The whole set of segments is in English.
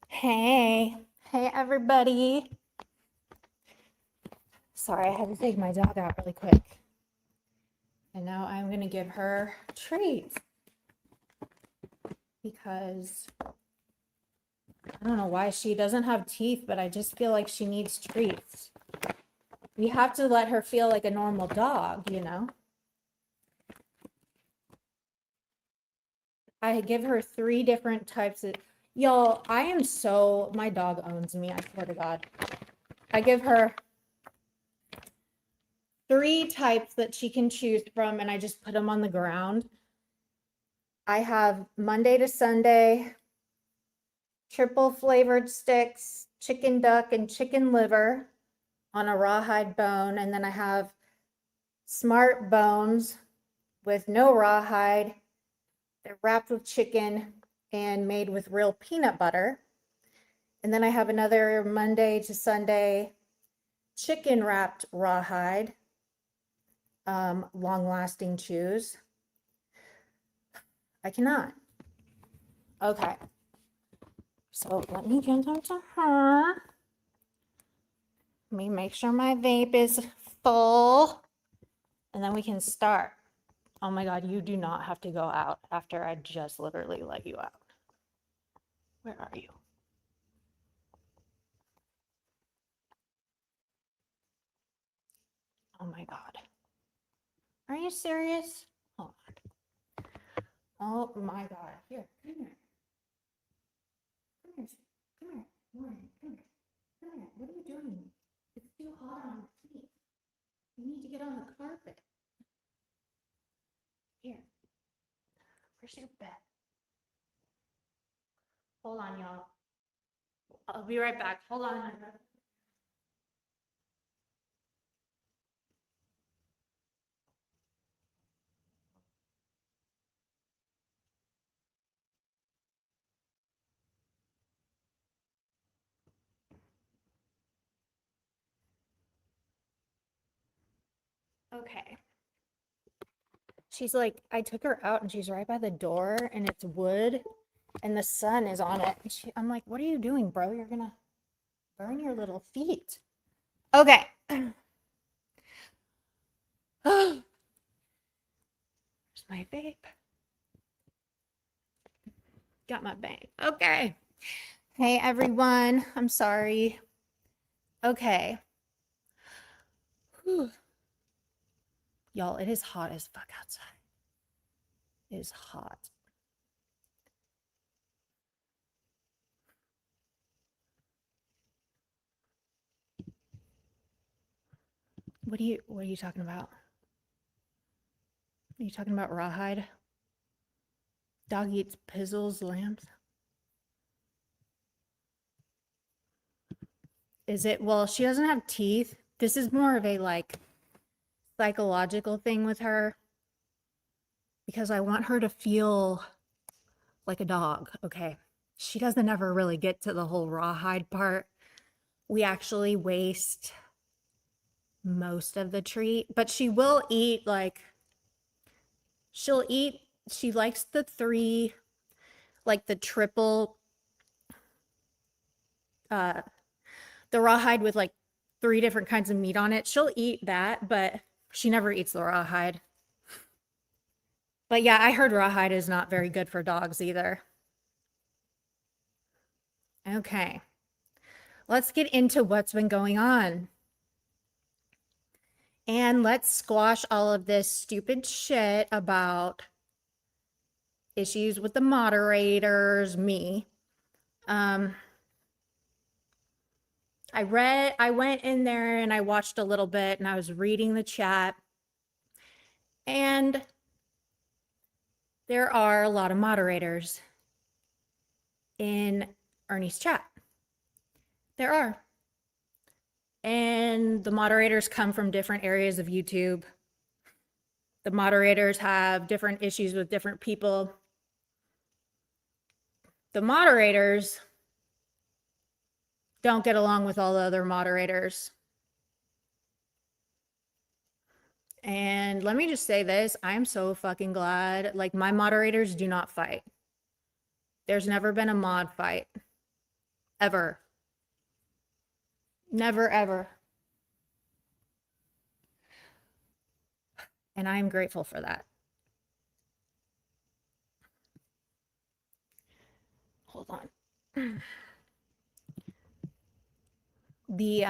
Hey everybody. Sorry, I had to take my dog out really quick. And now I'm gonna give her treats because I don't know why she doesn't have teeth, but I just feel like she needs treats. We have to let her feel like a normal dog, you know? I give her 3 different types of, y'all, my dog owns me, I swear to God. I give her 3 types that she can choose from, and I just put them on the ground. I have Monday to Sunday, triple flavored sticks, chicken duck and chicken liver on a rawhide bone. And then I have smart bones with no rawhide. They're wrapped with chicken and made with real peanut butter. And then I have another Monday to Sunday chicken wrapped rawhide, long lasting chews. I cannot. Okay. So let me get them to her. Let me make sure my vape is full. And then we can start. Oh my God, you do not have to go out after I just literally let you out. Where are you? Oh my God. Are you serious? Hold on. Oh my God. Here, come here. Come here. Come here. Come here. Come here. What are you doing? It's too hot on your feet. You need to get on the carpet. Here. Where's your bed? Hold on, y'all. I'll be right back. Hold on. Okay. She's like, I took her out and she's right by the door and it's wood and the sun is on it. I'm like, what are you doing, bro? You're gonna burn your little feet. Okay. Where's my vape? Got my bang. Okay. Hey, everyone. I'm sorry. Okay. Whew. Y'all, it is hot as fuck outside. It is hot. What are you talking about? Are you talking about rawhide? Dog eats pizzles, lambs? Is it? Well, she doesn't have teeth. This is more of a like psychological thing with her because I want her to feel like a dog. Okay. She doesn't ever really get to the whole rawhide part. We actually waste most of the treat, but she will eat she likes the 3, like the triple, the rawhide with like 3 different kinds of meat on it. She'll eat that, but she never eats the rawhide. But yeah, I heard rawhide is not very good for dogs either. Okay. Let's get into what's been going on. And let's squash all of this stupid shit about issues with the moderators, me. I went in there and I watched a little bit and I was reading the chat. And there are a lot of moderators in Ernie's chat. There are. And the moderators come from different areas of YouTube. The moderators have different issues with different people. The moderators don't get along with all the other moderators. And let me just say this, I'm so fucking glad. Like, my moderators do not fight. There's never been a mod fight. ever. Never, ever. And I am grateful for that. Hold on. The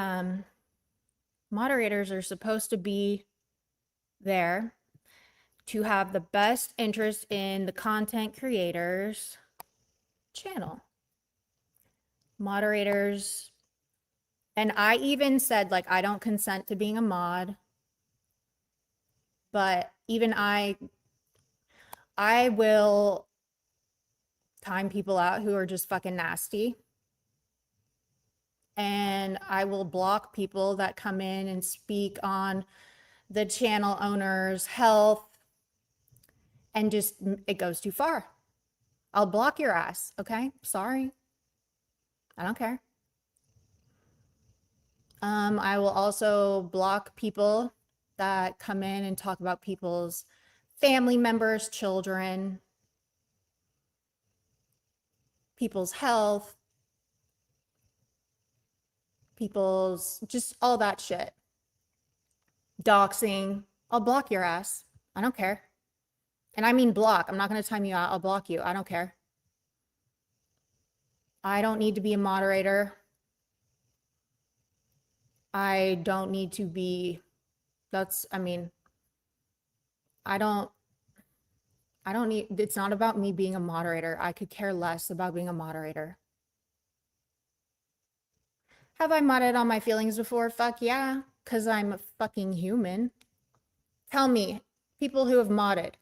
moderators are supposed to be there to have the best interest in the content creators channel. Moderators, and I even said, like, I don't consent to being a mod, but even I will time people out who are just fucking nasty. And I will block people that come in and speak on the channel owner's health, and just, it goes too far. I'll block your ass, okay? Sorry. I don't care. I will also block people that come in and talk about people's family members, children, people's health, people's, just all that shit. Doxing. I'll block your ass. I don't care. And I mean block. I'm not going to time you out. I'll block you. I don't care. I don't need to be a moderator. I don't need to be, I mean, I don't need, it's not about me being a moderator. I could care less about being a moderator. Have I modded on my feelings before? Fuck yeah, because I'm a fucking human. Tell me, people who have modded.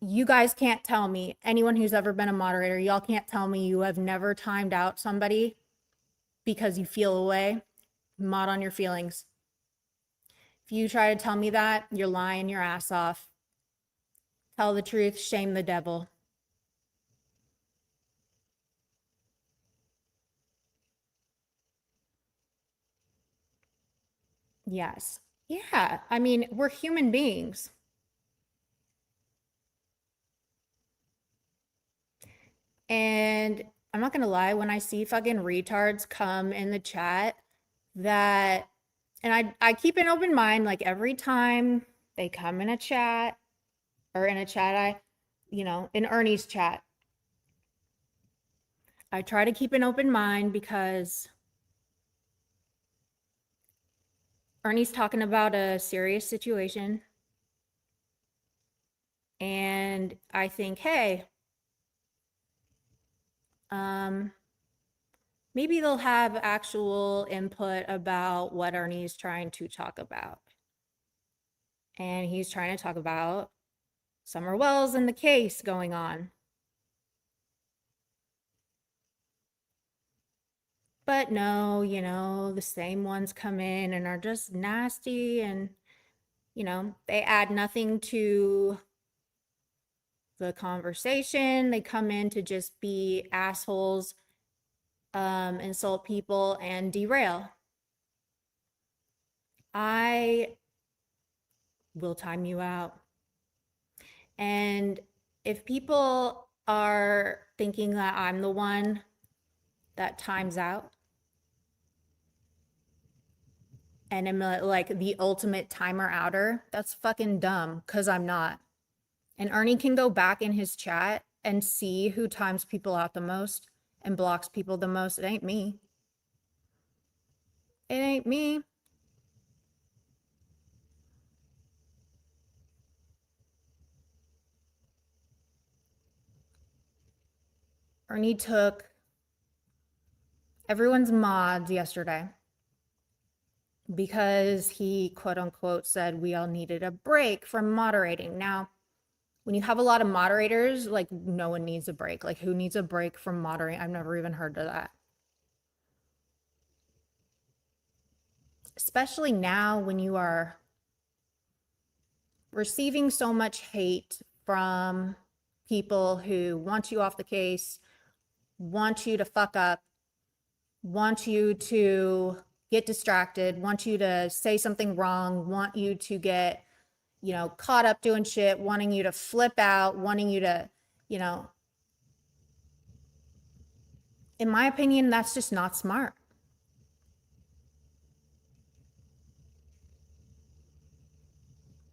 You guys can't tell me, anyone who's ever been a moderator, y'all can't tell me you have never timed out somebody because you feel away. Mod on your feelings. If you try to tell me that, you're lying your ass off. Tell the truth, shame the devil. Yes. Yeah. I mean, we're human beings. And I'm not gonna lie, when I see fucking retards come in the chat that, and I keep an open mind, like every time they come in a chat or in a chat, in Ernie's chat, I try to keep an open mind because Ernie's talking about a serious situation. And I think, hey, maybe they'll have actual input about what Ernie's trying to talk about. And he's trying to talk about Summer Wells and the case going on. But no, the same ones come in and are just nasty, and, they add nothing to the conversation. They come in to just be assholes, insult people, and derail. I will time you out. And if people are thinking that I'm the one that times out and am like the ultimate timer outer, that's fucking dumb, because I'm not. And Ernie can go back in his chat and see who times people out the most and blocks people the most. It ain't me. It ain't me. Ernie took everyone's mods yesterday because he, quote unquote, said we all needed a break from moderating. Now, when you have a lot of moderators, like, no one needs a break. Like, who needs a break from moderating? I've never even heard of that. Especially now when you are receiving so much hate from people who want you off the case, want you to fuck up, want you to get distracted, want you to say something wrong, want you to get, caught up doing shit, wanting you to flip out, wanting you to, In my opinion, that's just not smart.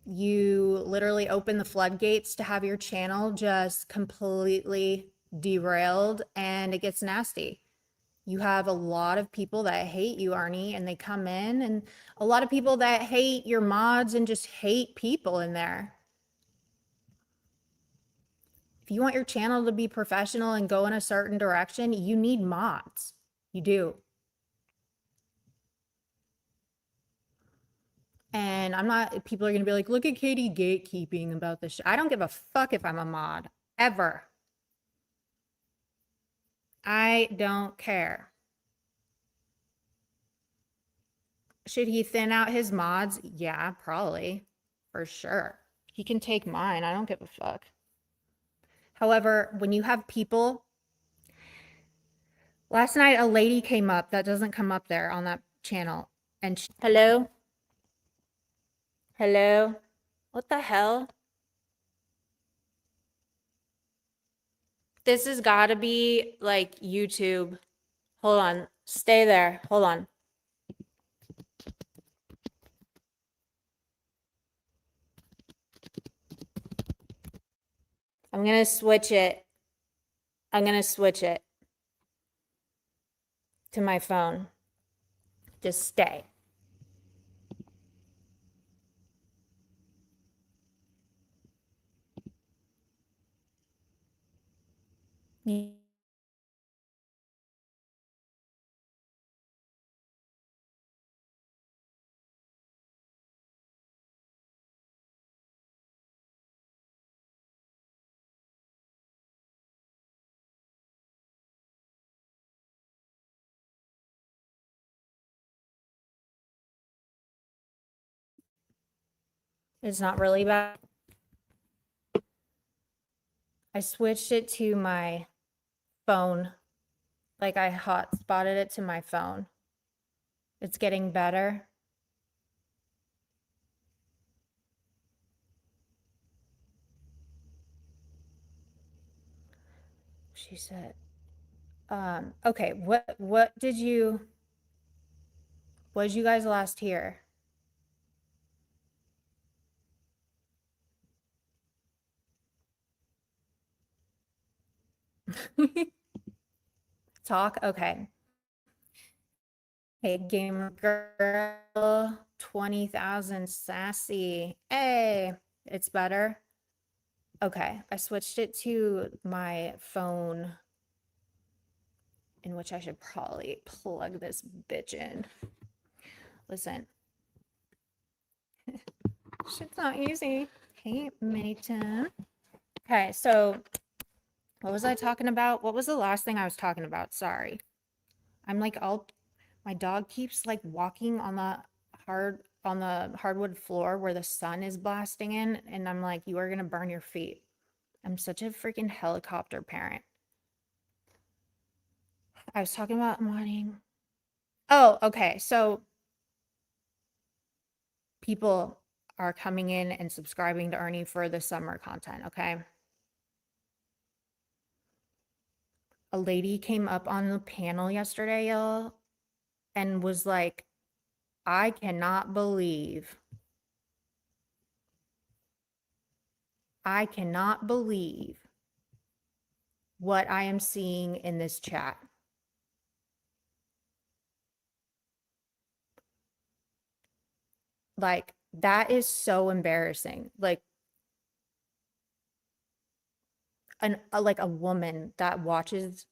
You literally open the floodgates to have your channel just completely derailed, and it gets nasty. You have a lot of people that hate you, Arnie, and they come in, and a lot of people that hate your mods and just hate people in there. If you want your channel to be professional and go in a certain direction, you need mods. You do. And I'm not, people are going to be like, look at Katie gatekeeping about this. I don't give a fuck if I'm a mod, ever. I don't care. Should he thin out his mods? Yeah, probably. For sure. He can take mine. I don't give a fuck. However, when you have people, last night a lady came up that doesn't come up there on that channel. And hello? Hello? What the hell? This has got to be like YouTube. Hold on. Stay there. Hold on. I'm going to switch it. I'm going to switch it to my phone. Just stay. It's not really bad. I switched it to my phone. Like I hotspotted it to my phone. It's getting better. She said, okay, what did you guys last hear? Talk? Okay. Hey, gamer girl, 20,000 sassy. Hey, it's better. Okay, I switched it to my phone, in which I should probably plug this bitch in. Listen. Shit's not easy. Hey, Mayton. Okay, so what was I talking about? What was the last thing I was talking about? Sorry. I'm like my dog keeps like walking on the hardwood floor where the sun is blasting in, and I'm like, you are gonna burn your feet. I'm such a freaking helicopter parent. I was talking about modding. Oh, okay. So people are coming in and subscribing to Ernie for the summer content, okay? A lady came up on the panel yesterday, y'all, and was like, I cannot believe what I am seeing in this chat. Like, that is so embarrassing. Like, like a woman that watches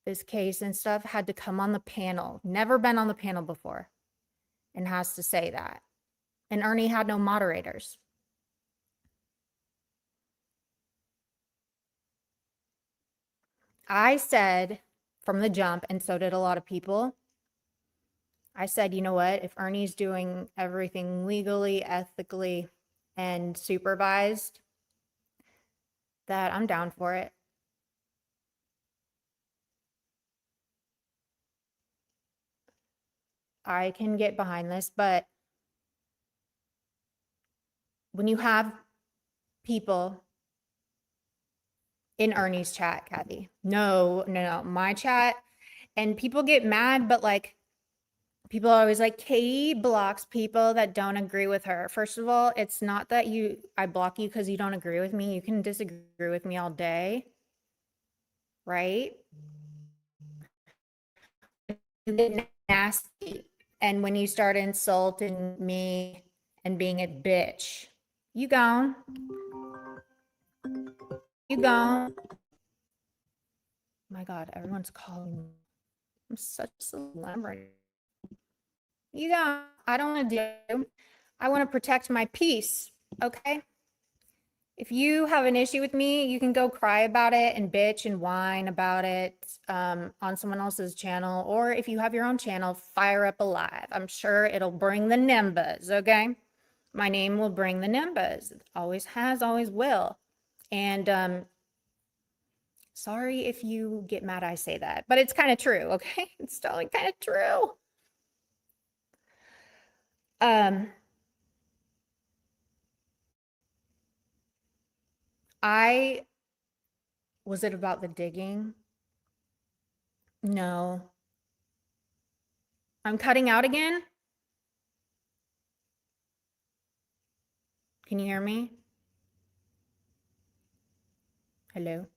this case and stuff had to come on the panel, never been on the panel before, and has to say that. And Ernie had no moderators. I said from the jump, and so did a lot of people, I said, you know what? If Ernie's doing everything legally, ethically, and supervised, that I'm down for it. I can get behind this, but when you have people in Ernie's chat, Kathy, no, my chat, And people get mad, but like, people are always like, Katie blocks people that don't agree with her. First of all, it's not that I block you because you don't agree with me. You can disagree with me all day, right? You get nasty. And when you start insulting me and being a bitch, you gone. You gone. My God, everyone's calling me. I'm such a celebrity. You gone. I don't want to do. I want to protect my peace. Okay. If you have an issue with me, you can go cry about it and bitch and whine about it on someone else's channel. Or if you have your own channel, fire up a live. I'm sure it'll bring the nimbas, okay? My name will bring the nimbas. It always has, always will. And sorry if you get mad I say that, but it's kind of true, okay? It's totally kind of true. Was it about the digging? No. I'm cutting out again. Can you hear me? Hello?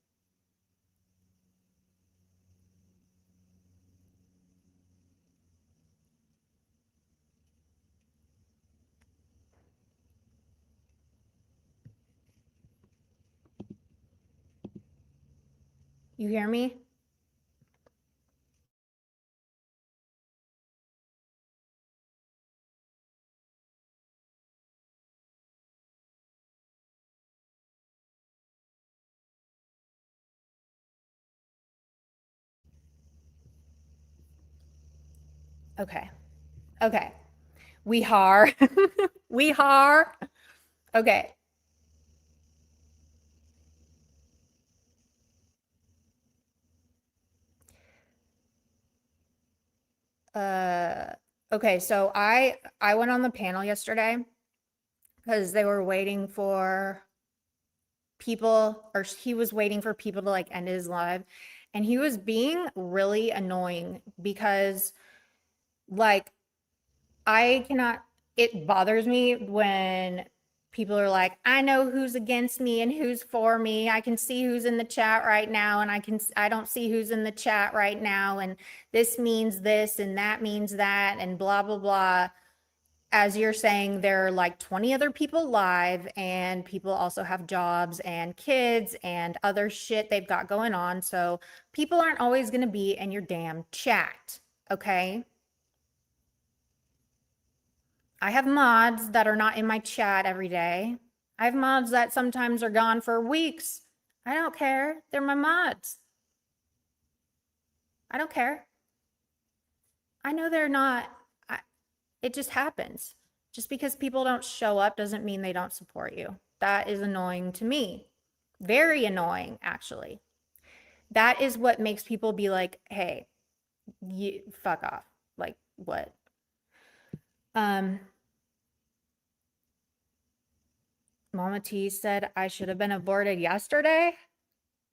You hear me? Okay. Okay. We are. We are. Okay. Okay, so I went on the panel yesterday because they were waiting for people, or he was waiting for people to like end his live, and he was being really annoying because like I cannot, it bothers me when people are like, I know who's against me and who's for me. I can see who's in the chat right now, and I don't see who's in the chat right now, and this means this and that means that and blah blah blah. As you're saying, there are like 20 other people live, and people also have jobs and kids and other shit they've got going on. So people aren't always going to be in your damn chat. Okay. I have mods that are not in my chat every day. I have mods that sometimes are gone for weeks. I don't care. They're my mods. I don't care. I know they're not. It just happens. Just because people don't show up doesn't mean they don't support you. That is annoying to me. Very annoying, actually. That is what makes people be like, hey, you fuck off. Like, what? Mama T said I should have been aborted yesterday.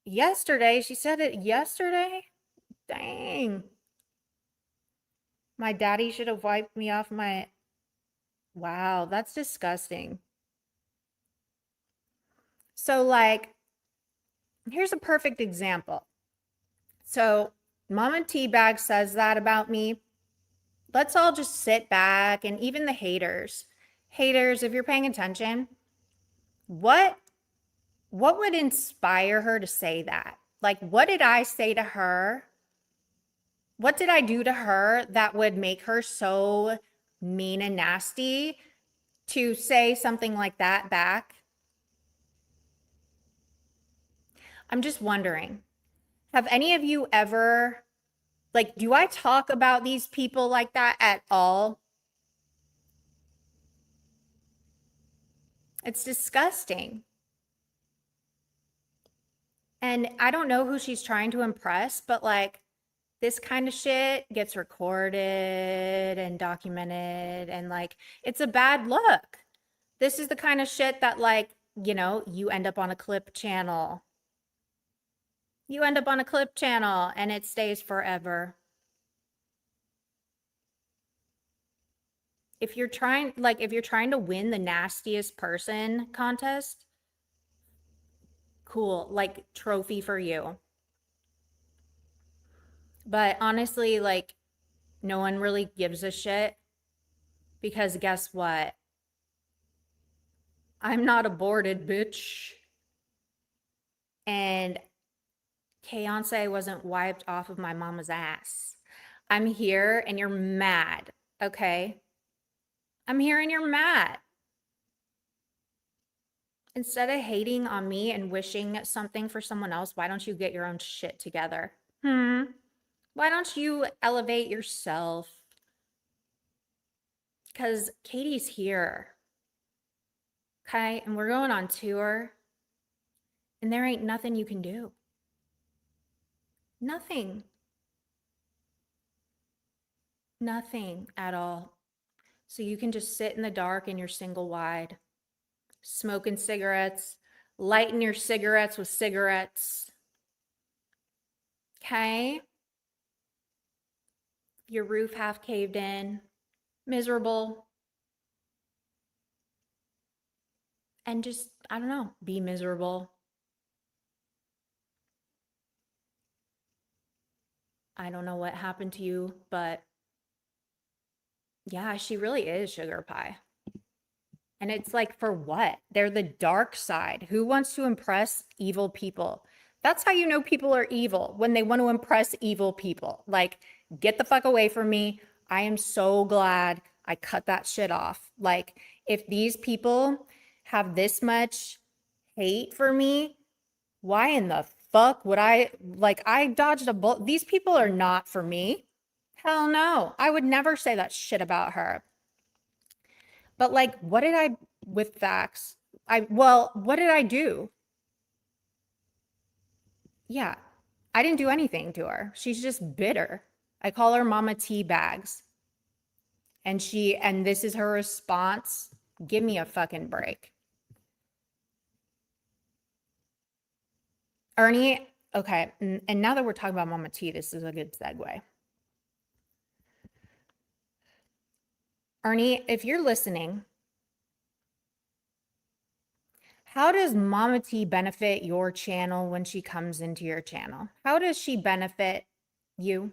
Yesterday? She said it yesterday? Dang. My daddy should have wiped me off my. Wow, that's disgusting. So, like, here's a perfect example. So, Mama Teabag says that about me. Let's all just sit back, and even the haters. Haters, if you're paying attention, what would inspire her to say that? Like, what did I say to her? What did I do to her that would make her so mean and nasty to say something like that back? I'm just wondering, have any of you ever, like, do I talk about these people like that at all? It's disgusting. And I don't know who she's trying to impress, but like, this kind of shit gets recorded and documented, and like, it's a bad look. This is the kind of shit that, like, you end up on a clip channel. You end up on a clip channel and it stays forever. if you're trying to win the nastiest person contest, cool, like trophy for you. But honestly, like no one really gives a shit because guess what? I'm not aborted, bitch. And Beyonce wasn't wiped off of my mama's ass. I'm here and you're mad, okay? I'm here and you're mad. Instead of hating on me and wishing something for someone else, why don't you get your own shit together? Why don't you elevate yourself? Because Katie's here, okay? And we're going on tour, and there ain't nothing you can do. Nothing. Nothing at all. So you can just sit in the dark in your single wide, smoking cigarettes, lighting your cigarettes with cigarettes. Okay? Your roof half caved in, miserable. And just, I don't know, be miserable. I don't know what happened to you, but yeah, she really is sugar pie. And it's like, for what? They're the dark side. Who wants to impress evil people? That's how you know people are evil, when they want to impress evil people. Like, get the fuck away from me. I am so glad I cut that shit off. Like, if these people have this much hate for me, why in the fuck would I dodged a bullet. These people are not for me. Hell no. I would never say that shit about her. But like, what did I, with facts? What did I do? Yeah, I didn't do anything to her. She's just bitter. I call her Mama Tea Bags. And this is her response. Give me a fucking break. Ernie, okay. And now that we're talking about Mama T, this is a good segue. Ernie, if you're listening, how does Mama T benefit your channel when she comes into your channel? How does she benefit you?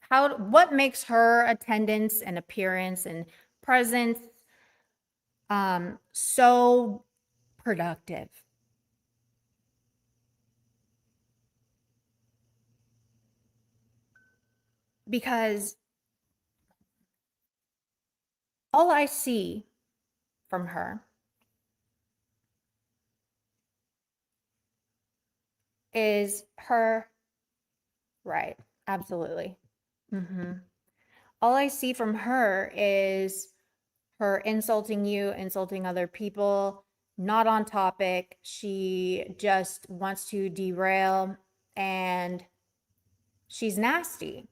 What makes her attendance and appearance and presence so productive? Because all I see from her is her, right, absolutely. All I see from her is her insulting you, insulting other people, not on topic. She just wants to derail, and she's nasty.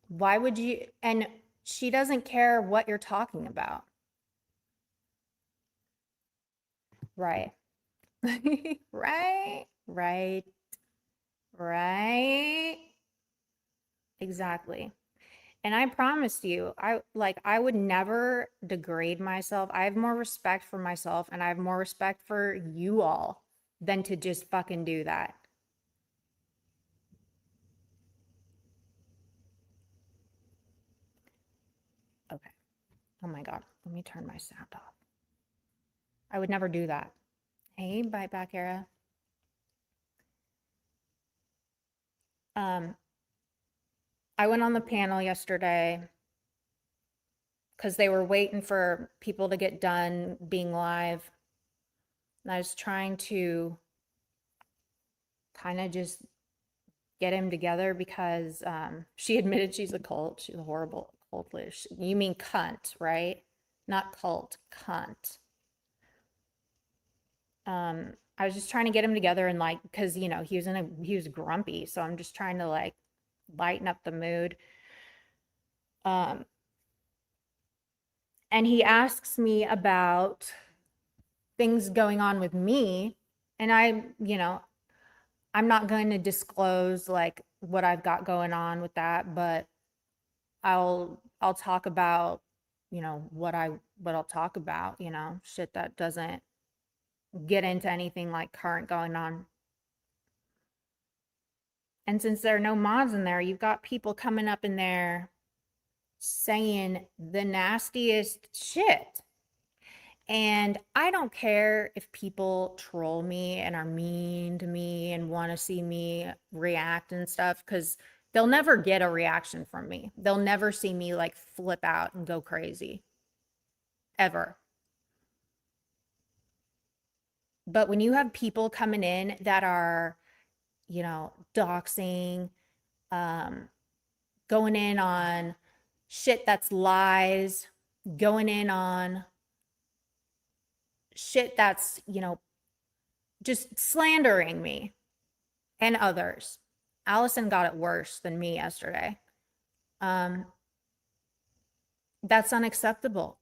Why would you? And she doesn't care what you're talking about. Right. Right. Right. Right. Exactly. And I promised you, I would never degrade myself. I have more respect for myself and I have more respect for you all than to just fucking do that. Okay. Oh my God. Let me turn my sound off. I would never do that. Hey, bite back era. I went on the panel yesterday because they were waiting for people to get done being live. And I was trying to kind of just get him together because she admitted she's a cult. She's a horrible cultish. You mean cunt, right? Not cult, cunt. I was just trying to get him together and like, because you know, he was grumpy. So I'm just trying to like lighten up the mood. And he asks me about things going on with me. And I'm not going to disclose like what I've got going on with that, but I'll talk about, what I'll talk about, shit that doesn't get into anything like current going on. And since there are no mods in there, you've got people coming up in there saying the nastiest shit. And I don't care if people troll me and are mean to me and want to see me react and stuff, because they'll never get a reaction from me. They'll never see me like flip out and go crazy. Ever. But when you have people coming in that are, doxing, um, going in on shit that's lies, going in on shit that's, just slandering me and others. Allison got it worse than me yesterday. That's unacceptable.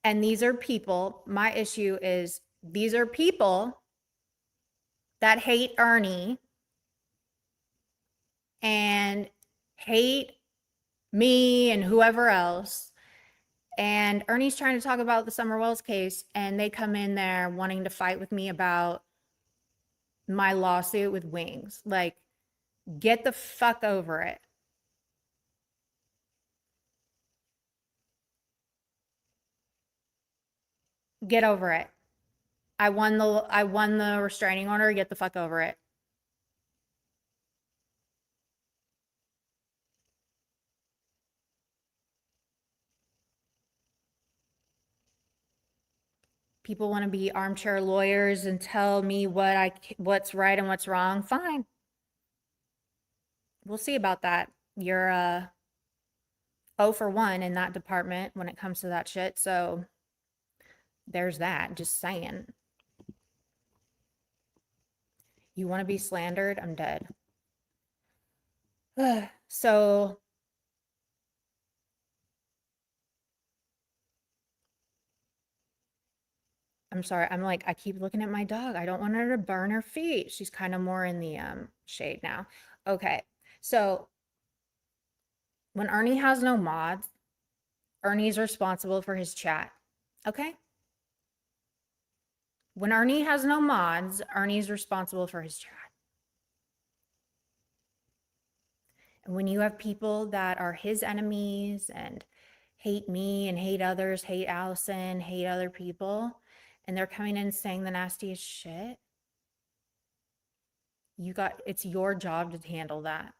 And these are people, my issue is these are people that hate Ernie and hate me and whoever else. And Ernie's trying to talk about the Summer Wells case, and they come in there wanting to fight with me about my lawsuit with Wings. Like, get the fuck over it. Get over it. I won the restraining order. Get the fuck over it. People want to be armchair lawyers and tell me what's right and what's wrong. Fine. We'll see about that. You're 0 for 1 in that department when it comes to that shit. So there's that. Just saying. You want to be slandered? I'm dead. So I'm sorry. I keep looking at my dog. I don't want her to burn her feet. She's kind of more in the shade now. Okay. So when Ernie has no mods, Ernie's responsible for his chat. Okay? When Ernie has no mods, Ernie's responsible for his chat. And when you have people that are his enemies and hate me and hate others, hate Allison, hate other people, and they're coming in saying the nastiest shit, it's your job to handle that.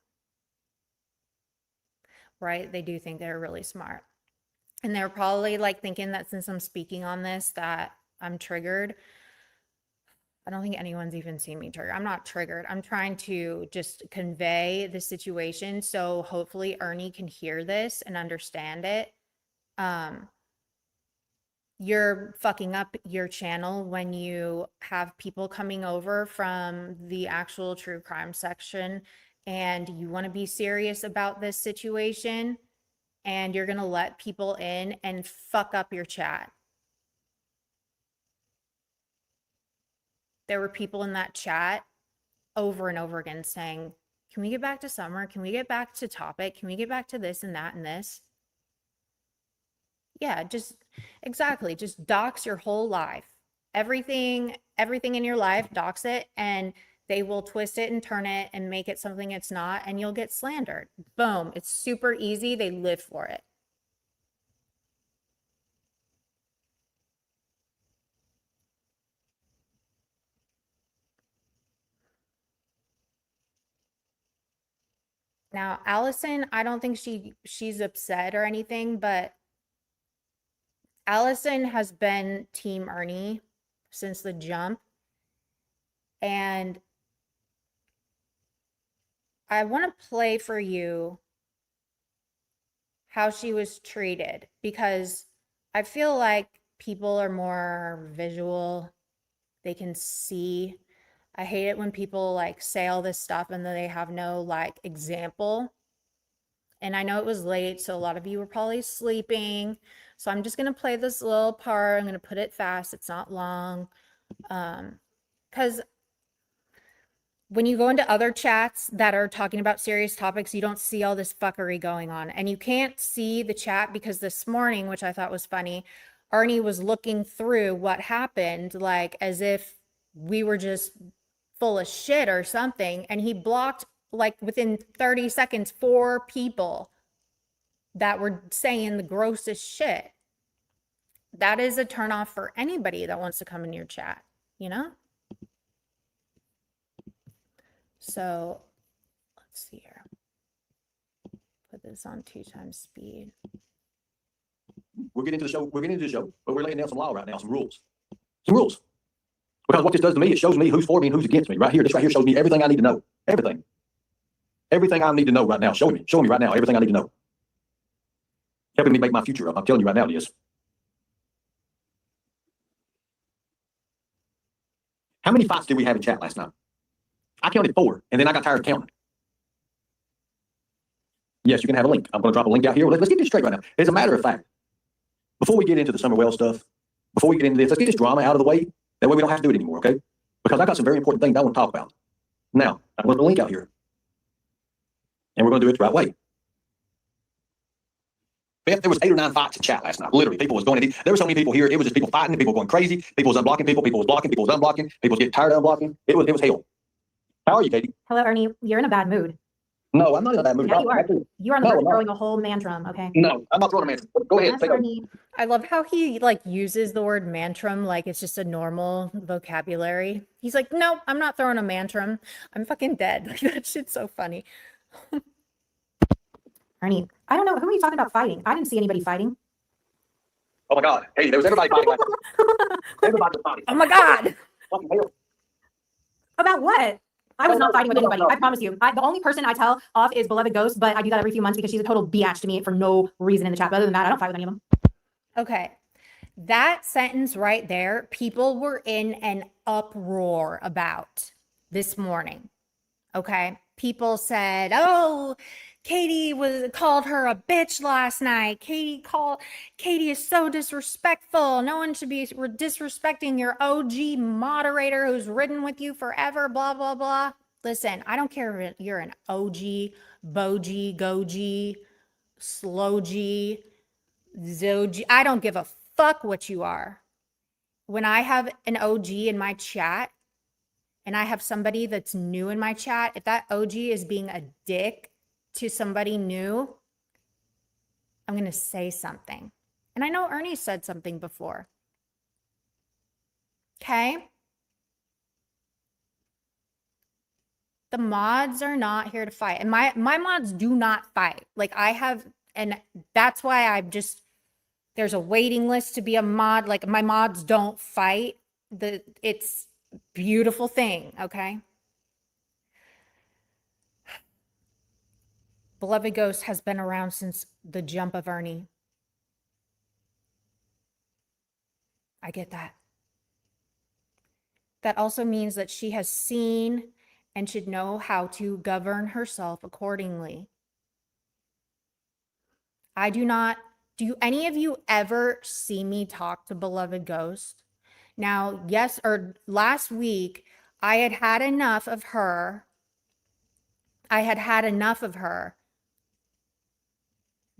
Right? They do think they're really smart. And they're probably like thinking that since I'm speaking on this, that I'm triggered. I don't think anyone's even seen me triggered. I'm not triggered. I'm trying to just convey the situation. So hopefully Ernie can hear this and understand it. You're fucking up your channel when you have people coming over from the actual true crime section and you want to be serious about this situation and you're going to let people in and fuck up your chat. There were people in that chat over and over again saying, can we get back to summer? Can we get back to topic? Can we get back to this and that and this? Yeah, just exactly. Just dox your whole life. Everything in your life, dox it, and they will twist it and turn it and make it something it's not, and you'll get slandered. Boom. It's super easy. They live for it. Now, Allison, I don't think she's upset or anything, but Allison has been Team Ernie since the jump. And I want to play for you how she was treated because I feel like people are more visual. They can see. I hate it when people like say all this stuff and then they have no like example. And I know it was late, so a lot of you were probably sleeping. So I'm just going to play this little part. I'm going to put it fast. It's not long. Because when you go into other chats that are talking about serious topics, you don't see all this fuckery going on. And you can't see the chat because this morning, which I thought was funny, Arnie was looking through what happened, like as if we were just full of shit or something. And he blocked, like within 30 seconds, 4 people that were saying the grossest shit. That is a turnoff for anybody that wants to come in your chat, you know? So let's see here. Put this on 2 times speed. We're getting into the show. We're getting into the show, but we're laying down some law right now, some rules. Some rules. Because what this does to me, it shows me who's for me and who's against me. Right here, this right here shows me everything I need to know. Everything. Everything I need to know right now. Showing me right now everything I need to know. Helping me make my future up. I'm telling you right now, it is. How many fights did we have in chat last night? I counted 4, and then I got tired of counting. Yes, you can have a link. I'm going to drop a link out here. Let's get this straight right now. As a matter of fact, before we get into the Summer Well stuff, before we get into this, let's get this drama out of the way. That way we don't have to do it anymore, okay? Because I got some very important things I want to talk about. Now, I'm going to put a link out here. And we're going to do it the right way. Beth, there was 8 or 9 fights in chat last night. Literally, people was going in. There were so many people here. It was just people fighting, people going crazy. People was unblocking people. People was blocking. People was unblocking. People was getting tired of unblocking. It was hell. How are you, Katie? Hello, Ernie. You're in a bad mood. No, I'm not in a bad mood. Yeah, you are. You are on the verge of throwing a whole tantrum, okay? No, I'm not throwing a tantrum. Go ahead. Yes, Ernie. I love how he like uses the word mantrum like it's just a normal vocabulary. He's like, no, I'm not throwing a mantrum. I'm fucking dead. Like that shit's so funny. Ernie, I don't know. Who are you talking about fighting? I didn't see anybody fighting. Oh my God. Hey, there was everybody fighting last night. Everybody was fighting. Oh my God. Fucking hell. About what? I was not fighting with anybody. I promise you. The only person I tell off is Beloved Ghost, but I do that every few months because she's a total biatch to me for no reason in the chat. But other than that, I don't fight with any of them. Okay. That sentence right there, people were in an uproar about this morning. Okay. People said, oh, Katie called her a bitch last night. Katie is so disrespectful. No one should be disrespecting your OG moderator who's ridden with you forever, blah, blah, blah. Listen, I don't care if you're an OG, Boji, Goji, Slow G, Zoji. I don't give a fuck what you are. When I have an OG in my chat and I have somebody that's new in my chat, if that OG is being a dick to somebody new, I'm going to say something. And I know Ernie said something before. Okay? The mods are not here to fight. And my mods do not fight. Like I have, and that's why there's a waiting list to be a mod. Like my mods don't fight. It's a beautiful thing, okay? Beloved Ghost has been around since the jump of Ernie. I get that. That also means that she has seen and should know how to govern herself accordingly. Do any of you ever see me talk to Beloved Ghost? Now, yes, or last week, I had had enough of her.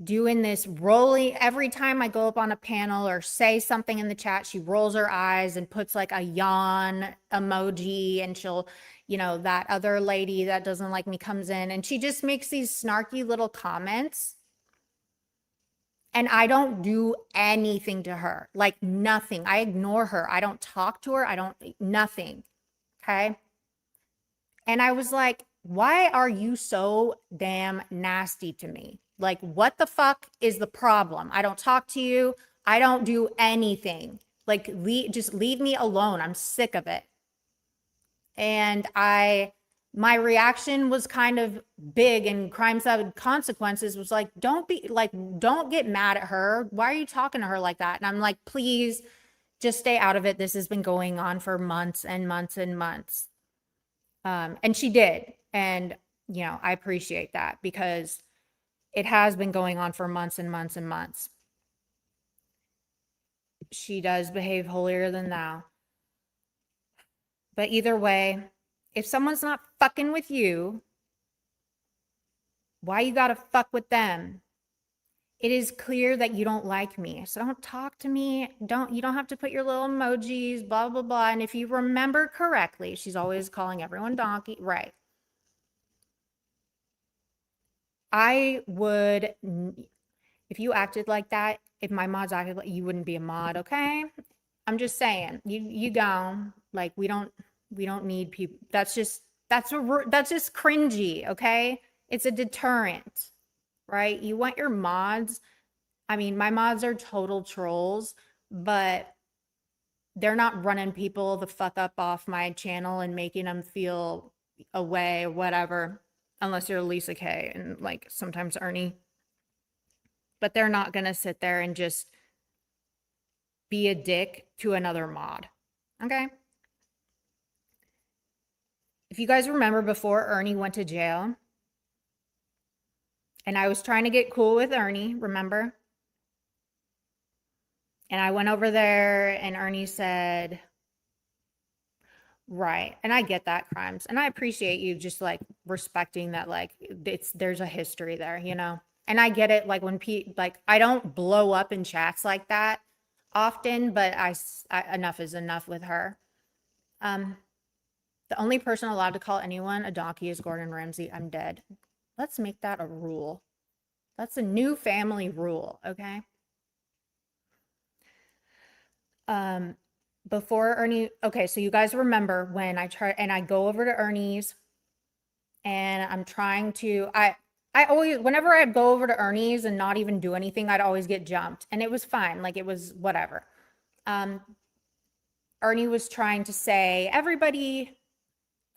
Doing this rolling every time I go up on a panel or say something in the chat, she rolls her eyes and puts like a yawn emoji, and she'll, that other lady that doesn't like me comes in and she just makes these snarky little comments. And I don't do anything to her, like nothing. I ignore her. I don't talk to her. Nothing. Okay. And I was like, why are you so damn nasty to me? Like, what the fuck is the problem? I don't talk to you. I don't do anything. Like, just leave me alone. I'm sick of it. And my reaction was kind of big, and Crimes Have Consequences was like, don't get mad at her. Why are you talking to her like that? And I'm like, please just stay out of it. This has been going on for months and months and months. And she did. And, I appreciate that because it has been going on for months and months and months. She does behave holier than thou. But either way, if someone's not fucking with you, why you gotta fuck with them? It is clear that you don't like me. So don't talk to me. You don't have to put your little emojis, blah, blah, blah. And if you remember correctly, she's always calling everyone donkey. Right. I would, if you acted like that, if my mods acted like, you wouldn't be a mod, okay? I'm just saying, you go, like, we don't need people. That's just cringy, okay? It's a deterrent, right? You want your mods. I mean, my mods are total trolls, but they're not running people the fuck up off my channel and making them feel away or whatever, unless you're Lisa K and like sometimes Ernie. But they're not gonna sit there and just be a dick to another mod. Okay? If you guys remember before Ernie went to jail, and I was trying to get cool with Ernie, remember? And I went over there and Ernie said, right. And I get that, Crimes. And I appreciate you just like respecting that, like there's a history there, you know? And I get it. Like when I don't blow up in chats like that often, but I enough is enough with her. The only person allowed to call anyone a donkey is Gordon Ramsay. I'm dead. Let's make that a rule. That's a new family rule, okay? Before Ernie, okay, so you guys remember when I go over to Ernie's and I'm trying to, I always, whenever I'd go over to Ernie's and not even do anything, I'd always get jumped and it was fine. Like it was whatever. Ernie was trying to say, everybody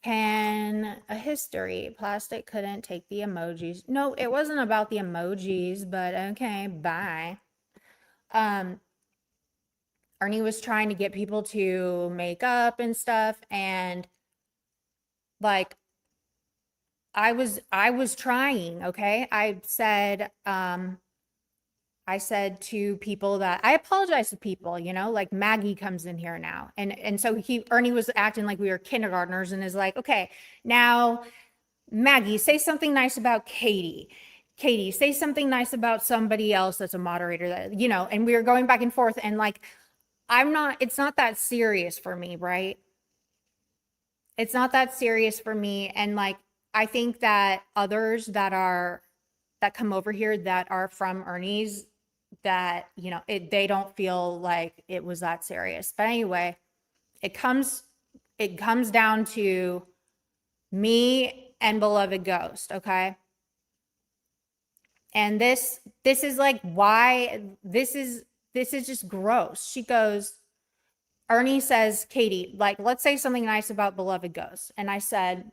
can a history. Plastic couldn't take the emojis. No, it wasn't about the emojis, but okay, bye. Ernie was trying to get people to make up and stuff. And like, I was trying, okay? I said to people that I apologize to people, you know, like Maggie comes in here now. And so Ernie was acting like we were kindergartners and is like, okay, now Maggie, say something nice about Katie. Katie, say something nice about somebody else that's a moderator that, you know, and we were going back and forth and like, it's not that serious for me, right? It's not that serious for me. And like, I think that others that come over here that are from Ernie's, that, you know, they don't feel like it was that serious. But anyway, it comes down to me and Beloved Ghost, okay? And this is like why this is just gross. She goes, Ernie says, Katie, like, let's say something nice about Beloved Ghost. And I said,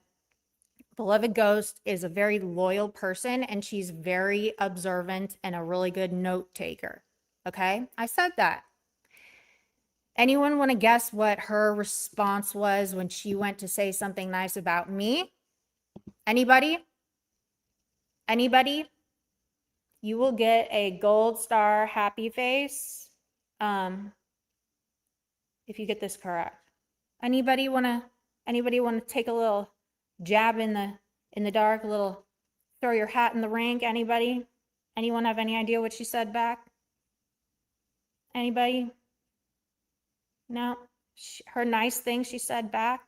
Beloved Ghost is a very loyal person and she's very observant and a really good note taker. Okay? I said that. Anyone want to guess what her response was when she went to say something nice about me? Anybody? Anybody? You will get a gold star happy face if you get this correct. Anybody want to take a little jab in the dark, a little throw your hat in the ring? Anybody? Anyone have any idea what she said back? Anybody? No. Her nice thing she said back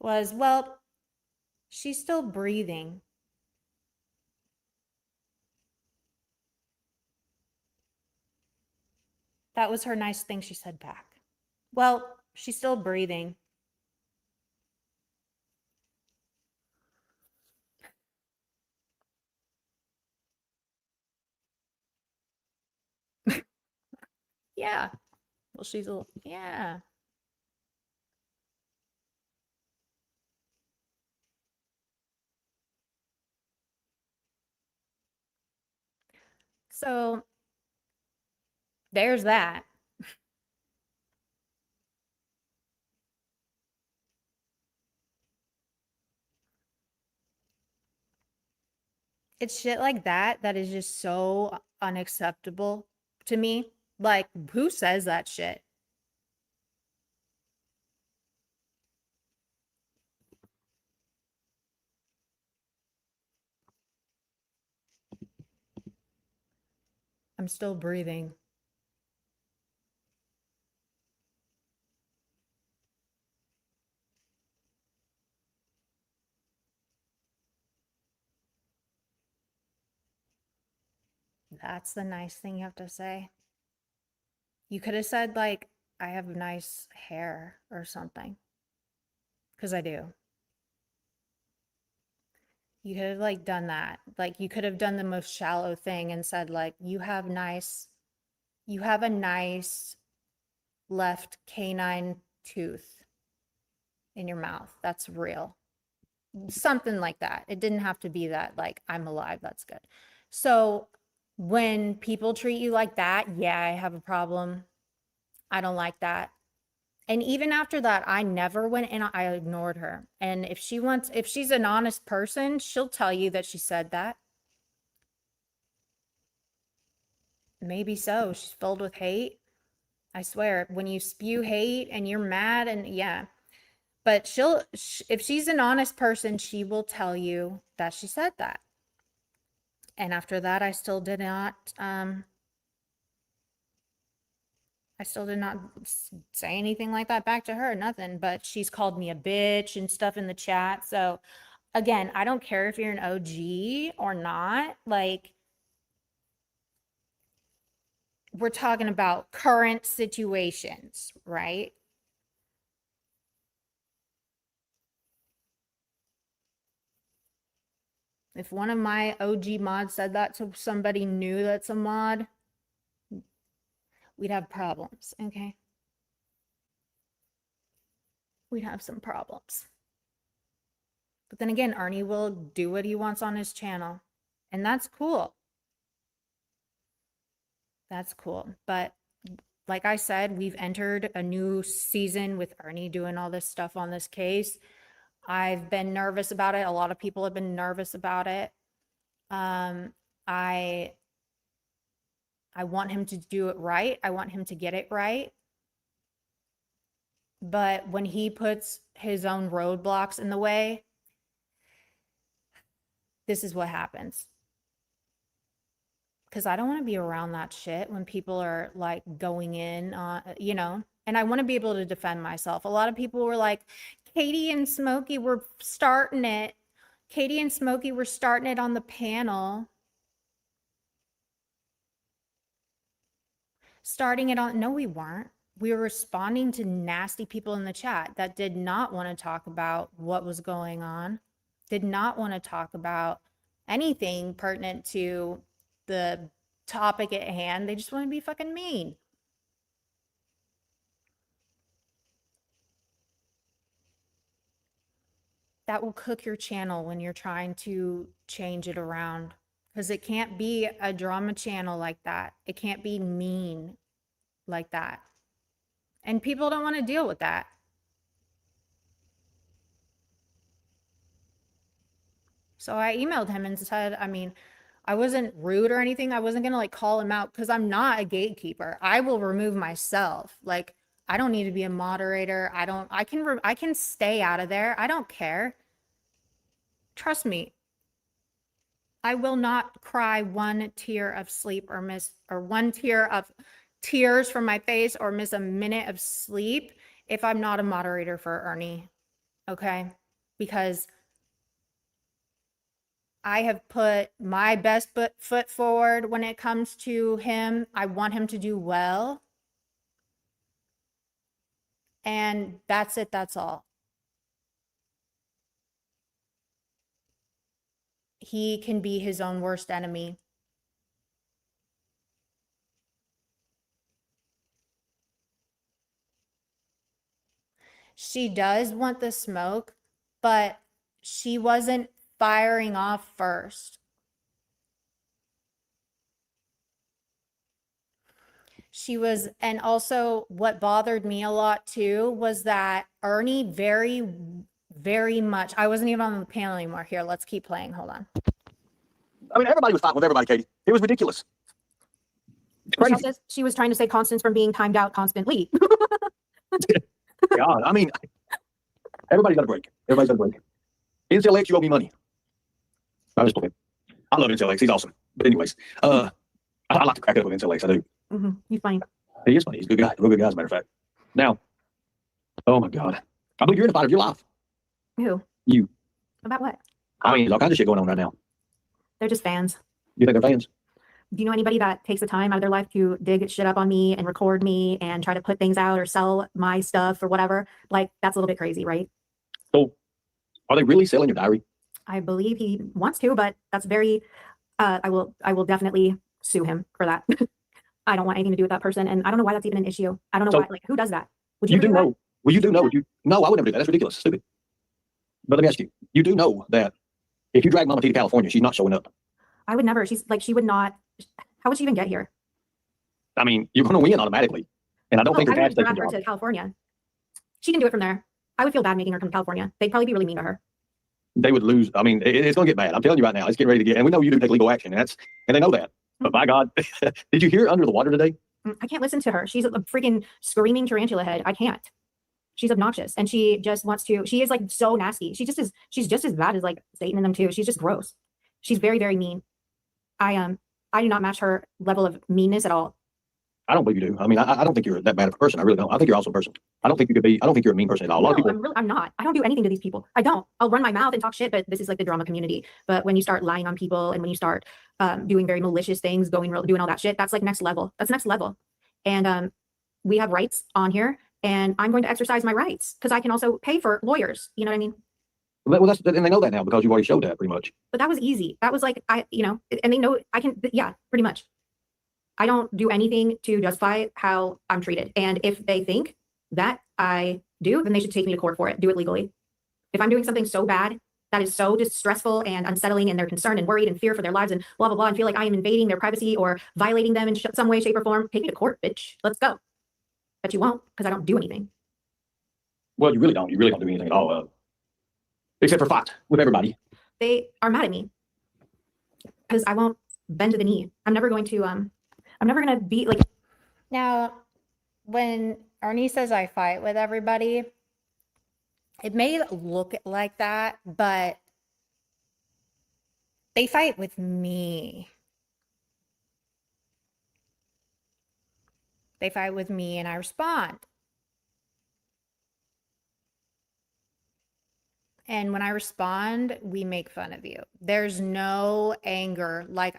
was, well, she's still breathing. That was her nice thing she said back. Well, she's still breathing. Yeah. Well, yeah. So there's that. It's shit like that that is just so unacceptable to me. Like, who says that shit? I'm still breathing. That's the nice thing you have to say. You could have said, like, I have nice hair or something. Because I do. You could have, like, done that. Like, you could have done the most shallow thing and said, like, you have a nice left canine tooth in your mouth. That's real. Something like that. It didn't have to be that, like, I'm alive. That's good. So when people treat you like that, yeah, I have a problem. I don't like that. And even after that, I never went and I ignored her. And if she's an honest person, she'll tell you that she said that. Maybe so. She's filled with hate. I swear, when you spew hate and you're mad and yeah. But if she's an honest person, she will tell you that she said that. And after that, I still did not say anything like that back to her, nothing, but she's called me a bitch and stuff in the chat. So again, I don't care if you're an OG or not. Like, we're talking about current situations, right? If one of my OG mods said that to somebody new that's a mod, we'd have problems, okay? We'd have some problems. But then again, Arnie will do what he wants on his channel, and that's cool. That's cool. But like I said, we've entered a new season with Arnie doing all this stuff on this case. I've been nervous about it. A lot of people have been nervous about it. I want him to do it right. I want him to get it right. But when he puts his own roadblocks in the way, this is what happens. Because I don't want to be around that shit when people are like going in on, you know, and I want to be able to defend myself. A lot of people were like, Katie and Smokey were starting it. Katie and Smokey were starting it on the panel. Starting it on, no, we weren't. We were responding to nasty people in the chat that did not want to talk about what was going on, did not want to talk about anything pertinent to the topic at hand. They just want to be fucking mean. That will cook your channel when you're trying to change it around, because it can't be a drama channel like that. It can't be mean like that. And people don't want to deal with that. So I emailed him and said, I mean, I wasn't rude or anything. I wasn't going to like call him out because I'm not a gatekeeper. I will remove myself. Like, I don't need to be a moderator. I can stay out of there. I don't care. Trust me. I will not cry one tear of sleep or one tear of tears from my face or miss a minute of sleep if I'm not a moderator for Ernie. Okay? Because I have put my best foot forward when it comes to him. I want him to do well. And that's it. That's all. He can be his own worst enemy. She does want the smoke, but she wasn't firing off first. She was, and also what bothered me a lot too was that Ernie very, very much, I wasn't even on the panel anymore. Here, let's keep playing. Hold on. I mean, everybody was fighting with everybody, Katie. It was ridiculous. It's crazy. Says she was trying to say Constance from being timed out constantly. God, I mean, everybody's got a break. Everybody's got a break. NCLX, you owe me money. I just play. I love NCLX. He's awesome. But anyways, I like to crack up with Intel Ace. I do. He's funny. He is funny. He's a good guy. Real good guy, as a matter of fact. Now, oh my God. I believe you're in the fight of your life. Who? You. About what? I mean, there's all kinds of shit going on right now. They're just fans. You think they're fans? Do you know anybody that takes the time out of their life to dig shit up on me and record me and try to put things out or sell my stuff or whatever? Like, that's a little bit crazy, right? So, are they really selling your diary? I believe he wants to, but that's very, I will definitely sue him for that. I don't want anything to do with that person. And I don't know why that's even an issue. I don't know So- why, like, who does that? Would You ever do that? know. Well, you do Would know. you If you, no, I would never do that. That's ridiculous. Stupid. But let me ask you. You do know that if you drag Mama T to California, she's not showing up. I would never. She's like, she would not. How would she even get here? I mean, you're going to win automatically. And I don't think I the gas would station grab her job. to California. She can do it from there. I would feel bad making her come to California. They'd probably be really mean to her. They would lose. I mean, it's going to get bad. I'm telling you right now. It's getting ready to get. And we know you do take legal action. And they know that. But by God, did you hear Under the Water today? I can't listen to her. She's a freaking screaming tarantula head. I can't. She's obnoxious. And she just wants to, she is like so nasty. She's just as bad as like Satan and them too. She's just gross. She's very, very mean. I do not match her level of meanness at all. I don't believe you do. I mean, I don't think you're that bad of a person. I really don't. I think you're also a person. I don't think you could be. I don't think you're a mean person at all. A lot of No, people. I'm not. I don't do anything to these people. I don't. I'll run my mouth and talk shit, but this is like the drama community. But when you start lying on people and when you start doing very malicious things, doing all that shit, that's like next level. That's next level. And we have rights on here, and I'm going to exercise my rights because I can also pay for lawyers. You know what I mean? Well, and they know that now because you've already showed that pretty much. But that was easy. That was like, and they know I can, yeah, pretty much. I don't do anything to justify how I'm treated. And if they think that I do, then they should take me to court for it. Do it legally. If I'm doing something so bad that is so distressful and unsettling and they're concerned and worried and fear for their lives and blah, blah, blah, and feel like I am invading their privacy or violating them in some way, shape, or form, take me to court, bitch. Let's go. But you won't because I don't do anything. Well, you really don't. You really don't do anything at all, except for fight with everybody. They are mad at me because I won't bend to the knee. I'm never going to be like. Now, when Ernie says I fight with everybody, it may look like that, but they fight with me. They fight with me and I respond. And when I respond, we make fun of you. There's no anger. Like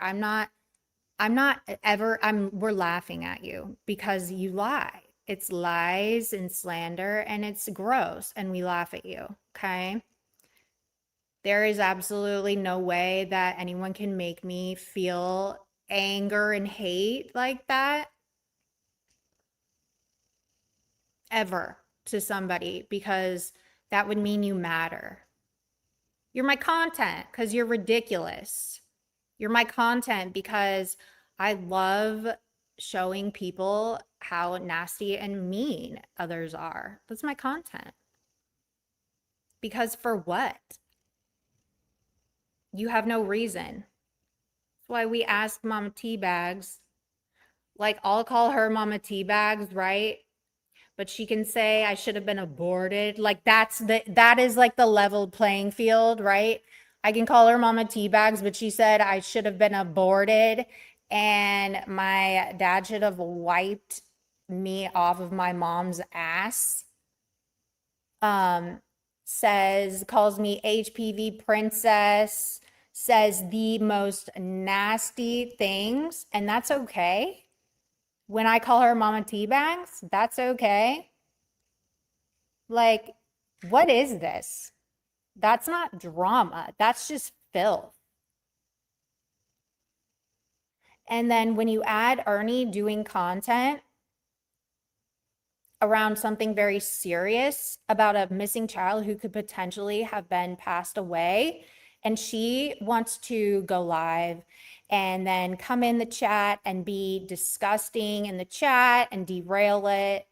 we're laughing at you because you lie. It's lies and slander and it's gross and we laugh at you. Okay. There is absolutely no way that anyone can make me feel anger and hate like that ever to somebody because that would mean you matter. You're my content because you're ridiculous. You're my content because I love showing people how nasty and mean others are. That's my content. Because for what? You have no reason. That's why we ask Mama Teabags. Like, I'll call her Mama Teabags, right? But she can say I should have been aborted. Like that is like the level playing field, right? I can call her Mama Teabags, but she said I should have been aborted and my dad should have wiped me off of my mom's ass. Calls me HPV princess, says the most nasty things, and that's okay. When I call her Mama Teabags, that's okay. Like, what is this? That's not drama. That's just filth. And then when you add Ernie doing content around something very serious about a missing child who could potentially have been passed away, and she wants to go live and then come in the chat and be disgusting in the chat and derail it.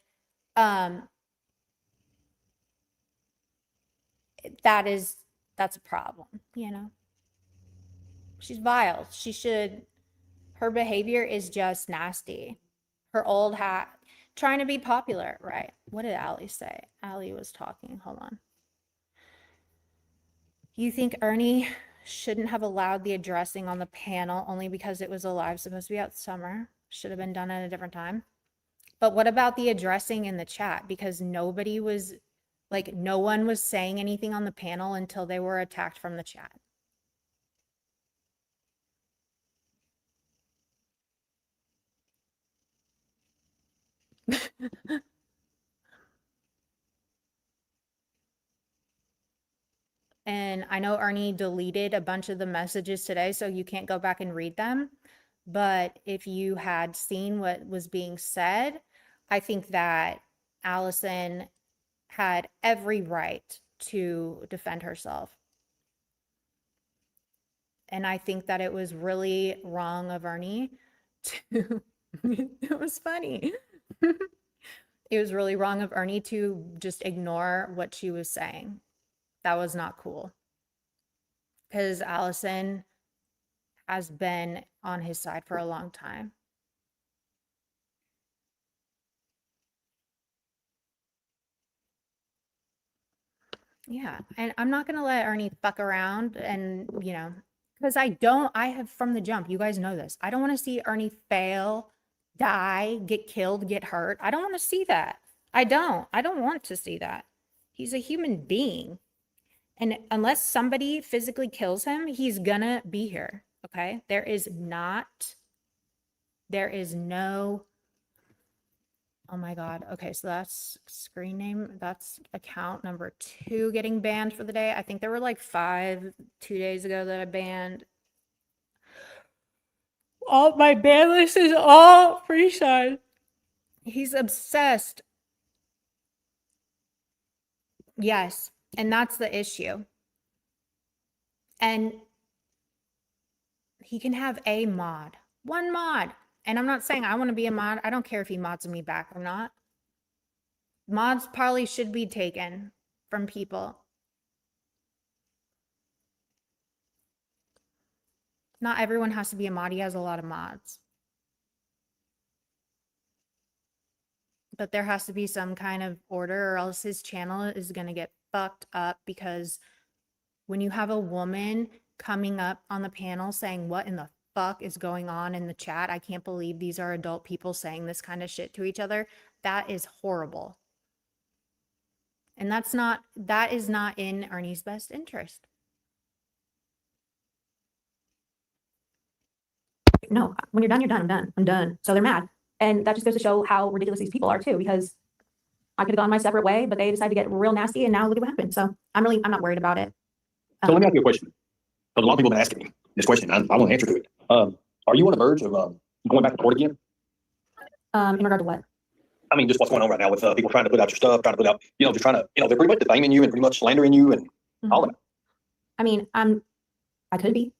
That's a problem, you know. She's vile. Her behavior is just nasty. Her old hat, trying to be popular, right? What did Allie say? Allie was talking, hold on. You think Ernie shouldn't have allowed the addressing on the panel only because it was a live supposed to be out summer. Should have been done at a different time. But what about the addressing in the chat? Because nobody was, like, no one was saying anything on the panel until they were attacked from the chat. And I know Ernie deleted a bunch of the messages today, so you can't go back and read them. But if you had seen what was being said, I think that Allison had every right to defend herself. And I think that it was really wrong of Ernie to, it was funny. It was really wrong of Ernie to just ignore what she was saying. That was not cool. Because Allison has been on his side for a long time. Yeah, and I'm not gonna let Ernie fuck around and, you know, because I have from the jump, you guys know this. I don't want to see Ernie fail, die, get killed, get hurt. I don't want to see that. I don't want to see that. He's a human being. And unless somebody physically kills him, he's gonna be here. Okay. There is no, oh my God. Okay. So that's screen name. That's account number 2 getting banned for the day. I think there were like 5 2 days ago that I banned. All my ban list is all Freeside. He's obsessed. Yes. And that's the issue. And he can have a mod, 1 mod. And I'm not saying I want to be a mod. I don't care if he mods me back or not. Mods probably should be taken from people. Not everyone has to be a mod. He has a lot of mods. But there has to be some kind of order or else his channel is going to get fucked up, because when you have a woman coming up on the panel saying, what in the fuck is going on in the chat? I can't believe these are adult people saying this kind of shit to each other. That is horrible. And that is not in Ernie's best interest. No, when you're done, you're done. I'm done. I'm done. So they're mad. And that just goes to show how ridiculous these people are too, because I could have gone my separate way, but they decided to get real nasty, and now look at what happened. So I'm not worried about it. So let me ask you a question. Because a lot of people have been asking me this question. I want to answer to it. Are you on the verge of going back to court again? In regard to what? I mean, just what's going on right now with people trying to put out your stuff, trying to put out, just trying to, they're pretty much defaming you and pretty much slandering you and all of it. I mean, I could be.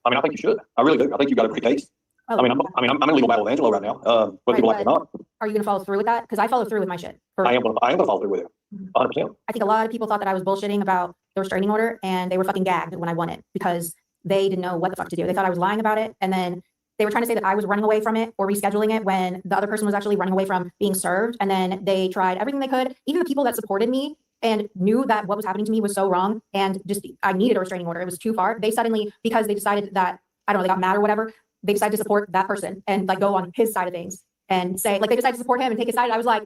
I mean, I think you should. I really do. I think you got a great case. Oh, I'm in a legal battle with Angelo right now. Whether people like it or not. Are you going to follow through with that? Because I follow through with my shit. I am going to follow through with it. 100%. I think a lot of people thought that I was bullshitting about the restraining order, and they were fucking gagged when I won it because they didn't know what the fuck to do. They thought I was lying about it, and then they were trying to say that I was running away from it or rescheduling it when the other person was actually running away from being served. And then they tried everything they could. Even the people that supported me and knew that what was happening to me was so wrong and just I needed a restraining order. It was too far. They suddenly, because they decided that, I don't know, they got mad or whatever, they decided to support that person and like go on his side of things and say, like, they decided to support him and take his side. I was like,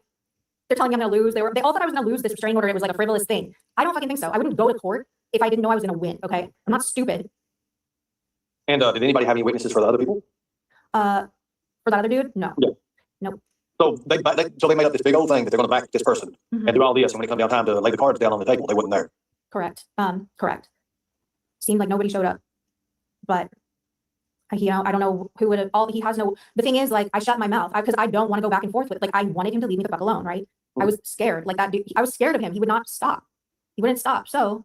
they're telling me I'm going to lose. They all thought I was going to lose this restraining order. It was like a frivolous thing. I don't fucking think so. I wouldn't go to court if I didn't know I was going to win. Okay. I'm not stupid. And did anybody have any witnesses for the other people? For that other dude? No. Yeah. Nope. So they made up this big old thing that they're going to back this person and do all this. And when it comes down time to lay the cards down on the table, they wasn't there. Correct. Correct. Seemed like nobody showed up, but I don't know who would have the thing is, like, I shut my mouth because I don't want to go back and forth with it. Like, I wanted him to leave me the fuck alone. Right. I was scared. Like that dude, I was scared of him. He would not stop. He wouldn't stop. So.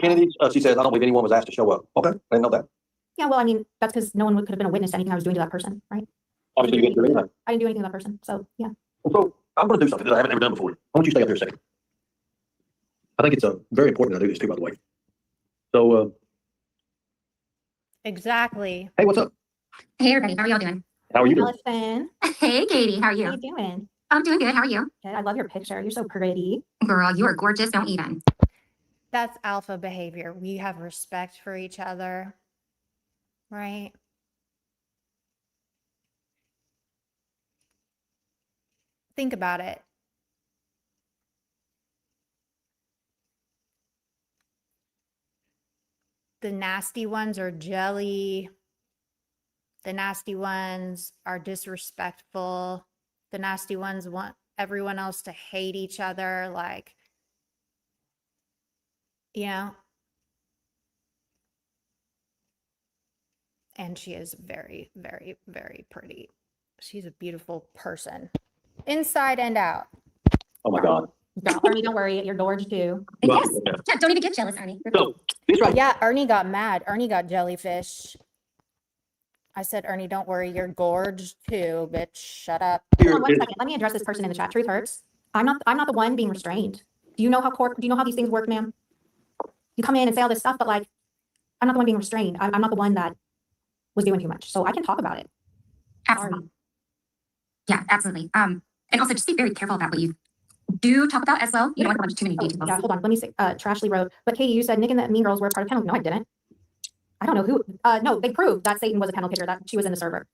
Kennedy, she says, I don't believe anyone was asked to show up. Okay. I didn't know that. Yeah. Well, I mean, that's because no one could have been a witness to anything I was doing to that person. Right. Obviously, you didn't do anything. I didn't do anything to that person. So yeah. So I'm going to do something that I haven't ever done before. Why don't you stay up there a second? I think it's very important that I do this too, by the way. So, Exactly. hey, what's up? Hey everybody, how are y'all doing? How are you doing? Allison, Hey Katie, how are how you? you doing? I'm doing good, how are you? Good. I love your picture. You're so pretty. Girl, you are gorgeous, don't even. That's alpha behavior. We have respect for each other, right? Think about it. The nasty ones are jelly. The nasty ones are disrespectful. The nasty ones want everyone else to hate each other. Like, you know, and she is very, very, very pretty. She's a beautiful person, inside and out. Oh my God. Ernie, don't worry, you're gorgeous too. Well, Yes. yeah. Yeah, don't even get jealous, Ernie. So this right Yeah, Ernie got mad. Ernie got jellyfish. I said, Ernie, don't worry, you're gorge too, bitch. Shut up. here Hold on 1 is, second. Let me address this person in the chat. Truth hurts. I'm not the one being restrained. Do you know how these things work, ma'am? You come in and say all this stuff, but like, I'm not the one being restrained. I'm not the one that was doing too much. So I can talk about it. Absolutely. Yeah, absolutely. And also just be very careful about what you do talk about as well. You don't want to go into too many details. Yeah, hold on. Let me say, Trashly wrote, but Katie, you said Nick and the Mean Girls were part of Kennel. No, I didn't. I don't know who, no, they proved that Satan was a kennel kicker, that she was in the server.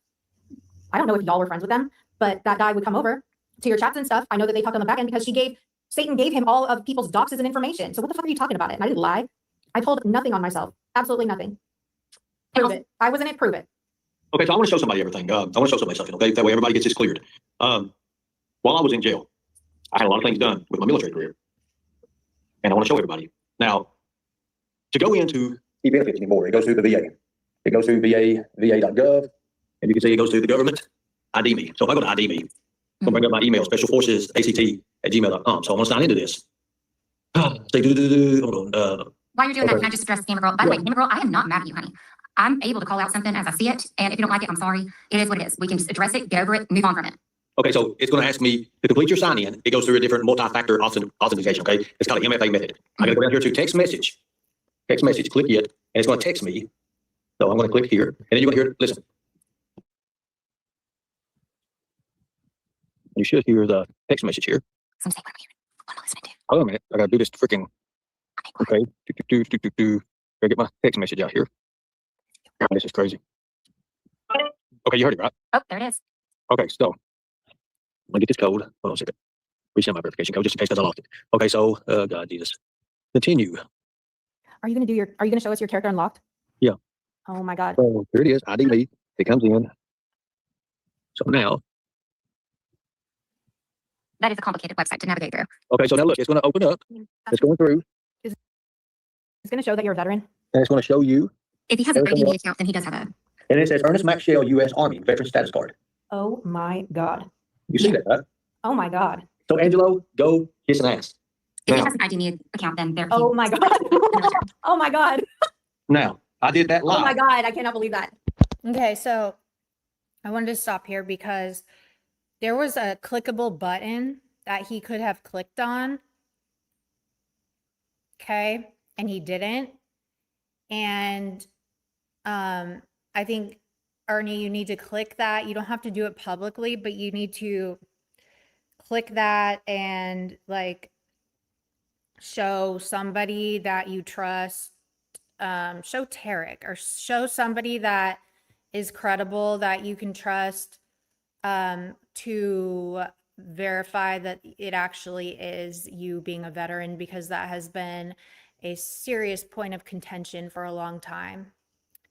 I don't know if y'all were friends with them, but that guy would come over to your chats and stuff. I know that they talked on the back end because Satan gave him all of people's doxes and information. So what the fuck are you talking about it? And I didn't lie. I told nothing on myself. Absolutely nothing. Prove it. I was in it, prove it. okay, so I want to show somebody everything. I want to show somebody something, okay? That way everybody gets this cleared. While I was in jail, I had a lot of things done with my military career. And I want to show everybody. Now, to go into e-benefits anymore, it goes through the VA. It goes through va.gov, and you can see it goes through the government. ID me. So if I go to ID me, I'll bring up my email, specialforcesact@gmail.com. So I want to sign into this. Say, hold on. While you're doing that, Okay. can I just address Gamer Girl? By the way, Gamer Girl, I am not mad at you, honey. I'm able to call out something as I see it. And if you don't like it, I'm sorry. It is what it is. We can just address it, get over it, move on from it. Okay, so it's going to ask me to complete your sign-in. It goes through a different multi-factor authentication, okay? It's called an MFA method. I'm going to go down here to text message, click it, and it's going to text me. So I'm going to click here, and then you're going to hear, listen. You should hear the text message here. So I'm saying what I'm hearing, what I'm listening to. Hold on a minute, I got to do this freaking, okay. Gotta get my text message out here. God, this is crazy. Okay, you heard it, right? Oh, there it is. Okay, so I'm gonna get this code. Hold on a second. Resend my verification code just in case because I lost it. Okay, so God Jesus. Continue. Are you gonna show us your character unlocked? Yeah. Oh my God. So here it is. ID me. It comes in. So now, That is a complicated website to navigate through. okay, so now look, it's gonna open up. It's going through, It's gonna show that you're a veteran. and it's gonna show you. If he has an Everything IDB else- account, then he does have a. And it says Ernest Maxwell, U.S. Army Veteran Status Card. Oh my God. You see that, right? Oh my God. So Angelo, go kiss an ass. If he Now, has an IDB account, then there. Oh my God. Oh my God. now, I did that Oh my live. God. I cannot believe that. Okay, so I wanted to stop here because there was a clickable button that he could have clicked on. Okay, and he didn't. And I think, Ernie, you need to click that. You don't have to do it publicly, but you need to click that and like show somebody that you trust, show Tarek or show somebody that is credible that you can trust, to verify that it actually is you being a veteran, because that has been a serious point of contention for a long time.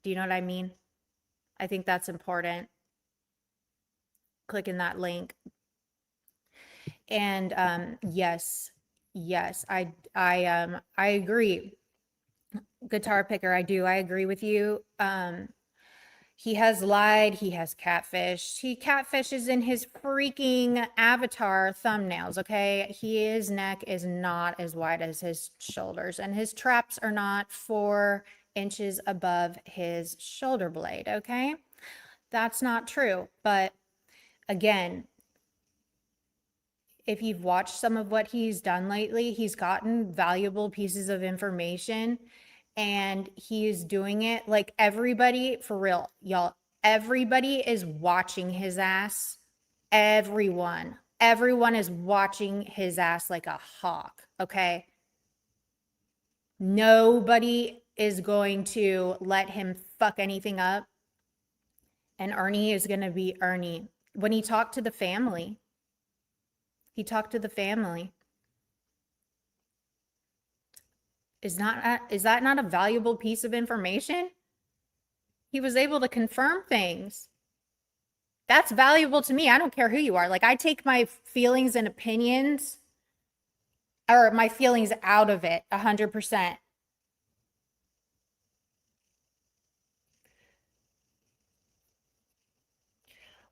Do you know what I mean? I think that's important. Clicking that link. And yes, I agree. Guitar picker, I agree with you. He has lied, he has catfished. He catfishes in his freaking avatar thumbnails, okay? His neck is not as wide as his shoulders, and his traps are not 4 inches above his shoulder blade, okay? That's not true. But again, if you've watched some of what he's done lately, he's gotten valuable pieces of information, and he is doing it like everybody, for real, y'all, everybody is watching his ass. Everyone is watching his ass like a hawk, okay? Nobody is going to let him fuck anything up. And Ernie is going to be Ernie. When he talked to the family, he talked to the family. Is that not a valuable piece of information? He was able to confirm things. That's valuable to me. I don't care who you are. Like, I take my feelings and opinions, or my feelings out of it 100%.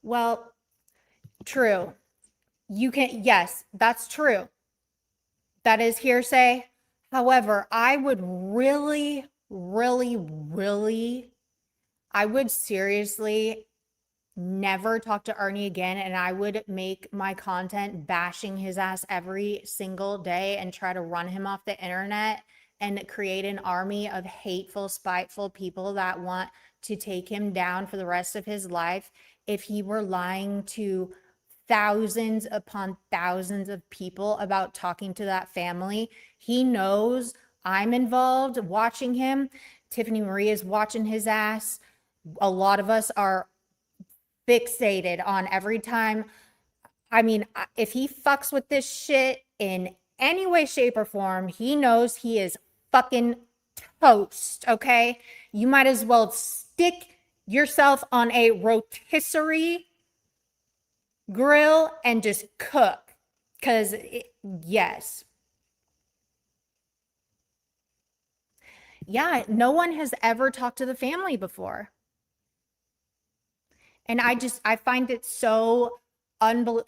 Well, true. You can, yes, that's true. That is hearsay. However, I would really, really, really, I would seriously never talk to Ernie again, and I would make my content bashing his ass every single day and try to run him off the internet and create an army of hateful, spiteful people that want to take him down for the rest of his life if he were lying to thousands upon thousands of people about talking to that family. He knows I'm involved watching him. Tiffany Marie is watching his ass. A lot of us are fixated on every time. I mean, if he fucks with this shit in any way, shape, or form, he knows he is fucking toast, okay? You might as well stick yourself on a rotisserie grill and just cook. Because, yes. Yeah, no one has ever talked to the family before. And I find it so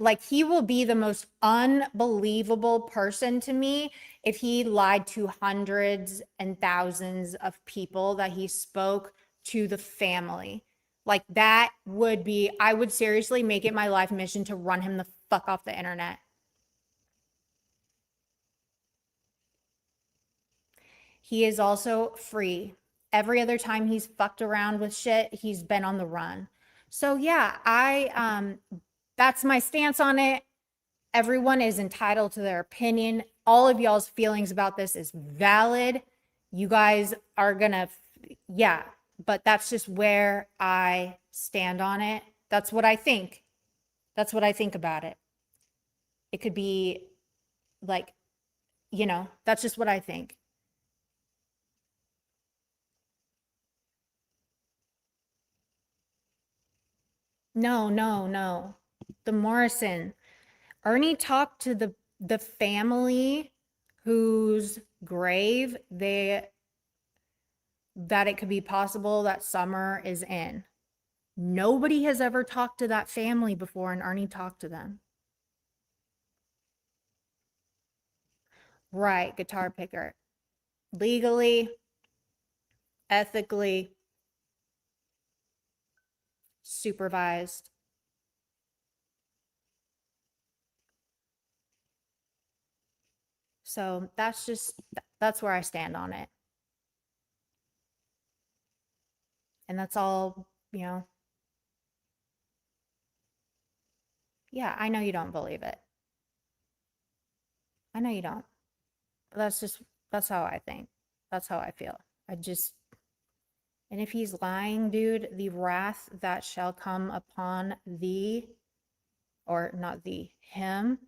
like, he will be the most unbelievable person to me if he lied to hundreds and thousands of people that he spoke to the family. Like, that would be, I would seriously make it my life mission to run him the fuck off the internet. He is also free. Every other time he's fucked around with shit, he's been on the run. So yeah, that's my stance on it. Everyone is entitled to their opinion. All of y'all's feelings about this is valid. You guys are gonna, yeah, but that's just where I stand on it. That's what I think. That's what I think about it. It could be like, that's just what I think. No. The Morrison. Ernie talked to the family whose grave that it could be possible that Summer is in. Nobody has ever talked to that family before, and Ernie talked to them. Right, guitar picker. Legally, ethically, supervised. So that's where I stand on it. And that's all, yeah, I know you don't believe it. I know you don't. That's how I think. That's how I feel. And if he's lying, dude, the wrath that shall come upon thee, or not thee, him,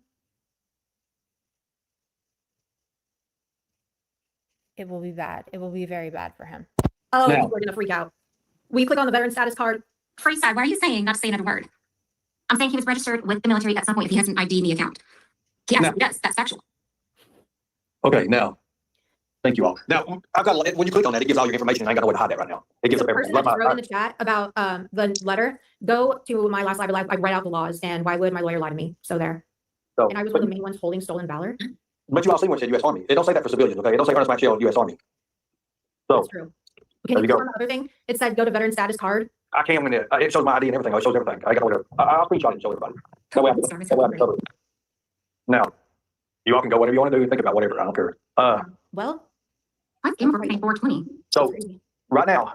it will be bad. It will be very bad for him. Oh, Now- we're gonna freak out. We click on the veteran status card. Freestyle, why are you saying not to say another word? I'm saying he was registered with the military at some point if he has an ID in the account. He absolutely does. That's factual. Okay, now, thank you all. Now, I've got, when you click on that, it gives all your information. I ain't got no way to hide that right now. It gives The up person everything. that wrote in the chat about the letter, go to my last live. I read out the laws, and why would my lawyer lie to me? So there. So, And I was one of the main ones holding stolen valor. but you all see when it said U.S. Army. It don't say that for civilians, okay? It don't say Ernest Maxwell, U.S. Army. So, That's true. Can there you you click go. on the other thing? It said go to veteran status card. I can when it shows my ID and everything. It shows everything. I got to I'll screenshot it and show everybody. That way I can cover it. Now, you all can go whatever you want to do. Think about whatever. I don't care. Well, I'm game for 420. So crazy. right now,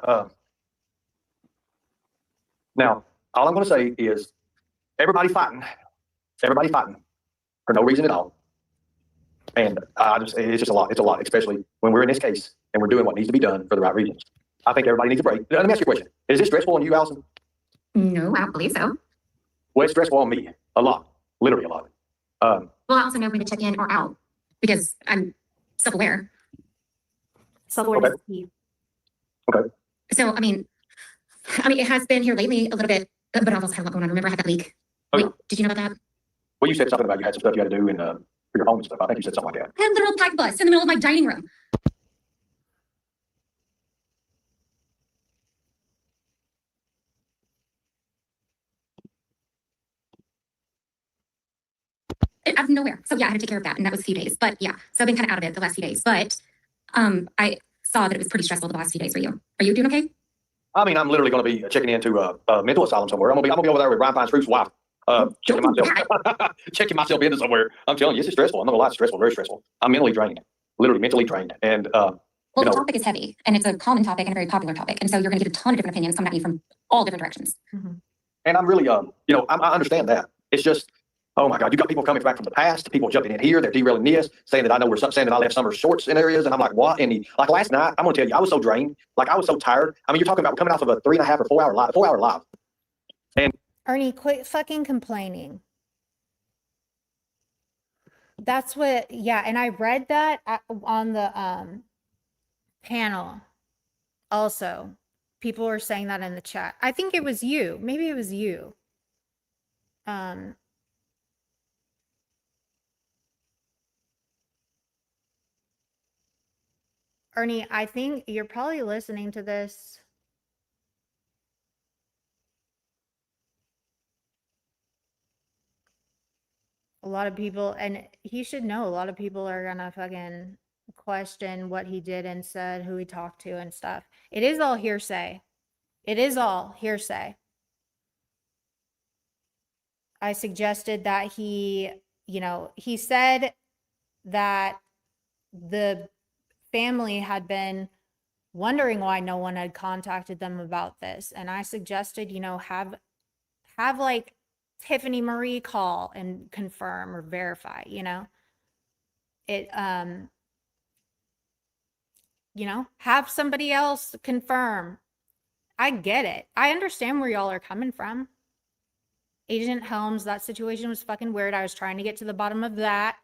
all I'm going to say is everybody fighting for no reason at all. And it's just a lot. It's a lot, especially when we're in this case and we're doing what needs to be done for the right reasons. I think everybody needs a break. Let me ask you a question. Is this stressful on you, Allison? No, I don't believe so. Well, it's stressful on me. A lot. Literally a lot. Well, I also know when to check in or out because I'm self-aware. Self-awareness Okay. is key. So, I mean, it has been here lately a little bit, but I've also had a lot going on. Remember, I had that leak. Oh, Wait, yeah. did you know about that? Well, you said something about you had some stuff you had to do in, for your home and stuff. I think you said something like that. I had a literal packed bus in the middle of my dining room. Out of nowhere. So yeah, I had to take care of that, and that was a few days. But yeah, so I've been kind of out of it the last few days. But I saw that it was pretty stressful the last few days for you. Are you doing okay? I mean, I'm literally going to be checking into a mental asylum somewhere. I'm gonna be over there with Brian Pine Spruce's wife, checking Don't do myself, checking myself into somewhere. I'm telling you, this is stressful. I'm not gonna lie, it's stressful, very stressful. I'm mentally drained, literally mentally drained. And Well, you the know, topic is heavy, and it's a common topic and a very popular topic, and so you're going to get a ton of different opinions coming at you from all different directions. and I'm really, I understand that. It's just, oh my God, you got people coming back from the past, people jumping in here, they're derailing this, saying that I know saying that I left summer shorts in areas, and I'm like, what? And like last night, I'm gonna tell you, I was so drained, like I was so tired. I mean, you're talking about coming off of a 3.5 or 4 hour live, 4 hour live. Ernie, quit fucking complaining. That's what, yeah, and I read that on the panel also. People were saying that in the chat. I think it was you. Maybe it was you. Ernie, I think you're probably listening to this. A lot of people, and he should know, a lot of people are gonna fucking question what he did and said, who he talked to and stuff. It is all hearsay. It is all hearsay. I suggested that he said that the family had been wondering why no one had contacted them about this. And I suggested, have like Tiffany Marie call and confirm or verify, it, have somebody else confirm. I get it. I understand where y'all are coming from. Agent Helms, that situation was fucking weird. I was trying to get to the bottom of that.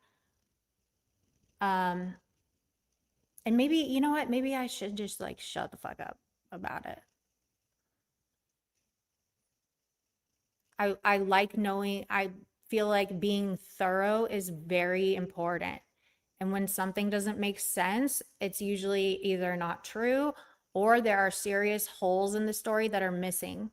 And maybe, you know what? Maybe I should just like shut the fuck up about it. I like knowing, I feel like being thorough is very important. And when something doesn't make sense, it's usually either not true or there are serious holes in the story that are missing.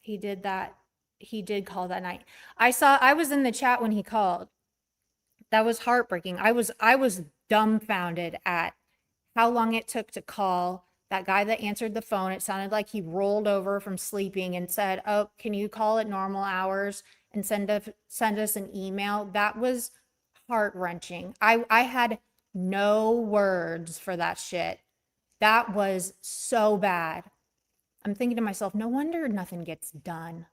He did that. He did call that night. I was in the chat when he called. That was heartbreaking. I was dumbfounded at how long it took to call. That guy that answered the phone, it sounded like he rolled over from sleeping and said, "Oh, can you call at normal hours and send us an email?" That was heart-wrenching. I had no words for that shit. That was so bad. I'm thinking to myself, no wonder nothing gets done.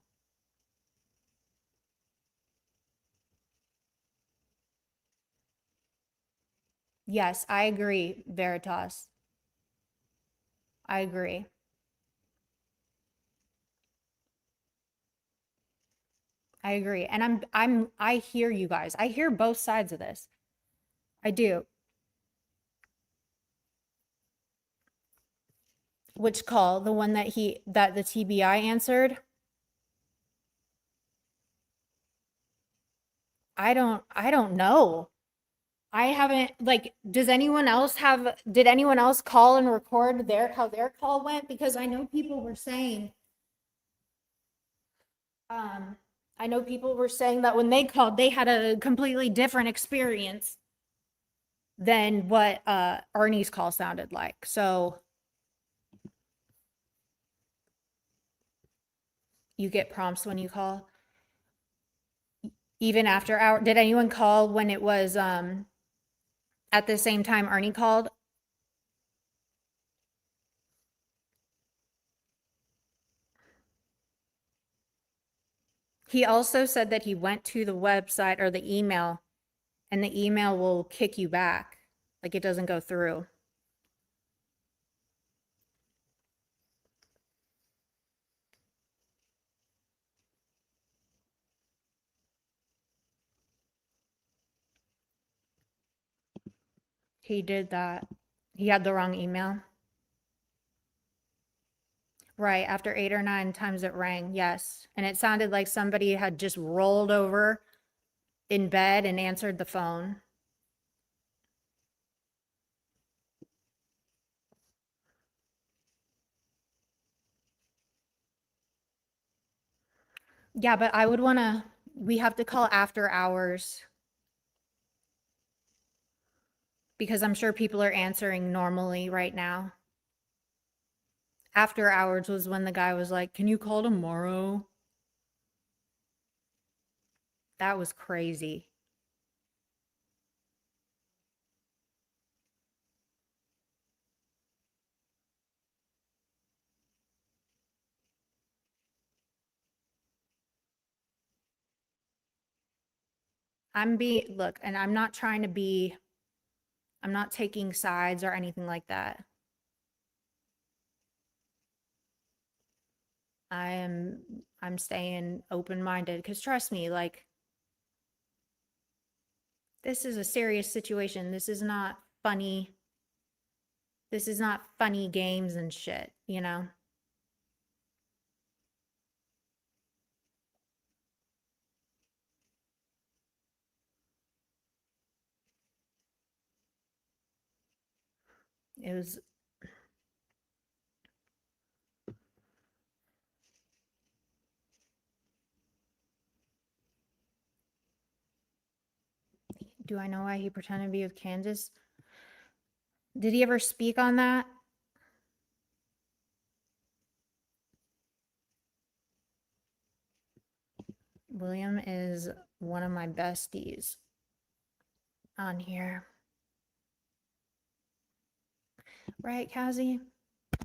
Yes, I agree, Veritas. I agree. I agree. And I hear you guys. I hear both sides of this. I do. Which call? The one that the TBI answered? I don't know. I haven't, like, did anyone else call and record how their call went? Because I know people were saying, that when they called, they had a completely different experience than what Arnie's call sounded like. So you get prompts when you call. Even after hour, did anyone call when it was at the same time Arnie called? He also said that he went to the website or the email, and the email will kick you back. Like it doesn't go through. He did that. He had the wrong email. Right, after 8 or 9 times it rang, yes. And it sounded like somebody had just rolled over in bed and answered the phone. Yeah, but I would want to, we have to call after hours. Because I'm sure people are answering normally right now. After hours was when the guy was like, can you call tomorrow? That was crazy. Look, and I'm not trying to be, I'm not taking sides or anything like that. I'm staying open-minded because trust me, like, this is a serious situation. This is not funny. This is not funny games and shit, you know? It was, do I know why he pretended to be with Kansas? Did he ever speak on that? William is one of my besties on here. Right, Kazi?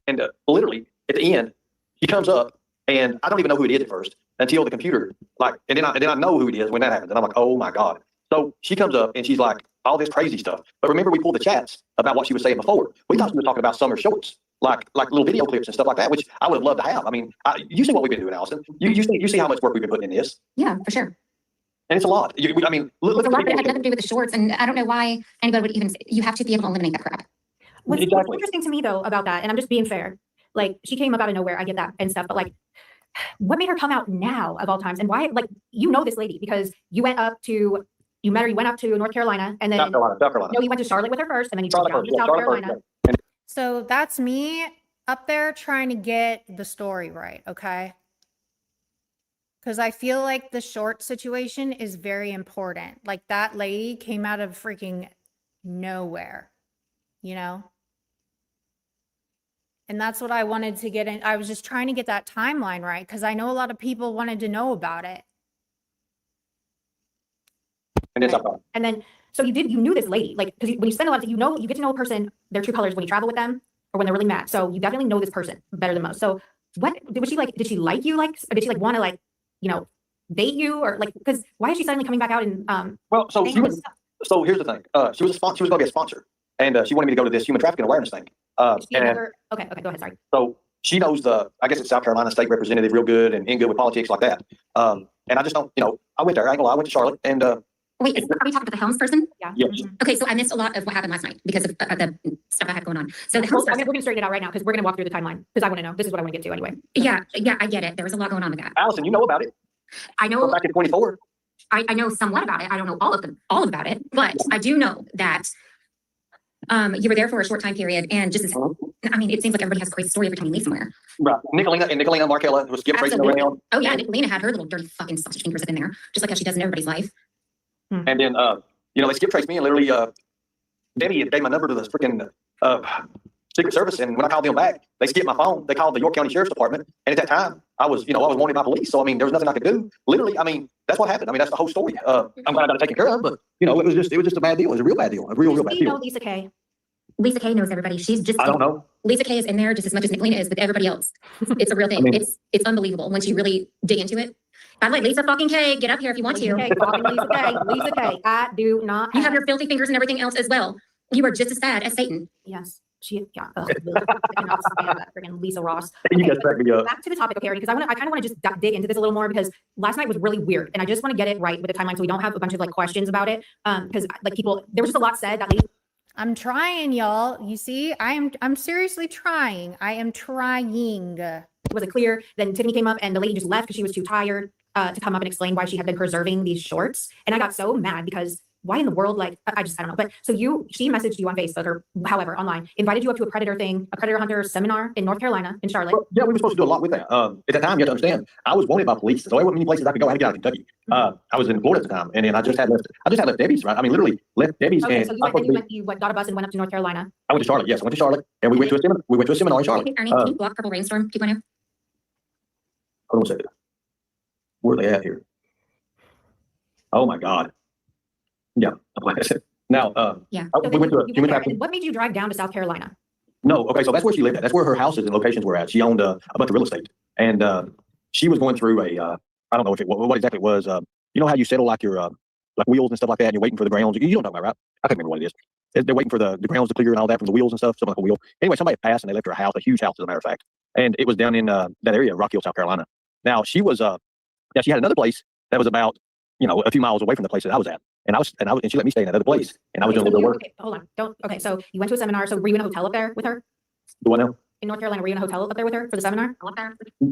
And literally at the end, he comes up and I don't even know who it is at first until the computer, like, and then I know who it is when that happens. And I'm like, oh my God. So she comes up and she's like, all this crazy stuff. But remember, we pulled the chats about what she was saying before. We thought she was talking about summer shorts, like little video clips and stuff like that, which I would have loved to have. I mean, you see what we've been doing, Allison. You see how much work we've been putting in this. Yeah, for sure. And it's a lot. I mean, look It's a at lot, the but it had video. nothing to do with the shorts, and I don't know why anybody would even, you have to be able to eliminate that crap. What's Exactly. interesting to me though about that, and I'm just being fair, like she came up out of nowhere, I get that and stuff, but like what made her come out now of all times? And why, like, you know this lady because you met her, you went up to North Carolina and then South Carolina. no, you went to Charlotte with her first and then you Charlotte jumped first, to yeah, South Charlotte first, Carolina. yeah. So that's me up there trying to get the story right, okay? Because I feel like the short situation is very important. Like that lady came out of freaking nowhere, you know? And that's what I wanted to get in. I was just trying to get that timeline right because I know a lot of people wanted to know about it. And then South Carolina. And then, so you knew this lady, like, because when you spend a lot of, you get to know a person, their true colors when you travel with them or when they're really mad. So you definitely know this person better than most. So what, did she like you, like, or did she like want to like, you know, date you or like, because why is she suddenly coming back out and, Well, so saying she all was, this stuff? so here's the thing. She was going to be a sponsor and she wanted me to go to this human trafficking awareness thing. She never, okay, go ahead, sorry. So she knows I guess it's South Carolina state representative real good and in good with politics like that. And I just don't, I went there, I ain't gonna lie, I went to Charlotte and, Wait, are we talking to the Helms person? Yeah. Yes. Mhm. Okay, so I missed a lot of what happened last night because of the stuff I had going on. So the Helms We're person, gonna straighten it out right now because we're gonna walk through the timeline because I want to know. This is what I want to get to anyway. yeah, I get it. There was a lot going on with that. Allison, you know about it. I Go know, back in 24. I know somewhat about it. I don't know all about it, but I do know that you were there for a short time period and just as, I mean, it seems like everybody has a crazy story every time you leave somewhere. Right. Nicolina Markella was skip tracing Absolutely. around. Oh yeah, Lena had her little dirty fucking sausage fingers up in there, just like how she does in everybody's life. And then, they skip traced me and literally, Debbie gave my number to the freaking, Secret Service. And when I called them back, they skipped my phone. They called the York County Sheriff's Department. And at that time I was wanted by police. So, I mean, there was nothing I could do. Literally, I mean, that's what happened. I mean, that's the whole story. I'm glad I got it taken care of, but it was just a bad deal. It was a real bad deal. A real bad You know deal. Lisa Kay. Lisa Kay knows everybody. She's just, I don't know. Lisa Kay is in there just as much as Nicolina is with everybody else. It's a real thing. I mean- It's unbelievable when you really dig into it. By the way, Lisa fucking K, get up here if you want to. Lisa K, fucking Lisa K, Lisa K. I do not You have your filthy fingers and everything else as well. You are just as bad as Satan. yes, yeah, ugh, I cannot stand that freaking Lisa Ross. You Okay, guys crack me up. back to the topic, okay, because I kind of want to just dig into this a little more because last night was really weird and I just want to get it right with the timeline so we don't have a bunch of like questions about it. Because like people, there was just a lot said that lady. I'm trying, y'all. You see, I'm seriously trying. I am trying. Was it clear? Then Tiffany came up and the lady just left because she was too tired to come up and explain why she had been preserving these shorts. And I got so mad because why in the world, like, I don't know. But so she messaged you on Facebook or however, online, invited you up to a predator hunter seminar in North Carolina, in Charlotte. Well, yeah, we were supposed to do a lot with that. At that time, you have to understand, I was wanted by police. So there weren't many places I could go. I had to get out of Kentucky. I was in Florida at the time, and then I just had left Debbie's, right? I mean, literally left Debbie's. Okay, and so you got a bus and went up to North Carolina. I went to Charlotte. Yes, I went to Charlotte, and we went to a seminar in Charlotte. Ernie, can you block Purple Rainstorm 2.0? Hold on a second. Where are they at here? Oh my God. Yeah. Now, Yeah. we went to What made you drive down to South Carolina? No, okay, so that's where she lived at. That's where her houses and locations were at. She owned a bunch of real estate, and she was going through I don't know what exactly it was. You know how you settle like your like wheels and stuff like that, and you're waiting for the grounds. You don't know about, right? I can't remember what it is. They're waiting for the grounds to clear and all that from the wheels and stuff. Something like a wheel. Anyway, somebody passed and they left her a house, a huge house, as a matter of fact, and it was down in that area, Rock Hill, South Carolina. Now she was she had another place that was about a few miles away from the place that I was at. And she let me stay in another place, and I was doing a little bit of work. Okay, hold on. Okay, so you went to a seminar. So were you in a hotel up there with her? Do what now? In North Carolina, were you in a hotel up there with her for the seminar?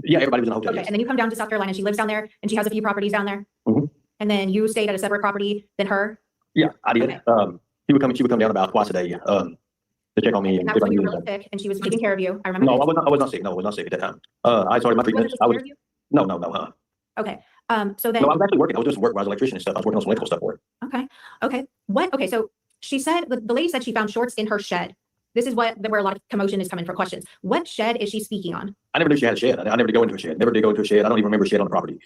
Yeah, everybody was in a hotel. Okay, Yes. and then you come down to South Carolina and she lives down there and she has a few properties down there. Mhm. And then you stayed at a separate property than her. Yeah, I did. Okay. She would come down about twice a day to check on me. And that was when you were really sick and she was taking care of you. I remember. No, this. I was not sick. No, I was not sick at that time. I started my She wasn't treatment. taking care of you? No. Okay. So then. No, I was actually working. I was doing some work. I was an electrician and stuff. I was working on some electrical stuff for her. Okay. Okay. So she said the lady said she found shorts in her shed. This is where a lot of commotion is coming for questions. What shed is she speaking on? I never knew she had a shed. I never did go into a shed. Never did go into a shed. I don't even remember a shed on the property.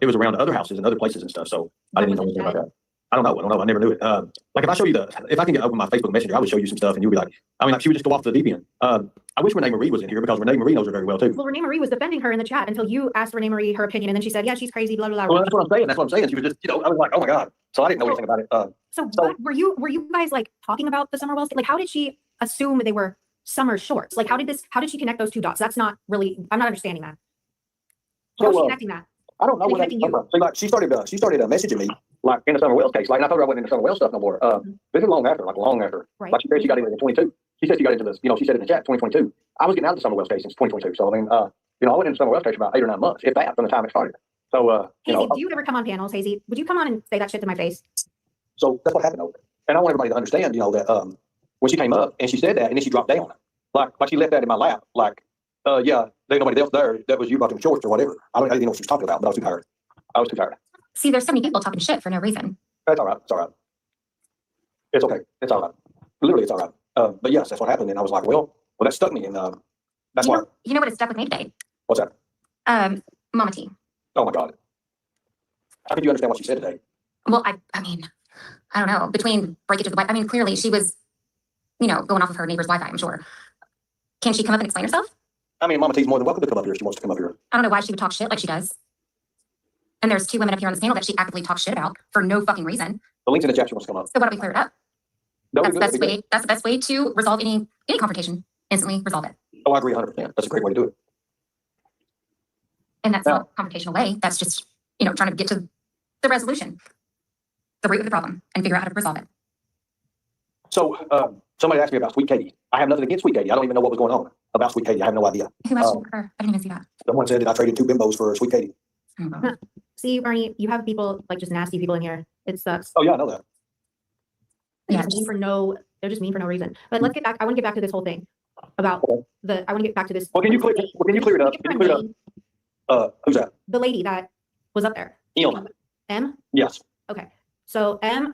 It was around other houses and other places and stuff. So I didn't even know anything about that. I don't know. I never knew it. Like if I show you if I can open my Facebook Messenger, I would show you some stuff and you'll be like, she would just go off to the deep end. I wish Renee Marie was in here because Renee Marie knows her very well too. Well, Renee Marie was defending her in the chat until you asked Renee Marie her opinion, and then she said, "Yeah, she's crazy." Blah blah blah. Well, that's what I'm saying. She was just, I was like, oh my God. So I didn't know anything about it. So what, were you guys like talking about the summer wells? Like, how did she assume they were summer shorts? Like, how did she connect those two dots? That's not really. I'm not understanding that. How is she connecting that? I don't know Like what connecting you. so like she started messaging me like in the Summer Wells case. Like, and I told her I wasn't into Summer Wells stuff no more. This is long after. Right. Like she said she got into the 22. She said she got into this, she said in the chat 2022. I was getting out of the Summer Wells case since 2022. So I mean, I went into the Summer Wells case about 8 or 9 months, if that, from the time it started. So Hazy, do you ever come on panels, Hazy? Would you come on and say that shit to my face? so that's what happened over there. And I want everybody to understand, that when she came up and she said that and then she dropped down. Like she left that in my lap. Like, yeah, there ain't nobody else there. That was you about them shorts or whatever. I didn't know what she was talking about, but I was too tired. See, there's so many people talking shit for no reason. That's all right. It's all right. It's okay. It's all right. Literally, it's all right. But yes, that's what happened. And I was like, well, that stuck me. And that's why. You know what has stuck with me today? What's that? Mama T. Oh my God. How could you understand what she said today? Well, I mean, I don't know. Between breakage of the Wi-Fi, I mean, clearly she was, going off of her neighbor's Wi-Fi, I'm sure. Can she come up and explain herself? I mean, Mama T's more than welcome to come up here if she wants to come up here. I don't know why she would talk shit like she does. And there's 2 women up here on this panel that she actively talks shit about for no fucking reason. The link's in the chat. She wants to come up. So why don't we clear it up? That'd That's be the good. best way. That's the best way to resolve any confrontation. Instantly resolve it. Oh, I agree 100%. That's a great way to do it. And that's not a confrontational way. That's just, trying to get to the resolution, the root of the problem, and figure out how to resolve it. So somebody asked me about Sweet Katie. I have nothing against Sweet Katie. I don't even know what was going on about Sweet Katie. I have no idea. Who asked you about her? I didn't even see that. Someone said that I traded 2 bimbos for Sweet Katie. Oh, God. See, Bernie, you have people like just nasty people in here. It sucks. Oh yeah, I know that. They're Yeah, just mean they're just mean for no reason. But let's get back. I want to get back to this whole thing about I want to get back to this. Well, can you clear it up? Can you clear it up? Who's that? The lady that was up there. Eon. M? Yes. Okay. So M,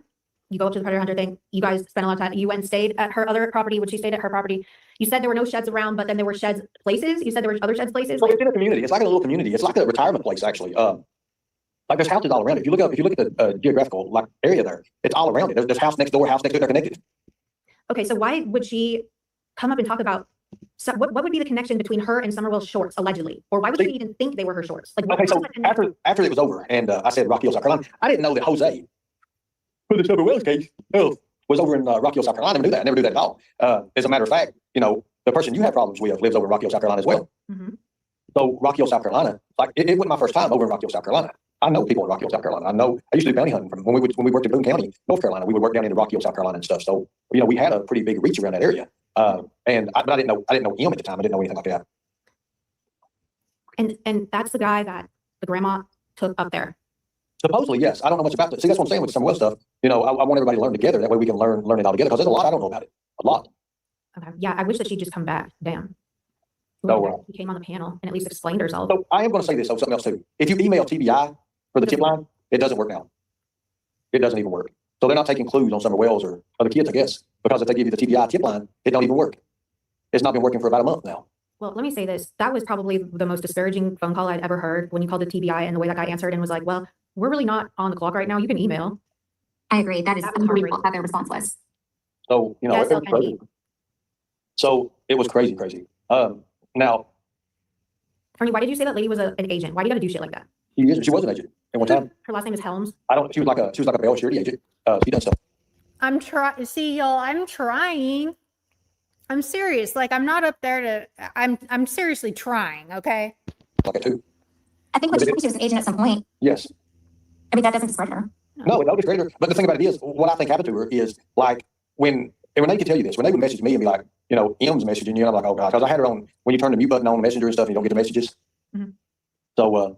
you go up to the predator hunter thing. You guys spent a lot of time. You went and stayed at her other property when she stayed at her property. You said there were no sheds around, but then there were sheds places. You said there were other sheds places. So it's in a community. It's like a little community. It's like a retirement place, actually. Like there's houses all around it. If you look at the geographical area there, it's all around it. There's house next door, they're connected. Okay, so why would she come up and talk about So what would be the connection between her and Summerwell's shorts, allegedly? Or why would she even think they were her shorts? Like, Okay, what so was that connection? after it was over and I said Rocky Hill, South Carolina, I didn't know that Jose, for the Summer Wells case, was over in Rocky Hill, South Carolina. I never knew that. I never knew that at all. As a matter of fact, the person you have problems with lives over in Rocky Hill, South Carolina as well. Mhm. So Rocky Hill, South Carolina, like it wasn't my first time over in Rocky Hill, South Carolina. I know people in Rocky Hill, South Carolina. I used to do bounty hunting from when we worked in Boone County, North Carolina. We would work down into Rocky Hill, South Carolina and stuff. So we had a pretty big reach around that area. But I didn't know him at the time. I didn't know anything like that. And that's the guy that the grandma took up there. Supposedly, yes. I don't know much about that. See, that's what I'm saying with some well stuff. I want everybody to learn together. That way we can learn it all together. Because there's a lot I don't know about it. A lot. Okay. Yeah, I wish that she'd just come back. Damn. So, She came on the panel and at least explained herself. So I am going to say this. So something else too. If you email TBI for the tip line, it doesn't work now. It doesn't even work. So they're not taking clues on Summer Wells or other kids, I guess, because if they give you the TBI tip line, it don't even work. It's not been working for about a month now. Well, let me say this. That was probably the most disparaging phone call I'd ever heard when you called the TBI and the way that guy answered and was like, well, we're really not on the clock right now. You can email. I agree. That is That was horrible how their response was. So, Yes, it was crazy. So it was crazy. Now, Ernie, why did you say that lady was an agent? Why do you got to do shit like that? she was an agent at one time. Her last name is Helms. She was like a bail security agent. She done stuff. I'm trying. See, y'all, I'm trying. I'm serious. Like, I'm not up there to. I'm seriously trying. Okay. Like that too. I think when she was an agent at some point, Yes. I mean, that doesn't discredit her. No, it don't discredit her. But the thing about it is, what I think happened to her is like when they could tell you this, when they would message me and be like, M's messaging you, and I'm like, oh god, because I had her on when you turn the mute button on the Messenger and stuff, and you don't get the messages. Mhm. So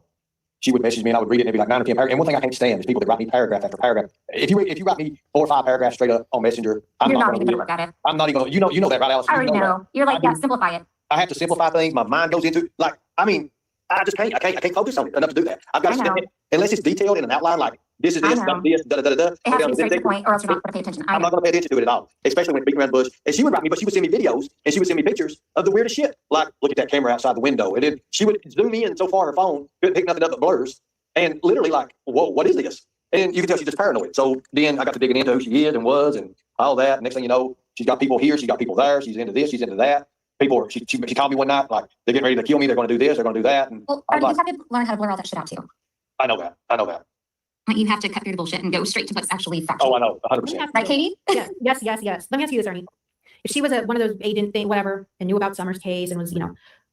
she would message me and I would read it and it'd be like 9 or 10 paragraphs. And one thing I can't stand is people that write me paragraph after paragraph. If you write me 4 or 5 paragraphs straight up on Messenger, You're not gonna even going to look at it. I'm not even. You know that, right, Alice? I already You know. that. You're like, I yeah, do. simplify it. I have to simplify things. My mind goes into like. I mean, I just can't. I can't focus on it enough to do that. I've got I to know. unless it's detailed in an outline. Like this is I this, know. that's this, da da da da. It has to be straight to the point or else you're not going to pay attention. I I'm know. not going to pay attention to it at all, especially when beating around the bush. And she would write me, but she would send me videos and she would send me pictures of the weirdest shit. Like, look at that camera outside the window. And then she would zoom in so far on her phone, couldn't pick nothing up but blurs. And literally like, whoa, what is this? And you can tell she's just paranoid. So then I got to digging into who she is and was and all that. Next thing you know, she's got people here, she's got people there, she's into this, she's into that. People, she called me one night, like, they're getting ready to kill me, they're going to do this, they're going to do that. And Well, I was you like, have to learn how to blur all that shit out too. I know that. Like, you have to cut through the bullshit and go straight to what's actually factual. Oh, I know, 100%. Right, Katie? Yes. Let me ask you this, Ernie. If she was one of those agent thing, whatever, and knew about Summer's case and was,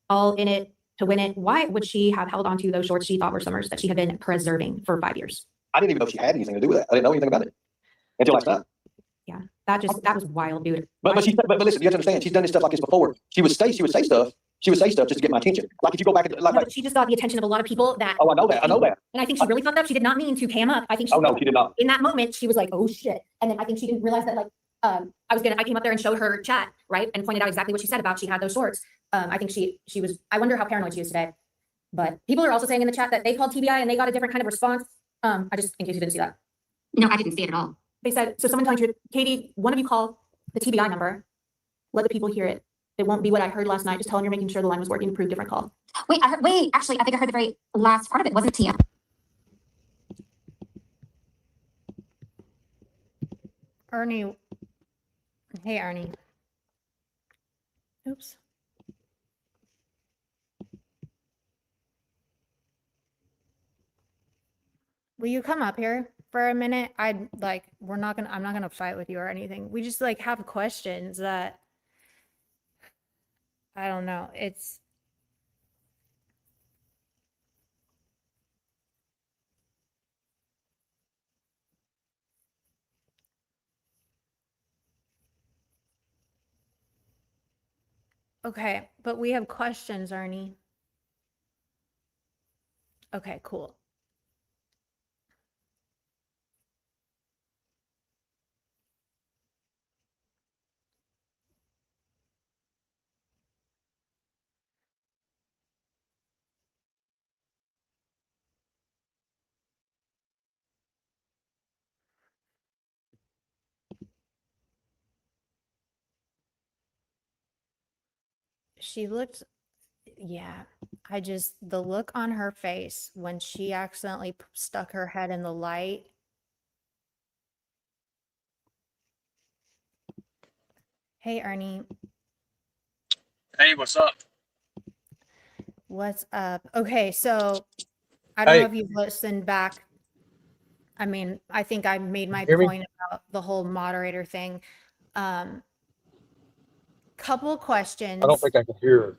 all in it to win it, why would she have held on to those shorts she thought were Summer's that she had been preserving for 5 years? I didn't even know she had anything to do with that. I didn't know anything about it until last night. Yeah, that was wild, dude. But listen, you have to understand, she's done this stuff like this before. She would say stuff just to get my attention. Like if you go back and No, but she just got the attention of a lot of people that. oh, I know that. And I think she really thought that. She did not mean to cam up. I think she. Oh no, she did not. In that moment, she was like, "Oh shit!" And then I think she didn't realize that I came up there and showed her chat, right, and pointed out exactly what she said about she had those shorts. I think she was. I wonder how paranoid she is today. But people are also saying in the chat that they called TBI and they got a different kind of response. I just in case you didn't see that. No, I didn't see it at all. They said, so someone telling you, Katie, one of you call the TBI number, let the people hear it. It won't be what I heard last night. Just tell them you're making sure the line was working, prove different call. Wait, actually, I think I heard the very last part of it. Wasn't Tia? Ernie. Hey, Ernie. Oops. Will you come up here for a minute? I'm not gonna fight with you or anything. We just have questions that I don't know. It's okay, but we have questions, Ernie. Okay, cool. She looked, yeah, the look on her face when she accidentally stuck her head in the light. Hey, Ernie. Hey, what's up? What's up? Okay, so I don't know Hey. if you've listened back. I mean, I think I made my Hear me? point about the whole moderator thing. Couple questions. I don't think I can hear her.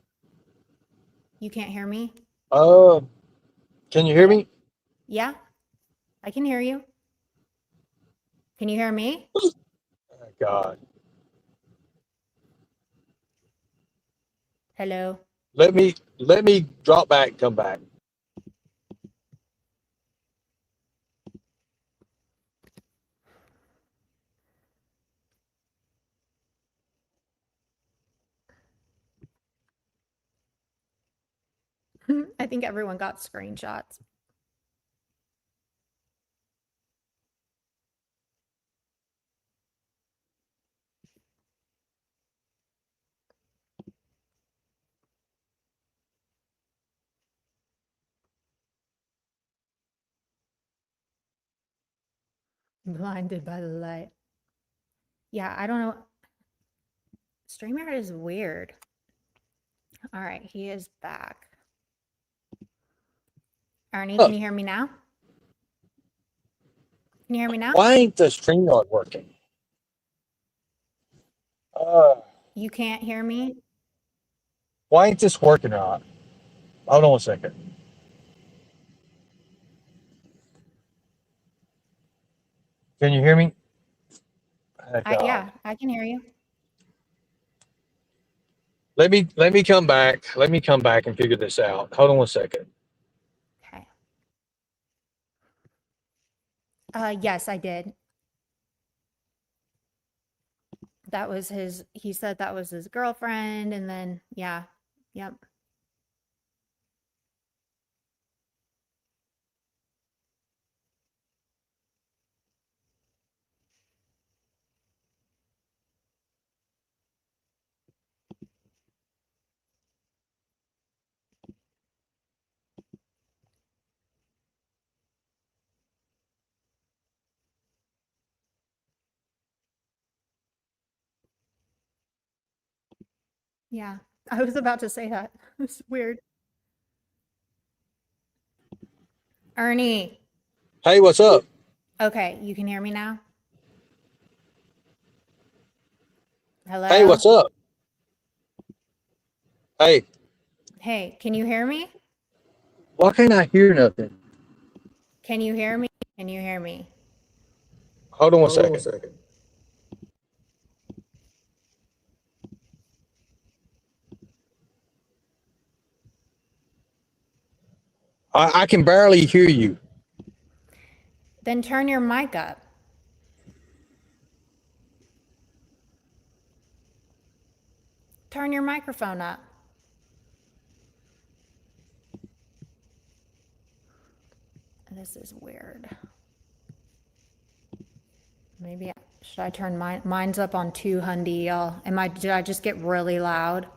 You can't hear me? Can you hear me? Yeah, I can hear you. Can you hear me? Oh, God. Hello? Let me drop back and come back. I think everyone got screenshots. Blinded by the light. Yeah, I don't know. StreamYard is weird. All right, he is back. Arnie, Oh. can you hear me now? Can you hear me now? Why ain't the StreamYard working? You can't hear me? Why ain't this working right? Hold on a second. Can you hear me? God. Yeah, I can hear you. Let me come back. Let me come back and figure this out. Hold on one second. Okay. Yes, I did. That was he said that was his girlfriend, and then, yeah, yep. Yeah, I was about to say that. It's weird. Ernie, Hey, what's up? okay, you can hear me now? Hello? Hey, what's up? Hey, Hey, can you hear me? why can't I hear nothing? Can you hear me? Can you hear me? Hold on one second. I can barely hear you. Then turn your mic up. Turn your microphone up. This is weird. Maybe should I turn mine's up on 200, y'all? Did I just get really loud?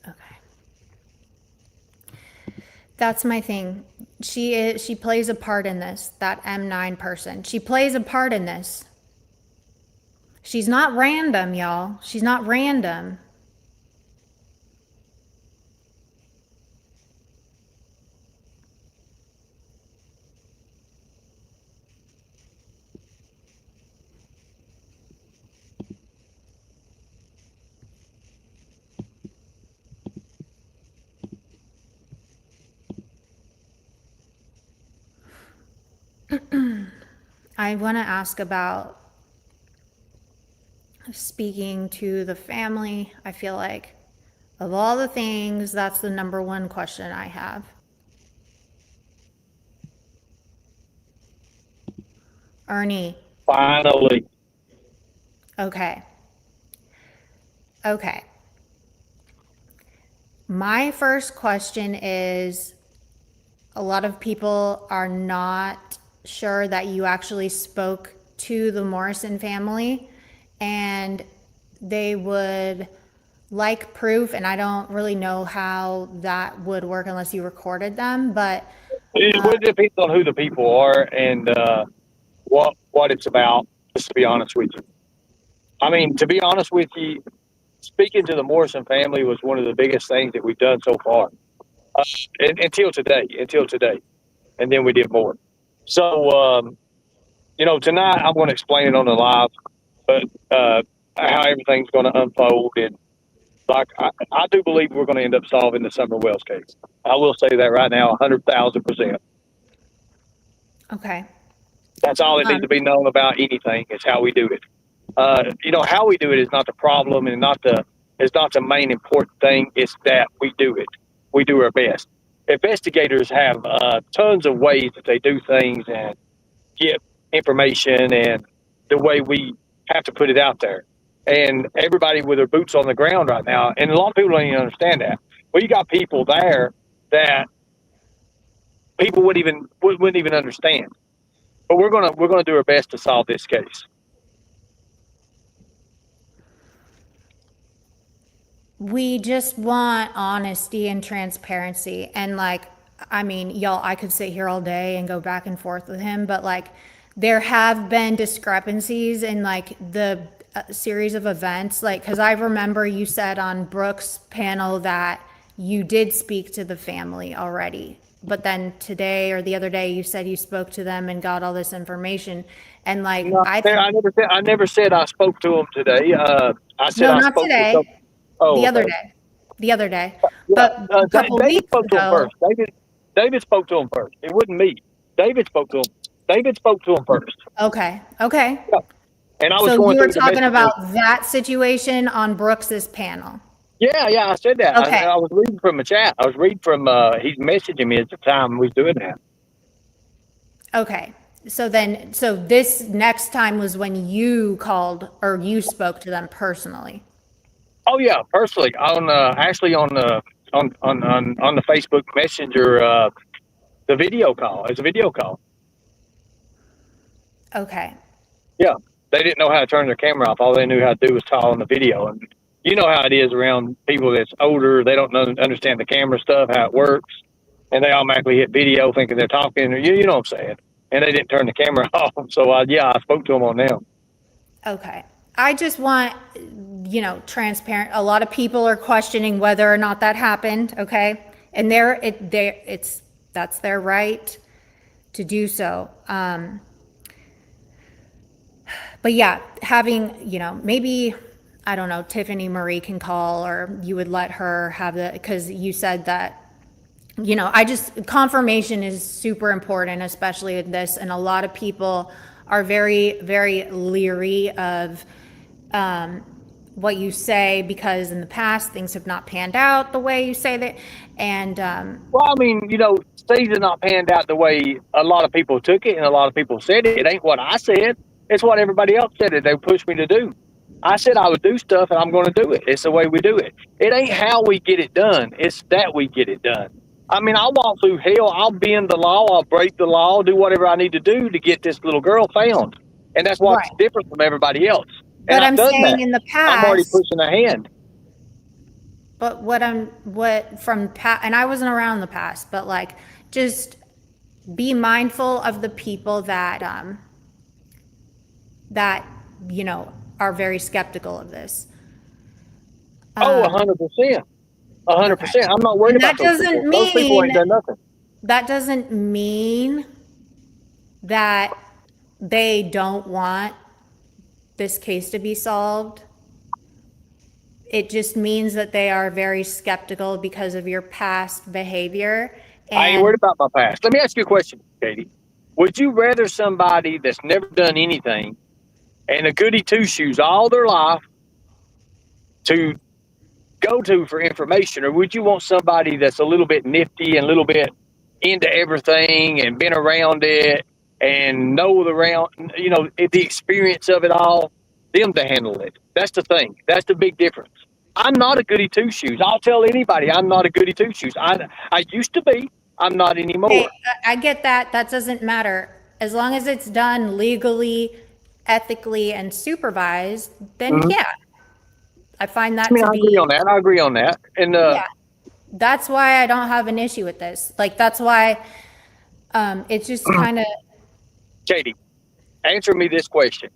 Okay. That's my thing. She plays a part in this, that M9 person. She plays a part in this. She's not random, y'all. She's not random. I want to ask about speaking to the family. I feel like of all the things, that's the number one question I have. Ernie, Finally. okay. Okay. My first question is, a lot of people are not sure that you actually spoke to the Morrison family, and they would like proof, and I don't really know how that would work unless you recorded them, but It would depend on who the people are and what it's about, just to be honest with you. I mean, to be honest with you, speaking to the Morrison family was one of the biggest things that we've done so far. Until today. And then we did more. So, tonight I'm going to explain it on the live, but how everything's going to unfold. And like, I do believe we're going to end up solving the Summer Wells case. I will say that right now, 100,000%. okay. That's all that needs to be known about anything is how we do it. How we do it is not the problem and it's not the main important thing. It's that we do it. We do our best. Investigators have tons of ways that they do things and get information and the way we have to put it out there. And everybody with their boots on the ground right now, and a lot of people don't even understand that. Well, you got people there that people wouldn't even understand. But we're gonna do our best to solve this case. We just want honesty and transparency. And like, I mean, y'all, I could sit here all day and go back and forth with him, but like, there have been discrepancies in like the series of events. Like, cause I remember you said on Brooke's panel that you did speak to the family already. But then today or the other day, you said you spoke to them and got all this information. And like, No, I never said I spoke to them today. I said no, I not spoke today. to them. Oh, The other okay. day. The other day. Yeah, But a couple David weeks spoke to him ago. first. David spoke to him first. It wasn't me. David spoke to him. David spoke to him first. Okay. Okay. And I was So going you were through the talking messages. about that situation on Brooks's panel. Yeah, I said that. Okay. I was reading from a chat. I was reading from, he's messaging me at the time we was doing that. Okay. So this next time was when you called or you spoke to them personally. Oh yeah, personally actually on the Facebook Messenger, the video call. It's a video call. Okay. Yeah, they didn't know how to turn their camera off. All they knew how to do was call on the video. And you know how it is around people that's older. They don't understand the camera stuff, how it works, and they automatically hit video thinking they're talking. Or, you know what I'm saying? And they didn't turn the camera off. So I spoke to them on them. Okay. I just want, transparent. A lot of people are questioning whether or not that happened. Okay. And that's their right to do so. But yeah, having, maybe, I don't know, Tiffany Marie can call or you would let her have because you said that, confirmation is super important, especially with this. And a lot of people are very, very leery of what you say because in the past things have not panned out the way you say that. And well, I mean, things have not panned out the way a lot of people took it and a lot of people said it. It ain't what I said. It's what everybody else said that they pushed me to do. I said I would do stuff and I'm going to do it. It's the way we do it. It ain't how we get it done. It's that we get it done. I mean, I'll walk through hell. I'll bend the law. I'll break the law, do whatever I need to do to get this little girl found. And that's what's Right. different from everybody else. but And I'm I've done saying that. in the I'm already past, pushing a hand. but and I wasn't around in the past, but like, just be mindful of the people that are very skeptical of this. Oh, 100%. 100%. I'm not worried And about that those doesn't people. Those people ain't mean- done nothing. That doesn't mean that they don't want this case to be solved. It just means that they are very skeptical because of your past behavior. I ain't worried about my past. Let me ask you a question, Katie. Would you rather somebody that's never done anything and a goody two-shoes all their life to go to for information, or would you want somebody that's a little bit nifty and a little bit into everything and been around it and know the experience of it all, them to handle it? That's the thing. That's the big difference. I'm not a goody two-shoes. I'll tell anybody I'm not a goody two-shoes. I used to be. I'm not anymore. Hey, I get that. That doesn't matter. As long as it's done legally, ethically, and supervised, then Mhm. yeah. I find that I mean, to I agree be, on that. I agree on that. And, yeah, that's why I don't have an issue with this. Like, that's why, it's just kind of, Katie, answer me this question.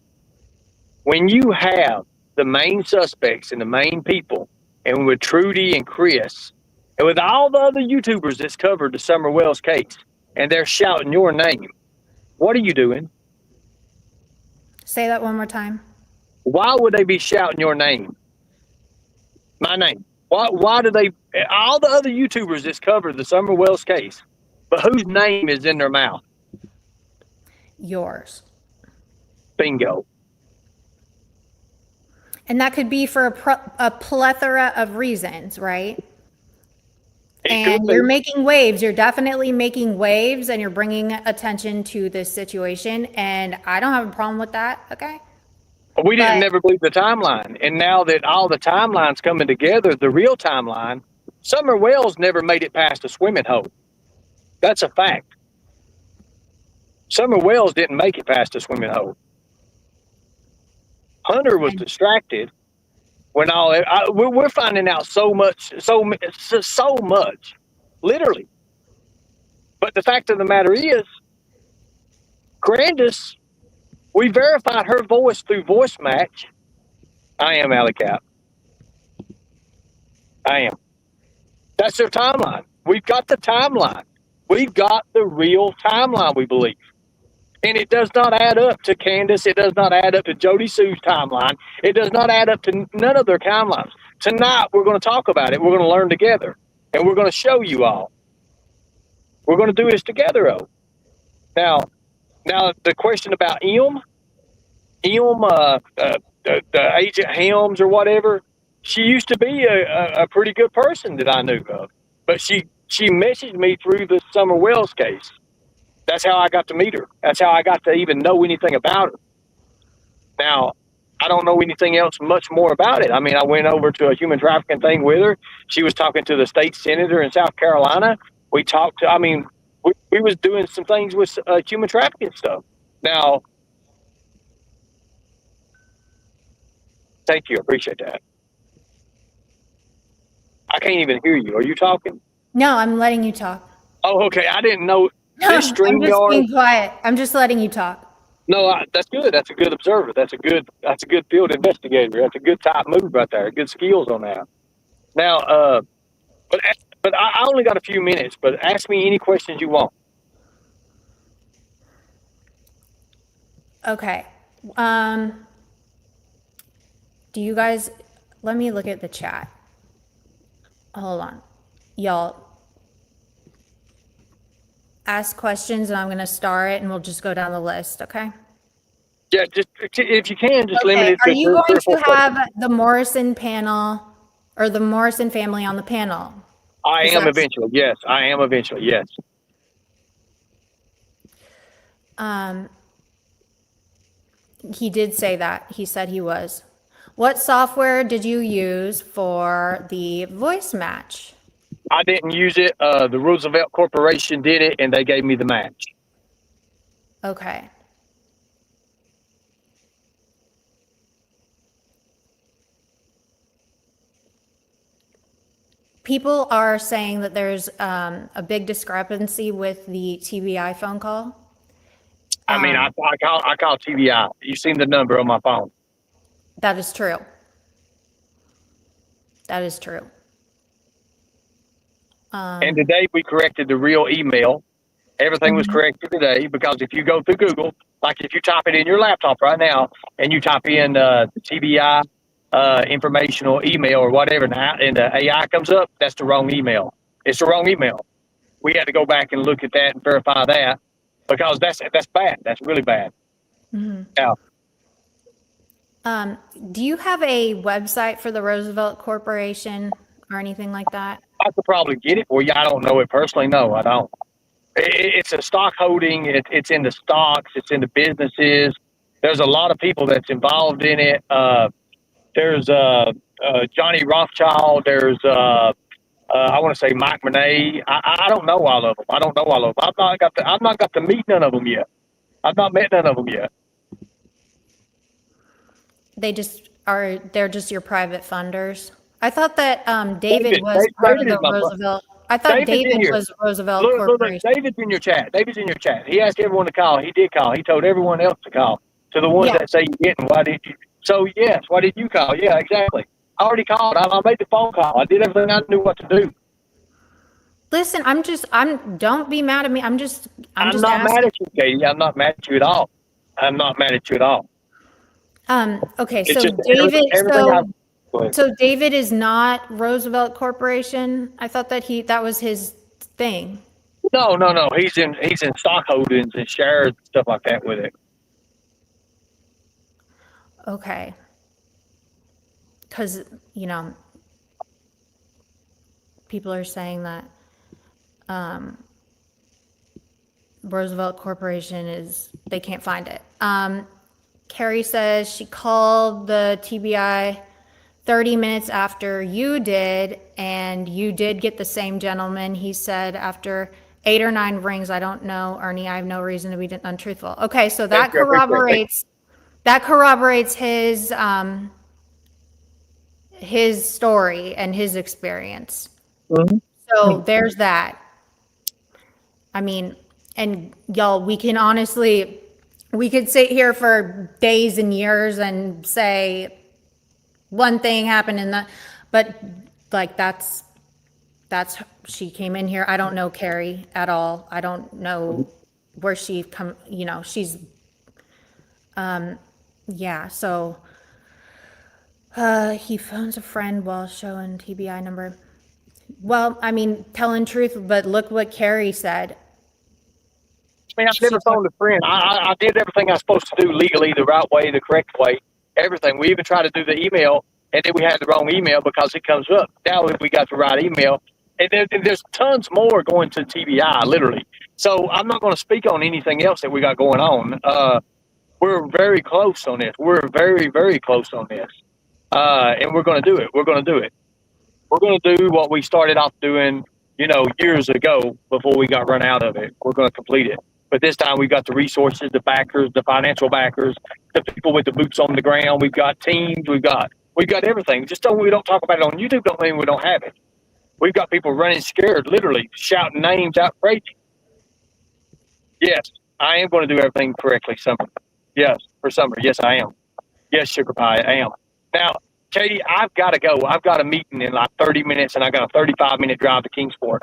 When you have the main suspects and the main people, and with Trudy and Chris, and with all the other YouTubers that's covered the Summer Wells case, and they're shouting your name, what are you doing? say that one more time. Why would they be shouting your name? My name. Why do they, all the other YouTubers that's covered the Summer Wells case, but whose name is in their mouth? Yours. Bingo. And that could be for a plethora of reasons, right? It could And be. you're making waves. You're definitely making waves and you're bringing attention to this situation. And I don't have a problem with that. Okay. We didn't But- never believe the timeline. And now that all the timelines coming together, the real timeline, Summer Wells never made it past the swimming hole. That's a fact. Summer Wells didn't make it past the swimming hole. Hunter was distracted when we're finding out so much, literally. But the fact of the matter is, Grandis, we verified her voice through voice match. I am Alley Cap. I am. That's their timeline. We've got the timeline. We've got the real timeline, we believe. And it does not add up to Candace. It does not add up to Jody Sue's timeline. It does not add up to none of their timelines. Tonight, we're going to talk about it. We're going to learn together. And we're going to show you all. We're going to do this together, though. Now the question about the agent Helms or whatever, she used to be a pretty good person that I knew of. But she messaged me through the Summer Wells case. That's how I got to meet her. That's how I got to even know anything about her. Now, I don't know anything else much more about it. I mean, I went over to a human trafficking thing with her. She was talking to the state senator in South Carolina. We talked to, I mean, we was doing some things with human trafficking stuff. Now, thank you. I appreciate that. I can't even hear you. Are you talking? No, I'm letting you talk. Oh, okay. I didn't know. No, This I'm just StreamYard. being quiet. I'm just letting you talk. No, that's good. That's a good observer. That's a good field investigator. That's a good type move right there. Good skills on that. Now, but I only got a few minutes. But ask me any questions you want. Okay. Do you guys, let me look at the chat. Hold on. Y'all ask questions and I'm going to star it and we'll just go down the list. Okay. Yeah, just if you can, just limit Okay. it Are to you three or going four to have the Morrison panel or the Morrison family on the panel? I Is am that- eventually. Yes, I am eventually. Yes. He did say that. He said he was. What software did you use for the voice match? I didn't use it. The Roosevelt Corporation did it, and they gave me the match. Okay. People are saying that there's a big discrepancy with the TBI phone call. I mean, I call TBI. You've seen the number on my phone. That is true. That is true. And today we corrected the real email. Everything was corrected today because if you go through Google, like if you type it in your laptop right now and you type in the TBI informational email or whatever now, and the AI comes up, that's the wrong email. It's the wrong email. We had to go back and look at that and verify that because that's bad. That's really bad. Now, Do you have a website for the Roosevelt Corporation or anything like that? I could probably get it for you. I don't know it personally. No, I don't. It's a stock holding. It's in the stocks. It's in the businesses. There's a lot of people that's involved in it. There's Johnny Rothschild. There's I want to say Mike Monet. I don't know all of them. I don't know all of them. I've not got to meet none of them yet. I've not met none of them yet. They just they're just your private funders? I thought that David David- was part of David is the my bro- Roosevelt. I thought David's in David here. was Roosevelt Look, Corporation. David's in your chat. David's in your chat. He asked everyone to call. He did call. He told everyone else to call. To the ones Yeah. that say you didn't, why did you? So yes, why did you call? Yeah, exactly. I already called. I made the phone call. I did everything I knew what to do. Listen, don't be mad at me. I'm just I'm not asking. mad at you, Katie. I'm not mad at you at all. I'm not mad at you at all. Okay, It's so just David, everything Go ahead. so David is not Roosevelt Corporation? I thought that that was his thing. No. He's in stock holdings and shares and stuff like that with it. Okay. Because, people are saying that Roosevelt Corporation they can't find it. Carrie says she called the TBI 30 minutes after you did, and you did get the same gentleman. He said after 8 or 9 rings, I don't know, Ernie, I have no reason to be untruthful. Okay, so that Thank you, I appreciate it. corroborates his story and his experience. Mhm. So there's that. I mean, and y'all, we could sit here for days and years and say one thing happened in that, but like she came in here. I don't know Carrie at all. I don't know where she she's, yeah, so, he phones a friend while showing TBI number. Well, I mean, telling truth, but look what Carrie said. I mean, I've never phoned a friend. I did everything I was supposed to do legally, the right way, the correct way, everything. We even tried to do the email, and then we had the wrong email because it comes up. Now we got the right email, and there's tons more going to TBI, literally. So I'm not going to speak on anything else that we got going on. We're very close on this. We're very, very close on this, and we're going to do it. We're going to do it. We're going to do what we started off doing, years ago before we got run out of it. We're going to complete it. But this time we've got the resources, the backers, the financial backers, the people with the boots on the ground. We've got teams. We've got everything. Just we don't talk about it on YouTube don't mean we don't have it. We've got people running scared, literally shouting names out crazy. Yes, I am going to do everything correctly, Summer. Yes, for Summer. Yes, I am. Yes, Sugar Pie, I am. Now, Katie, I've got to go. I've got a meeting in like 30 minutes, and I got a 35-minute drive to Kingsport.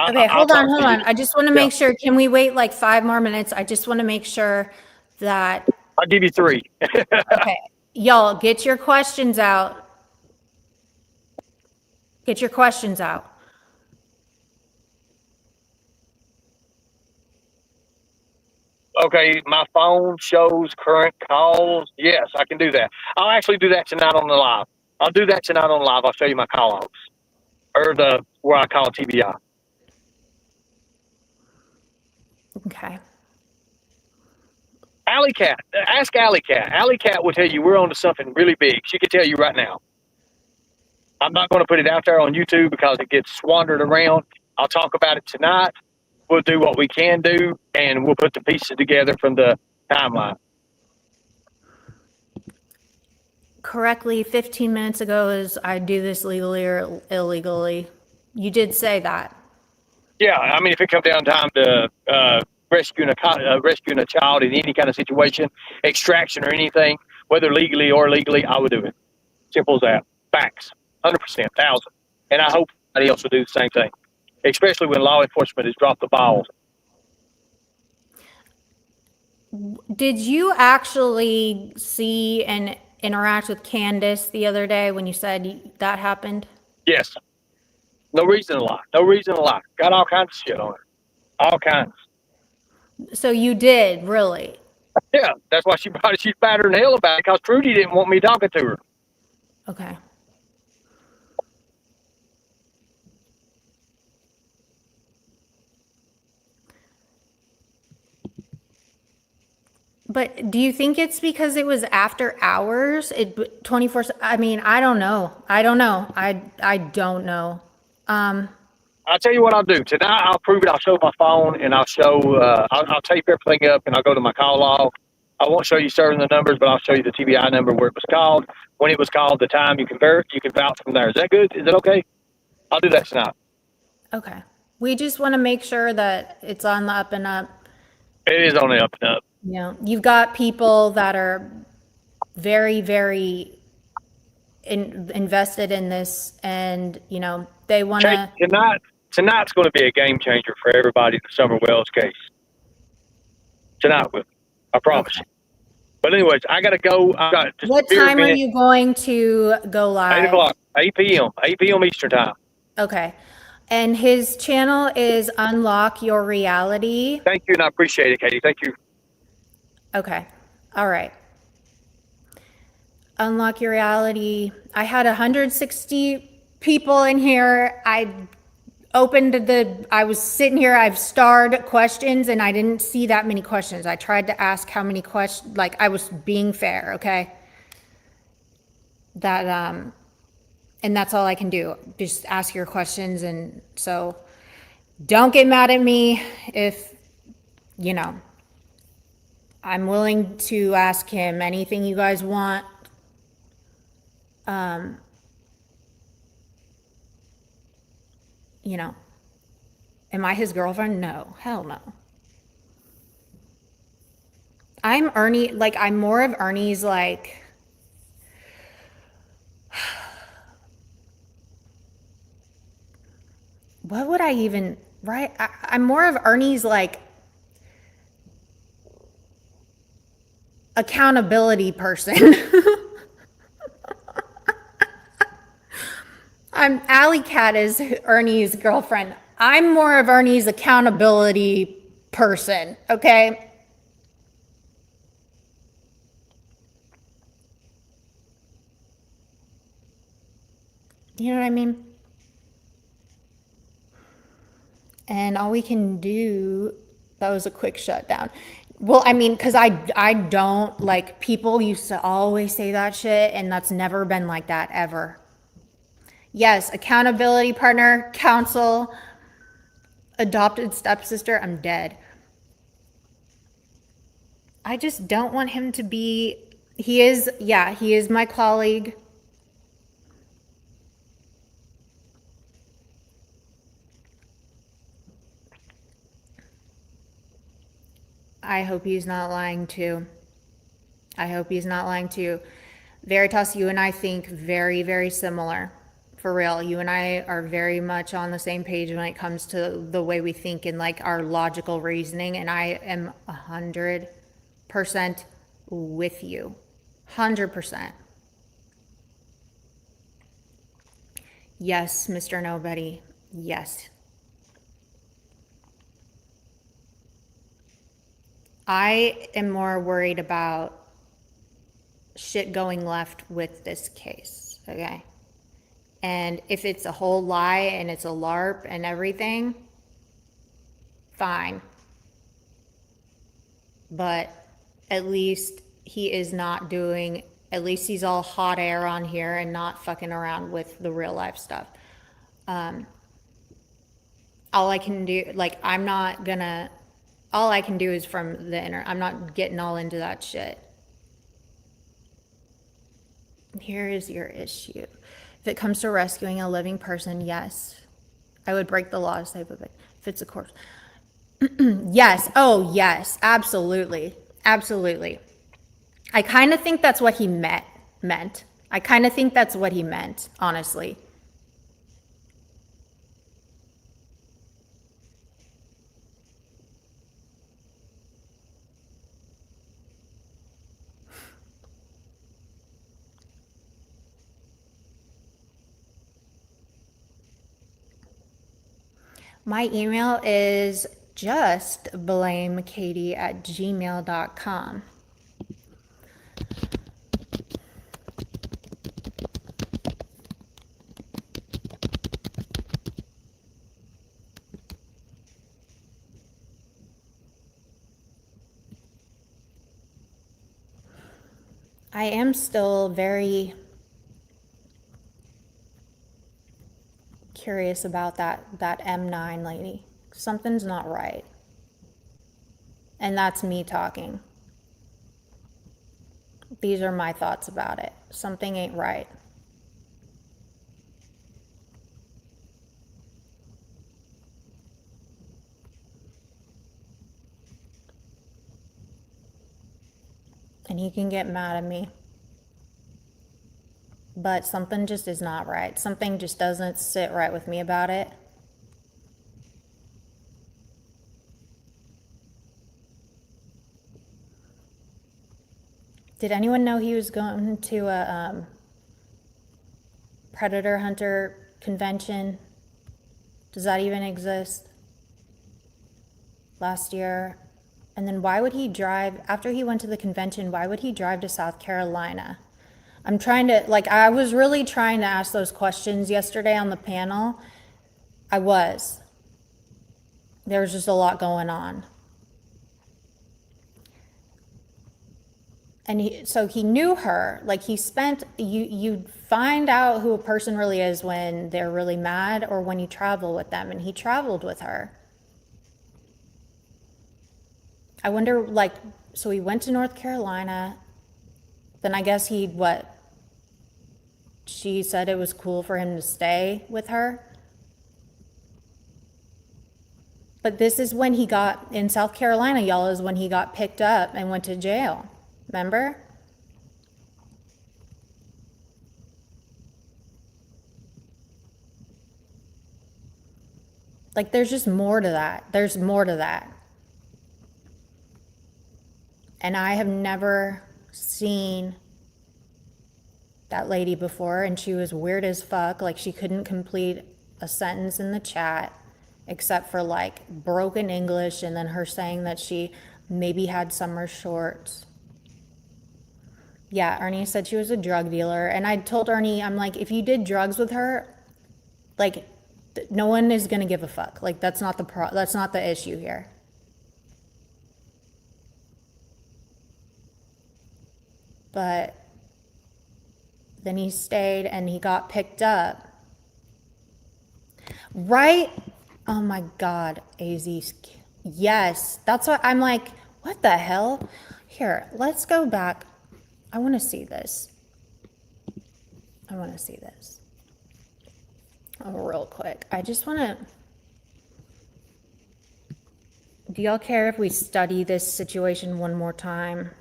Okay, hold on. I just want to Yeah. make sure, can we wait like 5 more minutes? I just want to make sure that, I'll give you 3. okay, y'all, get your questions out. Get your questions out. Okay, my phone shows current calls. Yes, I can do that. I'll actually do that tonight on the live. I'll do that tonight on the live. I'll show you my call logs or where I call TBI. Okay. Alley Cat, ask Alley Cat. Alley Cat will tell you we're on to something really big. She can tell you right now. I'm not going to put it out there on YouTube because it gets swandered around. I'll talk about it tonight. We'll do what we can do, and we'll put the pieces together from the timeline. Correctly, 15 minutes ago is I do this legally or illegally. You did say that. Yeah, I mean, if it comes down time to rescuing a child in any kind of situation, extraction or anything, whether legally or illegally, I would do it. Simple as that. Facts, 100%, 1,000. And I hope somebody else will do the same thing, especially when law enforcement has dropped the ball. Did you actually see and interact with Candace the other day when you said that happened? Yes. No reason to lie. No reason to lie. Got all kinds of shit on her. All kinds. So you did, really? Yeah, that's why she's badder than hell about it, because Trudy didn't want me talking to her. Okay. But do you think it's because it was after hours? 24, I mean, I don't know. I don't know. I'll tell you what I'll do. Tonight I'll prove it. I'll show my phone and I'll show, I'll tape everything up and I'll go to my call log. I won't show you certain the numbers, but I'll show you the TBI number where it was called, when it was called, the time. You can vouch from there. Is that good? Is that okay? I'll do that tonight. Okay. We just want to make sure that it's on the up and up. It is on the up and up. You know, you've got people that are very, very invested in this, and you know they want to. Tonight's going to be a game changer for everybody in the Summer Wells case. Tonight will, I promise. Okay. But anyways, I gotta go. I got just What a time are minute. you going to go live? 8 o'clock, 8 p.m. Eastern time. Okay. And his channel is Unlock Your Reality. Thank you, and I appreciate it, Katie. Thank you. Okay. All right. Unlock Your Reality. I had 160 people in here. I was sitting here, I've starred questions and I didn't see that many questions. I tried to ask how many questions, like I was being fair, okay? And that's all I can do. Just ask your questions. And so don't get mad at me if, you know, I'm willing to ask him anything you guys want. You know, am I his girlfriend? No, hell no. I'm more of Ernie's, like, what would I even, right? I'm more of Ernie's, like, accountability person. Alley Cat is Ernie's girlfriend. I'm more of Ernie's accountability person, okay? You know what I mean? And all we can do, that was a quick shutdown. Well, I mean, because I don't, like, people used to always say that shit, and that's never been like that, ever. Yes, accountability partner, counsel, adopted stepsister, I'm dead. I just don't want him to be, he is my colleague. I hope he's not lying too. I hope he's not lying too. Veritas, you and I think very, very similar. For real, you and I are very much on the same page when it comes to the way we think and like our logical reasoning. And I am 100% with you. 100%. Yes, Mr. Nobody. Yes. I am more worried about shit going left with this case, okay? And if it's a whole lie and it's a LARP and everything, fine. But at least he is not doing, at least he's all hot air on here and not fucking around with the real life stuff. All I can do, like, all I can do is from the inner, I'm not getting all into that shit. Here is your issue. If it comes to rescuing a living person, yes, I would break the law to save it. If it's a corpse. Yes. Oh, yes. Absolutely. Absolutely. I kind of think that's what he meant. I kind of think that's what he meant, honestly. My email is justblamekatie@gmail.com. I am still very curious about that M9 lady. Something's not right. And that's me talking. These are my thoughts about it. Something ain't right. And he can get mad at me. But something just is not right. Something just doesn't sit right with me about it. Did anyone know he was going to a predator hunter convention? Does that even exist? Last year. And then why would he drive, after he went to the convention, why would he drive to South Carolina? I'm trying to, like, I was really trying to ask those questions yesterday on the panel. I was. There was just a lot going on. And so he knew her, like he spent, you find out who a person really is when they're really mad or when you travel with them, and he traveled with her. I wonder, like, so he went to North Carolina, then I guess she said it was cool for him to stay with her. But this is when he got, in South Carolina, y'all, is when he got picked up and went to jail. Remember? Like, there's just more to that. There's more to that. And I have never seen that lady before, and she was weird as fuck. Like, she couldn't complete a sentence in the chat except for like broken English, and then her saying that she maybe had summer shorts. Yeah, Ernie said she was a drug dealer, and I told Ernie, I'm like, if you did drugs with her, like, no one is gonna give a fuck. Like, that's not the issue here. But then he stayed and he got picked up. Right? Oh my God, AZ. Yes, that's what I'm like, what the hell? Here, let's go back. I want to see this. I want to see this. Oh, real quick. I just want to. Do y'all care if we study this situation one more time?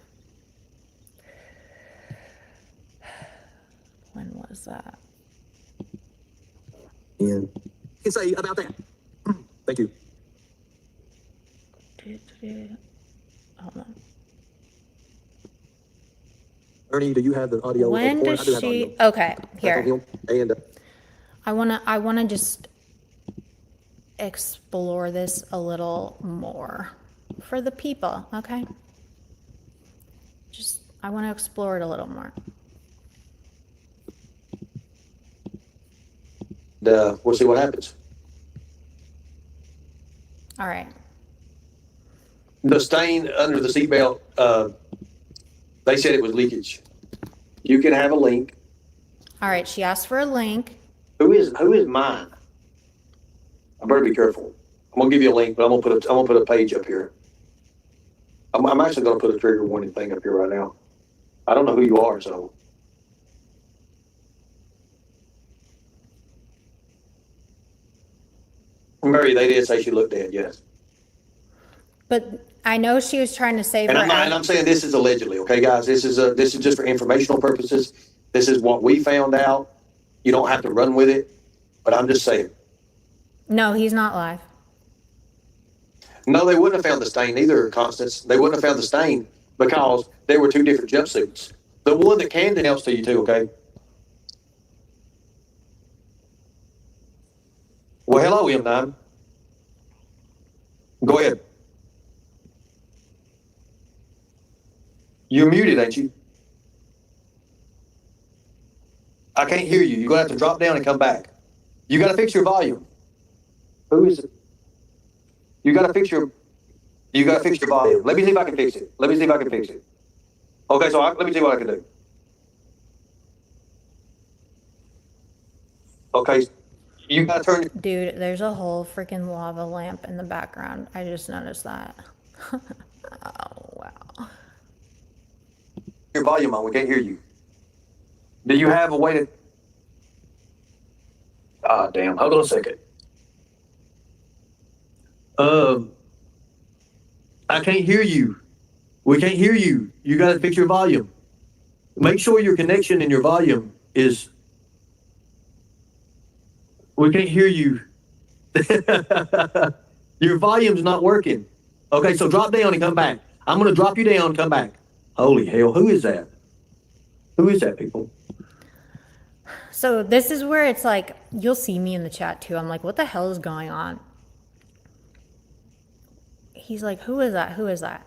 When was that? And you can say about that. Thank you. Hold on. Ernie, do you have the audio? When does she? Okay, here. And I wanna just explore this a little more for the people, okay? I wanna explore it a little more. we'll see what happens. All right. The stain under the seatbelt, they said it was leakage. You can have a link. All right, she asked for a link. Who is mine? I better be careful. I'm gonna give you a link, but I'm gonna put a page up here. I'm actually gonna put a trigger warning thing up here right now. I don't know who you are, so. Mary, they did say she looked dead, yes. But I know she was trying to save And her. I'm saying this is allegedly, okay, guys? This is just for informational purposes. This is what we found out. You don't have to run with it, but I'm just saying. No, he's not live. No, they wouldn't have found the stain either, Constance. They wouldn't have found the stain because there were two different jumpsuits. The one that Camden helps to you too, okay? Well, hello, M9. Go ahead. You're muted, ain't you? I can't hear you. You're going to have to drop down and come back. You got to fix your volume. Who is it? You got to fix your volume. Let me see if I can fix it. Okay, so let me see what I can do. Okay, you got to turn. Dude, there's a whole freaking lava lamp in the background. I just noticed that. Oh, wow. Your volume on, we can't hear you. Do you have a way to? Ah, damn, hold on a second. I can't hear you. We can't hear you. You gotta fix your volume. Make sure your connection and your volume is. We can't hear you. Your volume's not working. Okay, so drop down and come back. I'm gonna drop you down and come back. Holy hell, who is that? Who is that, people? So this is where it's like, you'll see me in the chat too. I'm like, what the hell is going on? He's like, who is that? Who is that?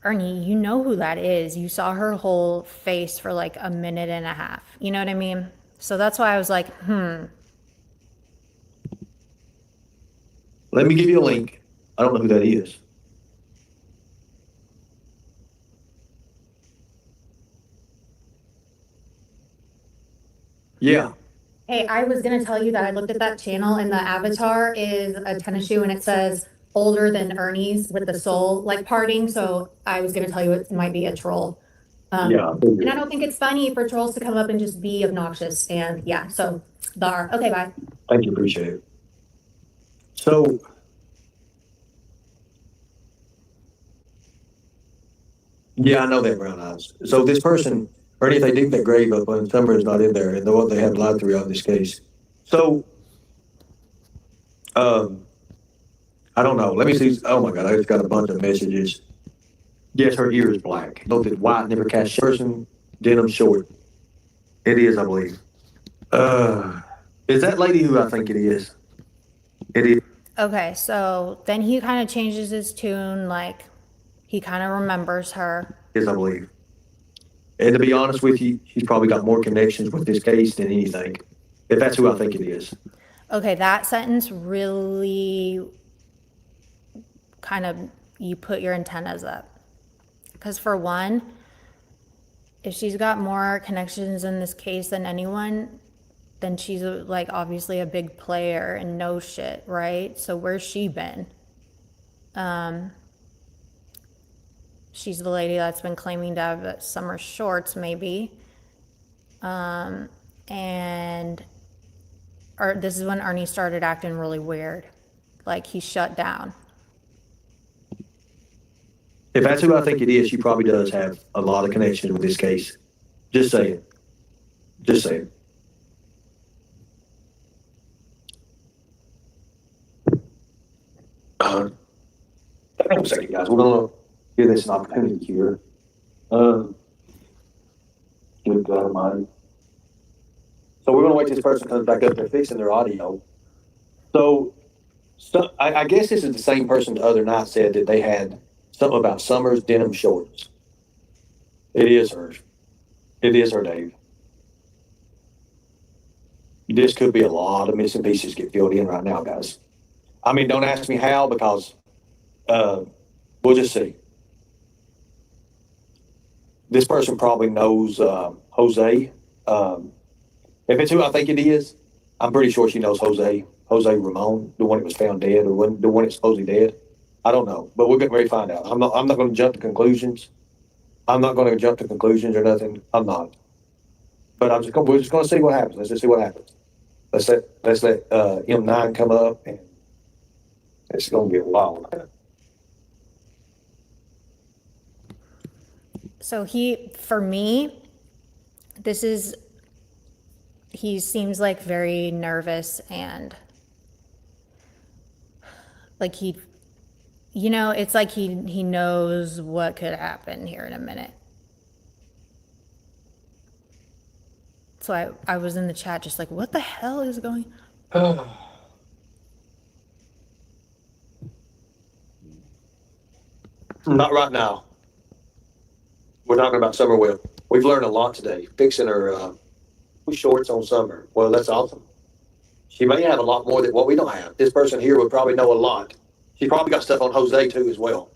Ernie, you know who that is. You saw her whole face for like a minute and a half. You know what I mean? So that's why I was like, Let me give you a link. I don't know who that is. Yeah. Hey, I was gonna tell you that I looked at that channel and the avatar is a tennis shoe and it says older than Ernie's with the sole like parting. So I was gonna tell you it might be a troll. Yeah. And I don't think it's funny for trolls to come up and just be obnoxious. And yeah, so okay, bye. Thank you, appreciate it. So. Yeah, I know that, brown eyes. So this person, Ernie, if they dig that grave up when Summer is not in there, and what they have lied throughout this case. So, I don't know. Let me see. Oh my God, I just got a bunch of messages. Yes, her ear is black. Both is white, never cast person, denim short. It is, I believe. Is that lady who I think it is? It is. okay. So then he kind of changes his tune. Like he kind of remembers her. Is, I believe. And to be honest with you, he's probably got more connections with this case than anything. If that's who I think it is. Okay, that sentence really kind of, you put your antennas up. Because for one, if she's got more connections in this case than anyone, then she's like obviously a big player and knows shit, right? So where's she been? She's the lady that's been claiming to have summer shorts, maybe. And this is when Ernie started acting really weird. Like he shut down. If that's who I think it is, she probably does have a lot of connections with this case. Just saying. Just saying. Hang on a second, guys. We're going to give this an opportunity here. Good God Almighty. So we're going to wait till this person comes back up. They're fixing their audio. So I guess this is the same person the other night said that they had something about Summer's denim shorts. It is hers. It is her, Dave. This could be a lot of missing pieces get filled in right now, guys. I mean, don't ask me how because we'll just see. This person probably knows Jose. If it's who I think it is, I'm pretty sure she knows Jose Ramon, the one that was found dead, or the one that's supposedly dead. I don't know, but we're getting ready to find out. I'm not going to jump to conclusions. I'm not going to jump to conclusions or nothing. I'm not. But we're just going to see what happens. Let's just see what happens. Let's let M9 come up, and it's going to get wild. So for me, he seems like very nervous and like it's like he knows what could happen here in a minute. So I was in the chat just like, what the hell is going on? Not right now. We're talking about Summer Webb. We've learned a lot today. Fixing her shorts on Summer. Well, that's awesome. She may have a lot more than what we don't have. This person here would probably know a lot. She probably got stuff on Jose too as well.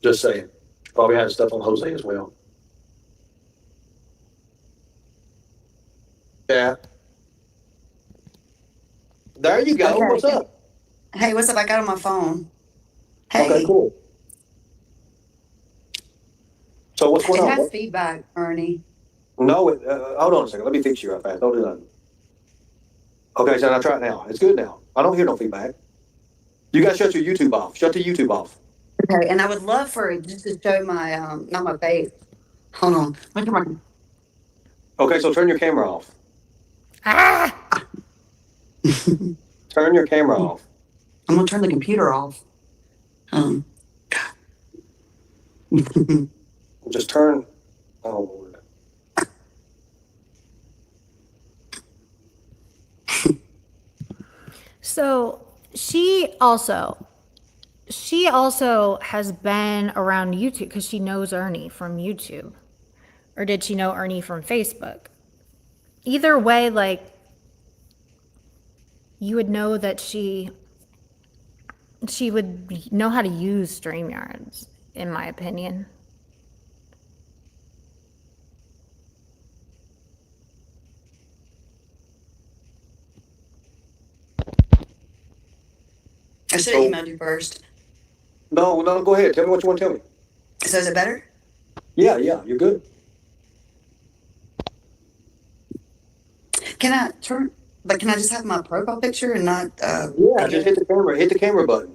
Just saying. Probably has stuff on Jose as well. Yeah. There you go. Okay. What's up? Hey, what's up? I got on my phone. Hey. Okay, cool. So what's going It on? has feedback, Ernie. No, hold on a second. Let me fix you right fast. Don't do that. Okay, so now try it now. It's good now. I don't hear no feedback. You guys shut your YouTube off. Shut the YouTube off. Okay, and I would love for it just to show my, not my face. Hold on. Look at my, Okay, so turn your camera off. Ah! Turn your camera off. I'm gonna turn the computer off. Just turn. Oh, Lord. So she also has been around YouTube because she knows Ernie from YouTube. Or did she know Ernie from Facebook? Either way, like, you would know that she would know how to use StreamYards, in my opinion. I should have emailed you first. No, go ahead. Tell me what you want to tell me. So is it better? Yeah, you're good. Can I turn, but can I just have my profile picture and not, Yeah, just hit the camera button.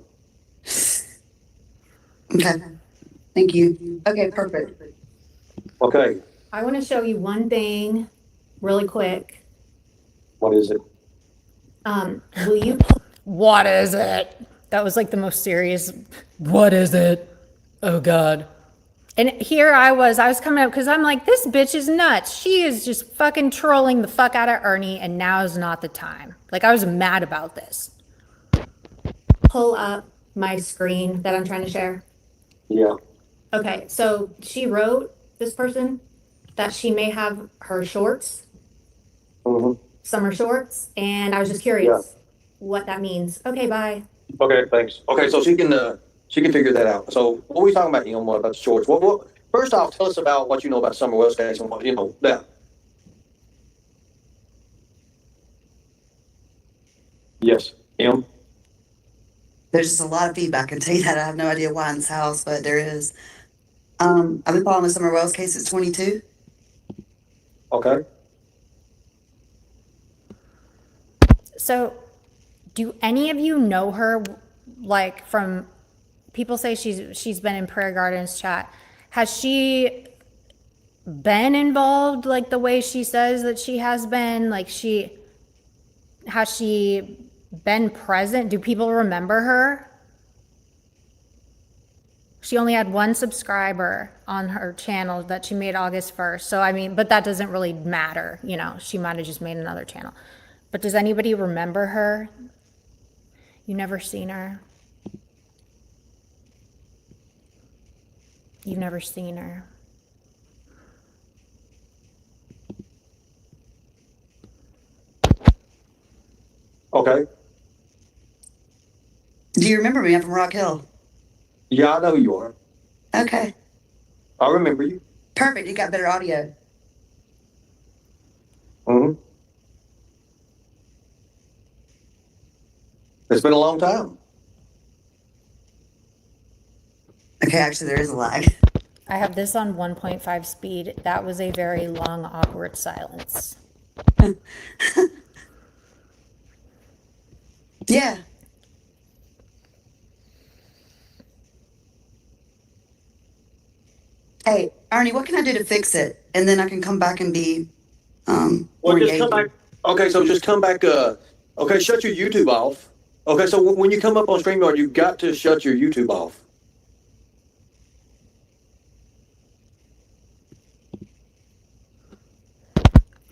okay. Thank you. Okay, perfect. Okay, I want to show you one thing really quick. what is it? Will you? What is it? That was like the most serious. What is it? Oh God. And here I was coming up because I'm like, this bitch is nuts. She is just fucking trolling the fuck out of Ernie, and now is not the time. Like, I was mad about this. Pull up my screen that I'm trying to share. Yeah. Okay, so she wrote, this person, that she may have her shorts, Mm-hmm. summer shorts, and I was just curious what that means. Okay, bye. Okay, thanks. Okay, so she can figure that out. So what were we talking about, what about the shorts? What, first off, tell us about what you know about summer West Days and what, that. Yes, M. There's just a lot of feedback. I can tell you that. I have no idea why in this house, but there is. I've been following the Summer Wells case since 22. Okay. So, do any of you know her, like, from, people say she's been in Prayer Gardens chat. Has she been involved like the way she says that she has been? Like, has she been present? Do people remember her? She only had one subscriber on her channel that she made August 1st. So, I mean, but that doesn't really matter. She might have just made another channel. But does anybody remember her? You never seen her? You've never seen her? Okay. Do you remember me? I'm from Rock Hill. Yeah, I know who you are. Okay. I remember you. Perfect. You got better audio. Mm-hmm. It's been a long time. Okay, actually, there is a lag. I have this on 1.5 speed. That was a very long, awkward silence. Yeah. Hey, Ernie, what can I do to fix it? And then I can come back and be Well, more just come engaging. back. Okay, so just come back. Okay, shut your YouTube off. Okay, so when you come up on StreamYard, you got to shut your YouTube off.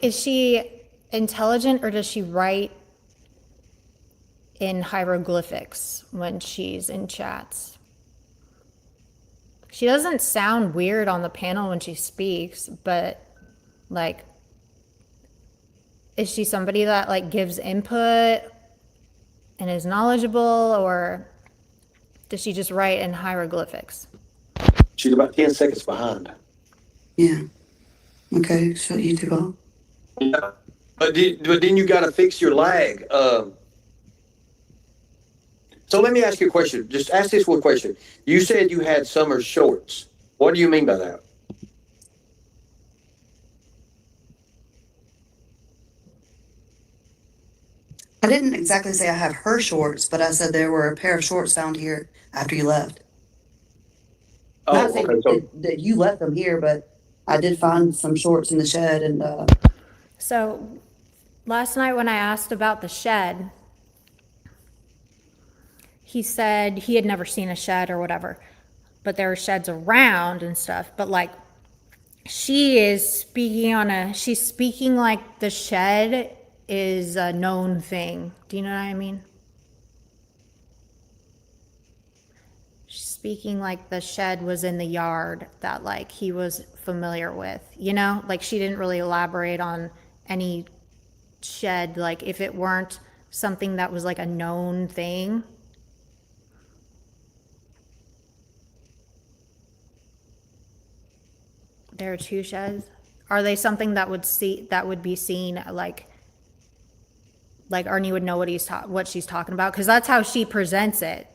Is she intelligent, or does she write in hieroglyphics when she's in chats? She doesn't sound weird on the panel when she speaks, but like, is she somebody that like gives input and is knowledgeable, or does she just write in hieroglyphics? She's about 10 seconds behind. Yeah. Okay, shut YouTube off. Yeah. But then you got to fix your lag. So let me ask you a question. Just ask this one question. You said you had summer shorts. What do you mean by that? I didn't exactly say I have her shorts, but I said there were a pair of shorts found here after you left. Not saying that you left them here, but I did find some shorts in the shed and, So last night when I asked about the shed, he said he had never seen a shed or whatever, but there were sheds around and stuff. But like, she's speaking like the shed is a known thing. Do you know what I mean? She's speaking like the shed was in the yard that like he was familiar with, like she didn't really elaborate on any shed, like if it weren't something that was like a known thing. There are two sheds. Are they something that would be seen like Ernie would know what she's talking about? Because that's how she presents it.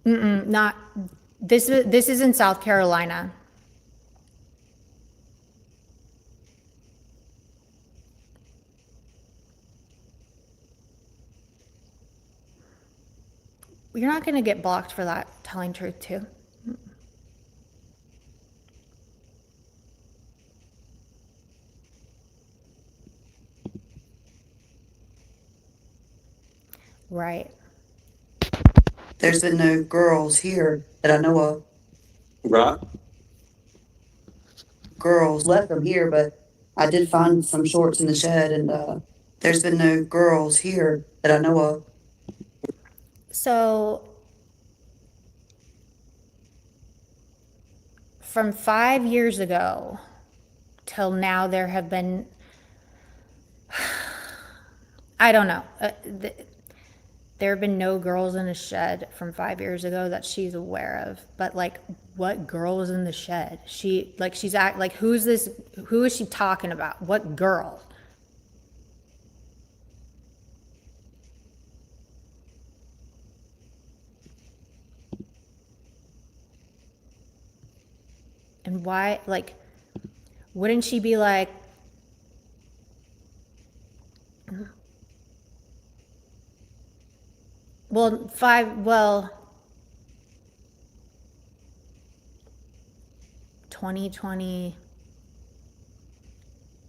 Not this. This is in South Carolina. You're not going to get blocked for that, telling truth too. Right. there's been no girls here that I know of. Right. Girls left them here, but I did find some shorts in the shed and, there's been no girls here that I know of. So from 5 years ago till now, there have been, I don't know, there have been no girls in a shed from 5 years ago that she's aware of. But like, what girl is in the shed? Who is she talking about? What girl? And why, like, wouldn't she be like, well, 2020,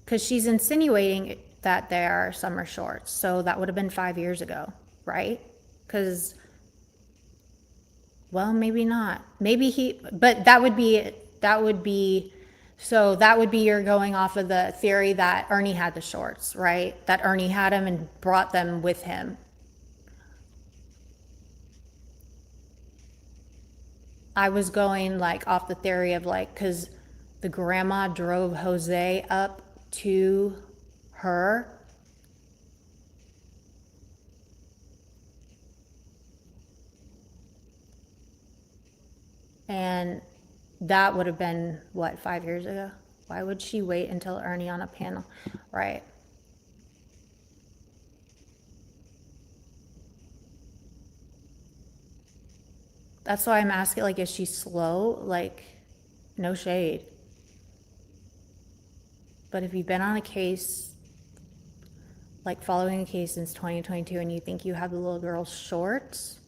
because she's insinuating that they are summer shorts. So that would have been 5 years ago, right? Because, well, maybe not. But that would be, you're going off of the theory that Ernie had the shorts, right? That Ernie had them and brought them with him. I was going like off the theory of like, because the grandma drove Jose up to her. And that would have been, what, 5 years ago? Why would she wait until Ernie on a panel? Right. That's why I'm asking, like, is she slow? Like, no shade. But if you've been on a case, like following a case since 2022, and you think you have the little girl's shorts,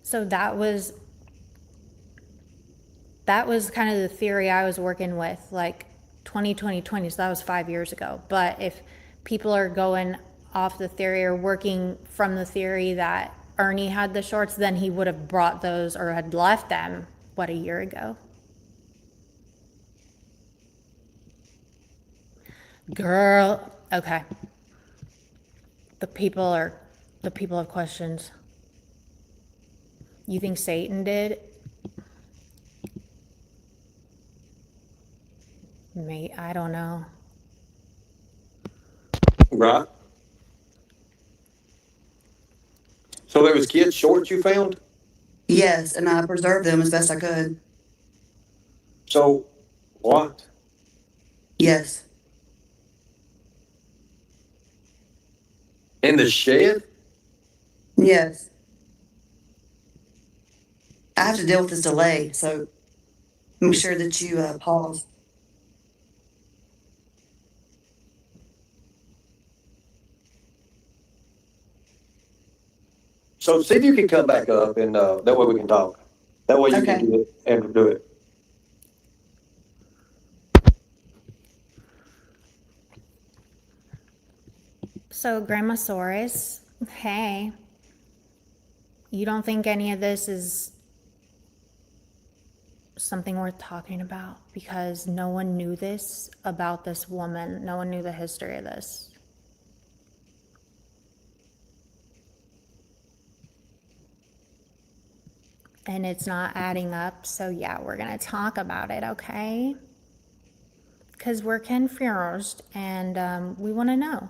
so that was kind of the theory I was working with, like 2020, so that was 5 years ago. But if people are going off the theory or working from the theory that Ernie had the shorts, then he would have brought those or had left them, what, a year ago? Girl, okay. The people have questions. You think Satan did? I don't know. Right. So there was kids' shorts you found? Yes, and I preserved them as best I could. So what? Yes. In the shed? Yes. I have to deal with this delay, so make sure that you pause. So see if you can come back up and, that way we can talk. That way you Okay. can do it and do it. So Grandma Saurus, hey, you don't think any of this is something worth talking about? Because no one knew this about this woman. No one knew the history of this. And it's not adding up. So yeah, we're going to talk about it, okay? Because we're confused and we want to know.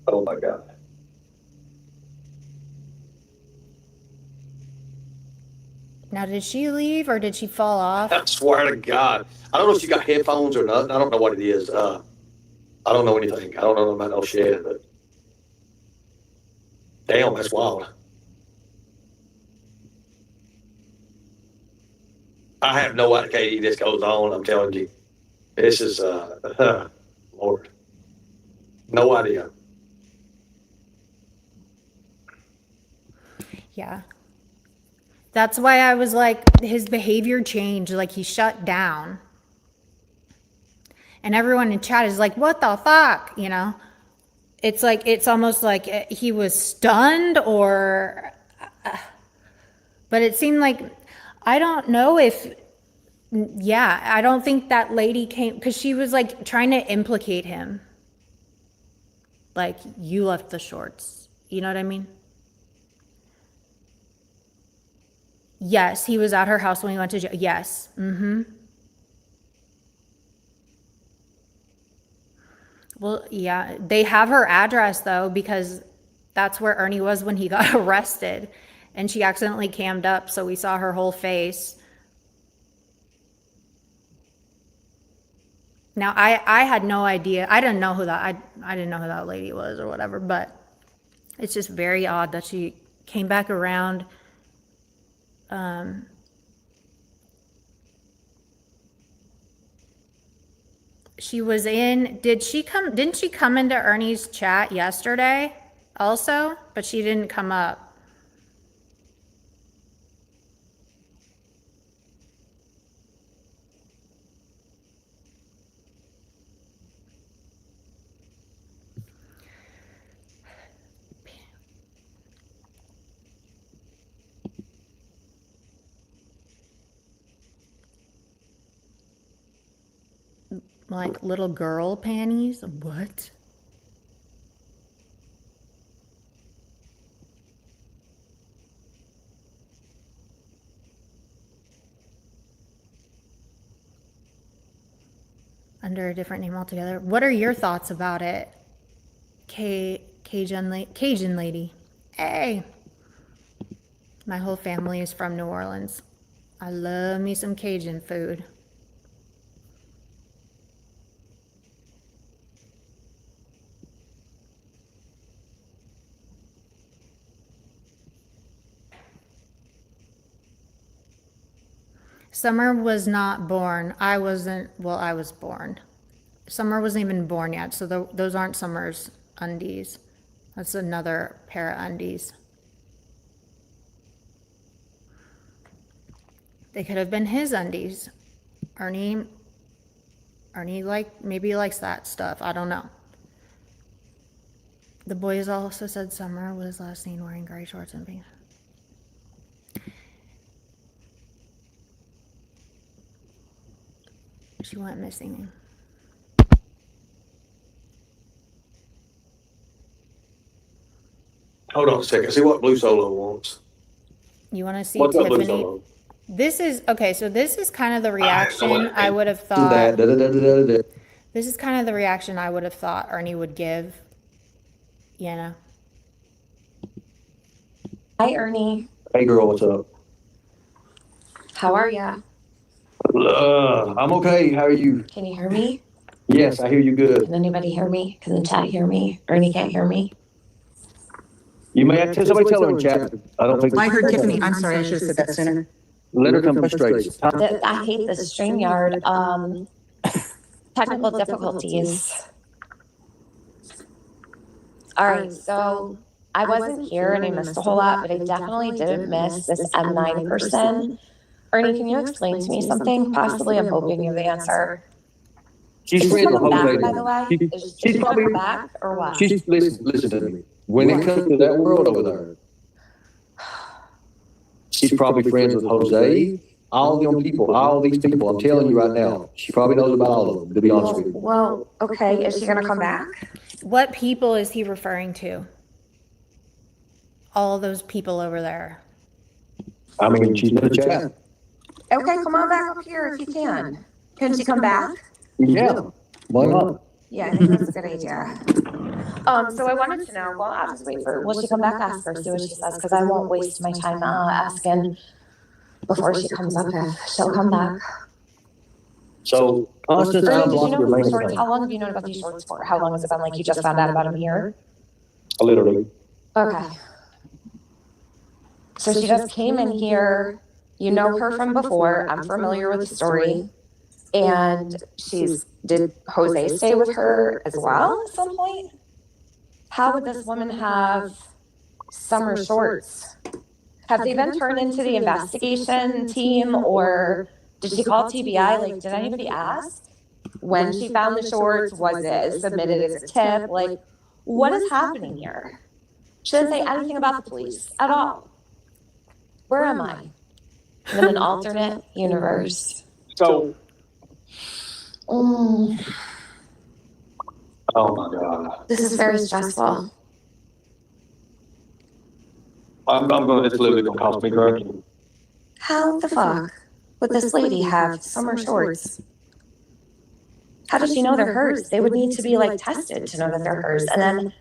Oh my God. Now, did she leave or did she fall off? I swear to God. I don't know if she got headphones or not. I don't know what it is. I don't know anything. I don't know about no shit, but damn, that's wild. I have no idea, Katie, this goes on. I'm telling you. This is, Lord. No idea. Yeah. That's why I was like, his behavior changed, like he shut down. And everyone in chat is like, what the fuck? You know? It's like, it's almost like he was stunned or. But it seemed like, I don't know if. Yeah, I don't think that lady came, because she was like trying to implicate him. Like, you left the shorts. You know what I mean? Yes, he was at her house when he went to jail. Yes. Mm-hmm. Well, yeah, they have her address though, because that's where Ernie was when he got arrested. And she accidentally cammed up, so we saw her whole face. Now, I had no idea. I didn't know who that, I didn't know who that lady was or whatever, but it's just very odd that she came back around. She was in, didn't she come into Ernie's chat yesterday also? But she didn't come up. Like little girl panties? What? Under a different name altogether. What are your thoughts about it? Cajun lady. Hey. My whole family is from New Orleans. I love me some Cajun food. Summer was not born. I wasn't, well, I was born. Summer wasn't even born yet, so those aren't Summer's undies. That's another pair of undies. They could have been his undies. Ernie maybe likes that stuff. I don't know. The boys also said Summer was last seen wearing gray shorts and pink. She went missing. Hold on a second. See what Blue Solo wants. You want to see What's up, Blue Tiffany? Solo? This is, okay, so this is kind of the reaction I would have Do thought. that. Da-da-da-da-da-da. This is kind of the reaction I would have thought Ernie would give. You know? Hi, Ernie. Hey girl, what's up? How are ya? I'm okay. How are you? Can you hear me? Yes, I hear you good. Can anybody hear me? Can the chat hear me? Ernie can't hear me. You may have to, somebody tell her in chat. I don't think. I heard Tiffany. I'm sorry, I should have said that sooner. Let her come frustrated. I hate this StreamYard. Technical difficulties. All right, so I wasn't here and I missed a whole lot, but I definitely didn't miss this M9 person. Ernie, can you explain to me something? Possibly, I'm hoping you have the answer. She's Is she friends with coming back, Jose. by the way? Is she coming back or what? Listen to me. When it comes to that world over there, she's probably friends with Jose, all them people, all these people. I'm telling you right now, she probably knows about all of them, to be honest with you. Well, okay, is she gonna come back? What people is he referring to? All those people over there. I mean, she's in the chat. Okay, come on back up here if you can. Can she come back? Yeah, why not? Yeah, I think that's a good idea. So I wanted to know, well, I'll just wait for, will she come back, ask her, see what she says, because I won't waste my time asking before she comes up if she'll come back. So, Constance, Ernie, I'm did you blocking know your these main shorts, account. how long have you known about these shorts for? How long has it been, like you just found out about them here? Literally. Okay. So she just came in here, you know her from before, I'm familiar with the story. And did Jose stay with her as well at some point? How would this woman have summer shorts? Have they been turned into the investigation team or did she call TBI? Like, did anybody ask when she found the shorts? Was it submitted as a tip? Like, what is happening here? She didn't say anything about the police at all. Where am I? I'm in an alternate universe. So, Mm, oh my God. this is very stressful. It's literally gonna cost me currently. How the fuck would this lady have summer shorts? How does she know they're hers? They would need to be like tested to know that they're hers. And then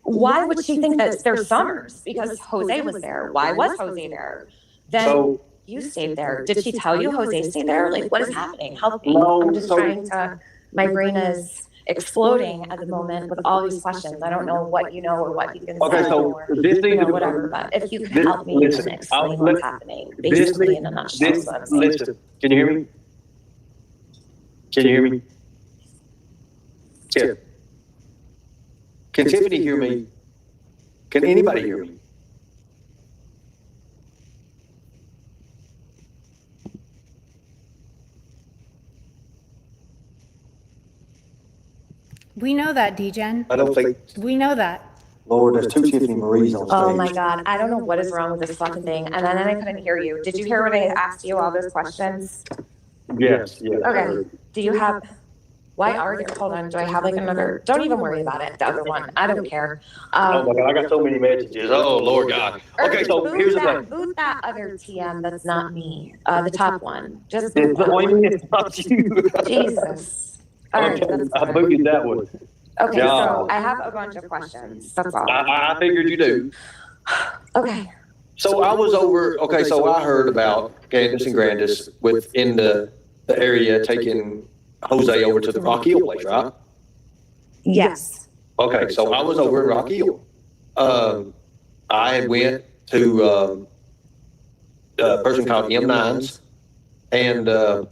why would she think that they're summers? Because Jose was there. Why was Jose there? Then So, you stayed there. Did she tell you Jose stayed there? Like, what is happening? Help me. No, I'm just so- trying to, my brain is exploding at the moment with all these questions. I don't know what you know or what you can okay, say so or, this you thing know, is whatever. But if you can This- help me listen, and explain I'll- what's happening, basically in a nutshell is what I'm saying. Listen, can you hear me? Can you hear me? Tiff. Can Tiffany hear me? Can anybody hear me? We know that, DGen. I don't think, We know that. Lord, there's two Tiffany Maries on stage. Oh my God, I don't know what is wrong with this fucking thing. And then I couldn't hear you. Did you hear when I asked you all those questions? Yes, yes. Okay. Do you have, why are there, hold on, do I have like another, don't even worry about it, the other one, I don't care. Oh my God, I got so many messages. Oh, Lord God. Okay, so Boot here's the that- thing. Boot that other TM that's not me, the top one, just boot It's, what do you that. mean it's not you? Jesus. All right, Okay, that's I fine. booted that one. Okay, Yeah. so I have a bunch of questions, that's all. I figured you do. Okay, So I was over, okay, so I heard about Candace and Grandis within the area taking Jose over to the Rock Hill place, right? yes. Okay, so I was over in Rock Hill. I had went to, a person called M9s and,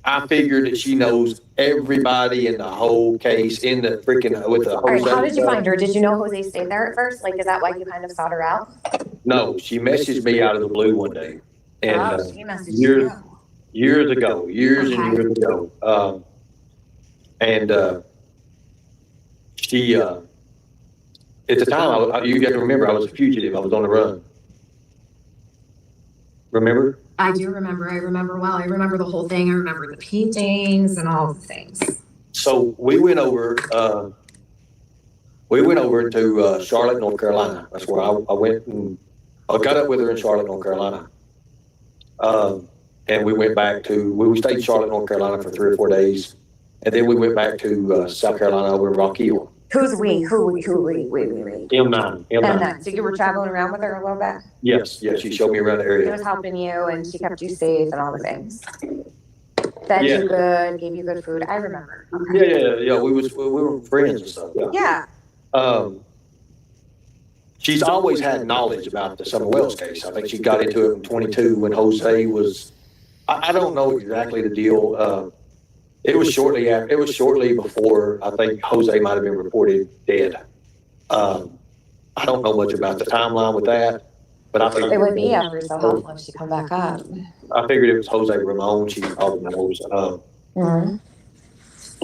I figured that she knows everybody in the whole case in the freaking, with the All right, Jose. how did you find her? Did you know Jose stayed there at first? Like, is that why you kind of sought her out? No, she messaged me out of the blue one day. And, Oh, she messaged years, you. years ago, years and Okay. years ago. She, at the time, you got to remember, I was a fugitive. I was on the run. Remember? I do remember. I remember well. I remember the whole thing. I remember the paintings and all the things. So we went over to Charlotte, North Carolina. That's where I went and I got up with her in Charlotte, North Carolina. And we went back to, we stayed in Charlotte, North Carolina for 3 or 4 days. And then we went back to South Carolina over in Rock Hill. Who's we? We. M9, And M9. then, so you were traveling around with her a little bit? Yes, yes, she showed me around the She area. was helping you and she kept you safe and all the things. Fed Yeah. you good, gave you good food. I remember. Yeah, yeah. We were friends and stuff. Yeah. Yeah. She's always had knowledge about the Summer Wells case. I think she got into it in 22 when Jose was. I don't know exactly the deal. It was shortly before I think Jose might have been reported dead. I don't know much about the timeline with that, but I think It would be ever so helpful if she come back up. I figured it was Jose Ramon. She probably knows. Mhm.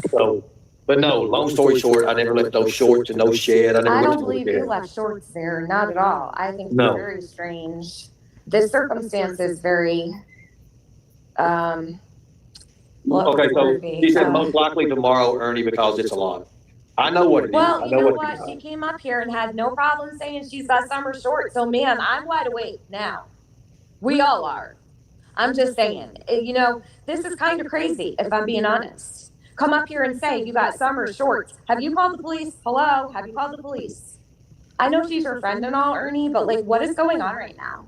So, but no. Long story short, I never left those shorts in no shed. I never I left don't them believe in you the shed. left shorts there, not at all. I think it's No. very strange. This circumstance is very, what Okay, would the so word be? he said most likely tomorrow, Ernie, because it's a lot. I know what it is. I Well, you know what what? She came up here and had no problem saying she's got summer shorts. So, ma'am, I'm wide awake now. We all are. I'm just saying, you know, this is kind of crazy, if I'm being honest. Come up here and say you got summer shorts. Have you called the police? Hello? Have you called the police? I know she's your friend and all, Ernie, but like, what is going on right now?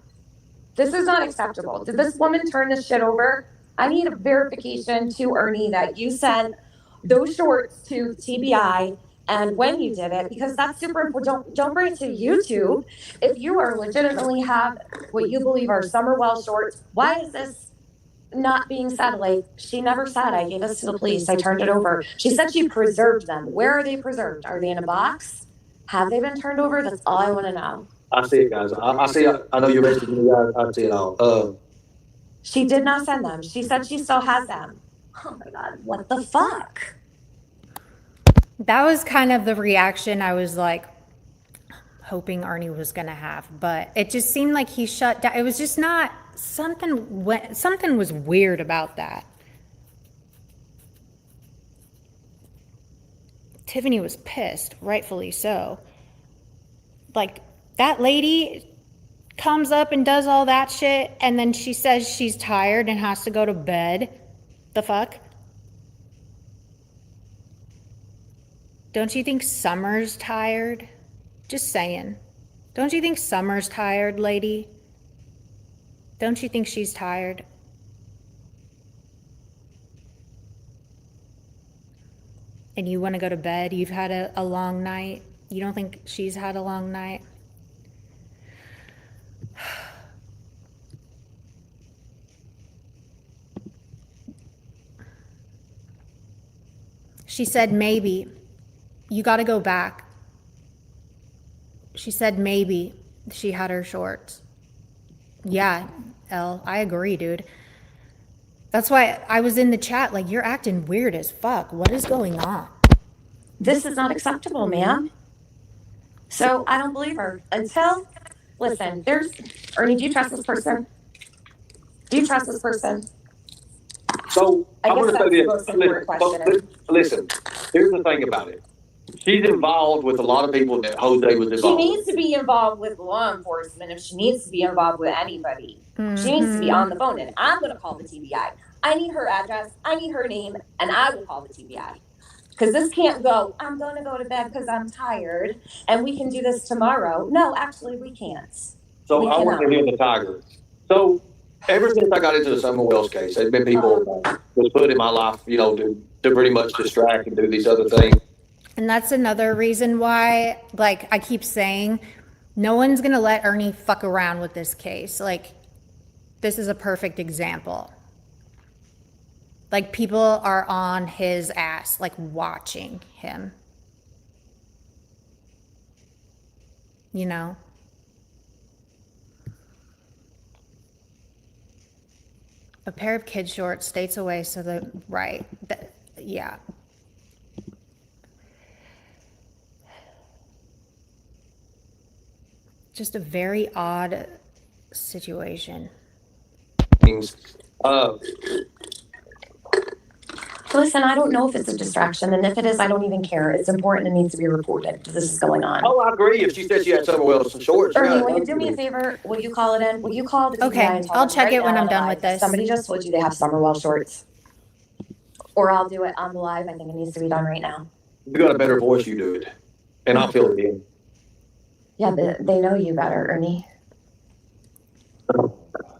This is not acceptable. Did this woman turn this shit over? I need a verification to Ernie that you sent those shorts to TBI and when you did it, because that's super important. Don't bring it to YouTube. If you are legitimately have what you believe are summer well shorts, why is this not being said? Like, she never said, I gave this to the police, I turned it over. She said she preserved them. Where are they preserved? Are they in a box? Have they been turned over? That's all I want to know. I see it, guys. I see it. I know you're messaging me, guys. I see it all. She did not send them. She said she still has them. Oh my God, what the fuck? That was kind of the reaction I was like hoping Arnie was going to have, but it just seemed like he shut down. It was just not something was weird about that. Tiffany was pissed, rightfully so. Like, that lady comes up and does all that shit, and then she says she's tired and has to go to bed. The fuck? Don't you think Summer's tired? Just saying. Don't you think Summer's tired, lady? Don't you think she's tired? And you want to go to bed? You've had a long night? You don't think she's had a long night? She said maybe. You got to go back. She said maybe she had her shorts. Yeah, Elle, I agree, dude. That's why I was in the chat like, you're acting weird as fuck. What is going on? This is not acceptable, ma'am. So I don't believe her until, listen, Ernie, do you trust this person? Do you trust this person? So I I'm guess going to say that's the this. most important question. Listen, here's the thing about it. She's involved with a lot of people that Jose was She involved needs with. to be involved with law enforcement if she needs to be involved with anybody. She needs to be on the phone, and I'm going to call the TBI. I need her address, I need her name, and I will call the TBI. Because this can't go, I'm going to go to bed because I'm tired, and we can do this tomorrow. No, actually, we can't. So We I want to cannot. hear the tiger. So ever since I got into the Summer Wells case, there's been people was put in my life, you know, to pretty much distract and do these other things. And that's another reason why, like, I keep saying, no one's gonna let Ernie fuck around with this case. Like, this is a perfect example. Like, people are on his ass, like, watching him. You know? A pair of kid shorts states away, so the, right, yeah. Just a very odd situation. Listen, I don't know if it's a distraction, and if it is, I don't even care. It's important and needs to be reported. This is going on. Oh, I agree. If she said she had Summer Wells shorts. Ernie, yeah, will you do me a favor? Will you call it in? Will you call the TBI Okay, and tell I'll them check right it when now I'm on done live, with this. Somebody just told you they have Summerwell shorts. Or I'll do it on the live. I think it needs to be done right now. You got a better voice, you do it. And I'll fill it in. Yeah, they know you better, Ernie.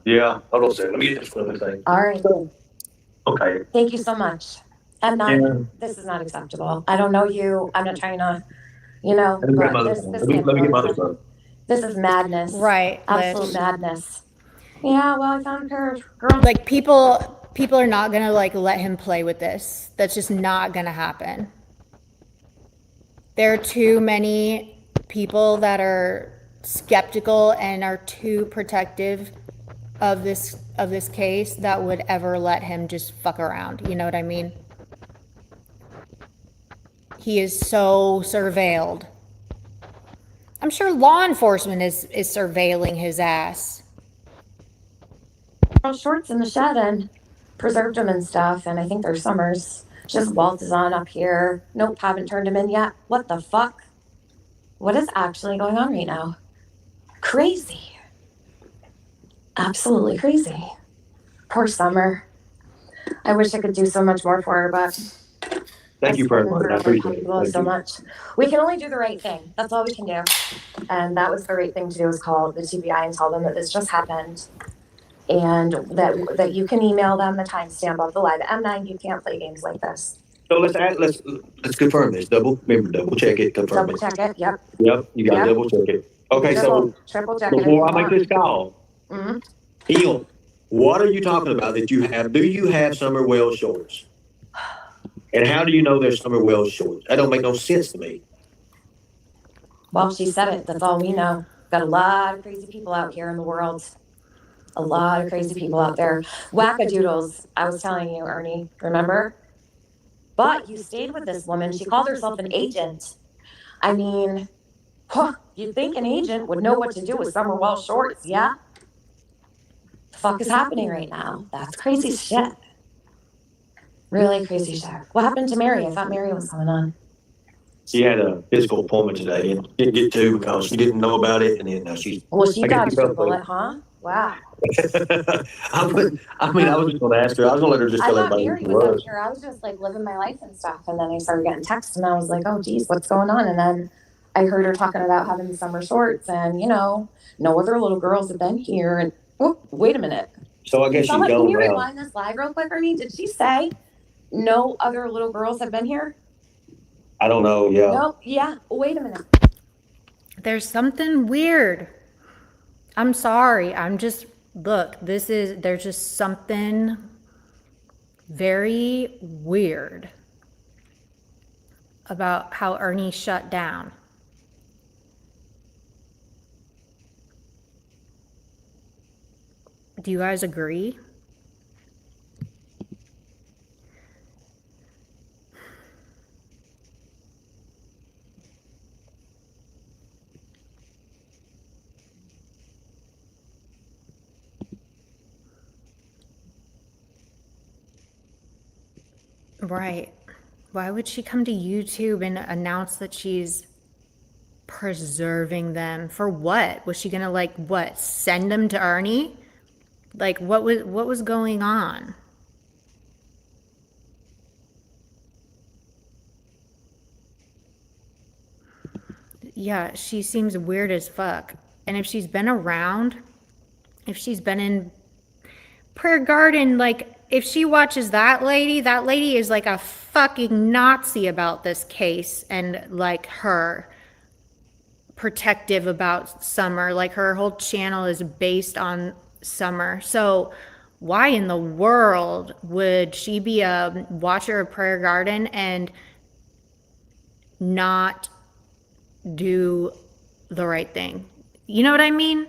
Yeah, hold on a second. Let me get this other thing. All right. Okay. Thank you so much. I'm not, Yeah. this is not acceptable. I don't know you. I'm not trying to, you know, Let me get but my other this phone. can't Let me go get my other on. phone. This is madness. Right, Absolute Liz. madness. Yeah, well, I found a pair of girls. Like people are not gonna like let him play with this. That's just not gonna happen. There are too many people that are skeptical and are too protective of this case that would ever let him just fuck around. You know what I mean? He is so surveilled. I'm sure law enforcement is surveilling his ass. Girl shorts in the shed and preserved them and stuff. And I think they're Summers. Just waltzes on up here. Nope, haven't turned them in yet. What the fuck? What is actually going on right now? Crazy. Absolutely crazy. Poor Summer. I wish I could do so much more for her, but Thank you very much. I appreciate it. Thank so you. much. We can only do the right thing. That's all we can do. And that was the right thing to do, was call the TBI and tell them that this just happened. And that you can email them the timestamp of the live M9. You can't play games like this. So let's confirm this. Double check it, confirm Double it. check it. Yep. Yep, you gotta Yep. double check it. Okay, so Triple check it. before I make this call, Mhm. Eel, what are you talking about that you have? Do you have Summer Wells shorts? And how do you know they're Summer Wells shorts? That don't make no sense to me. Well, she said it. That's all we know. Got a lot of crazy people out here in the world. A lot of crazy people out there. Wackadoodles, I was telling you, Ernie, remember? But you stayed with this woman. She called herself an agent. I mean, you'd think an agent would know what to do with Summer Wells shorts, yeah? The fuck is happening right now? That's crazy shit. Really crazy shit. What happened to Mary? I thought Mary was coming on. She had a physical appointment today and didn't get to because she didn't know about it, and then she's. Well, she I guess dodged she your felt bullet, huh? Wow. I was just gonna ask her. I was gonna let her just I tell thought everybody Mary who she was up was. here. I was just like living my life and stuff. And then I started getting texts and I was like, oh, geez, what's going on? And then I heard her talking about having the summer shorts and, you know, no other little girls have been here. And oh, wait a minute. So I guess she's Can gone you now. rewind this live real quick, Ernie? Did she say no other little girls have been here? I don't know, yeah. No, yeah. Wait a minute. There's something weird. I'm sorry. Look, there's just something very weird about how Ernie shut down. Do you guys agree? Right. Why would she come to YouTube and announce that she's preserving them? For what? Was she gonna send them to Ernie? Like what was going on? Yeah, she seems weird as fuck. And if she's been around, if she's been in Prayer Garden, like if she watches that lady is like a fucking Nazi about this case and like her protective about Summer. Like her whole channel is based on Summer. So why in the world would she be a watcher of Prayer Garden and not do the right thing? You know what I mean?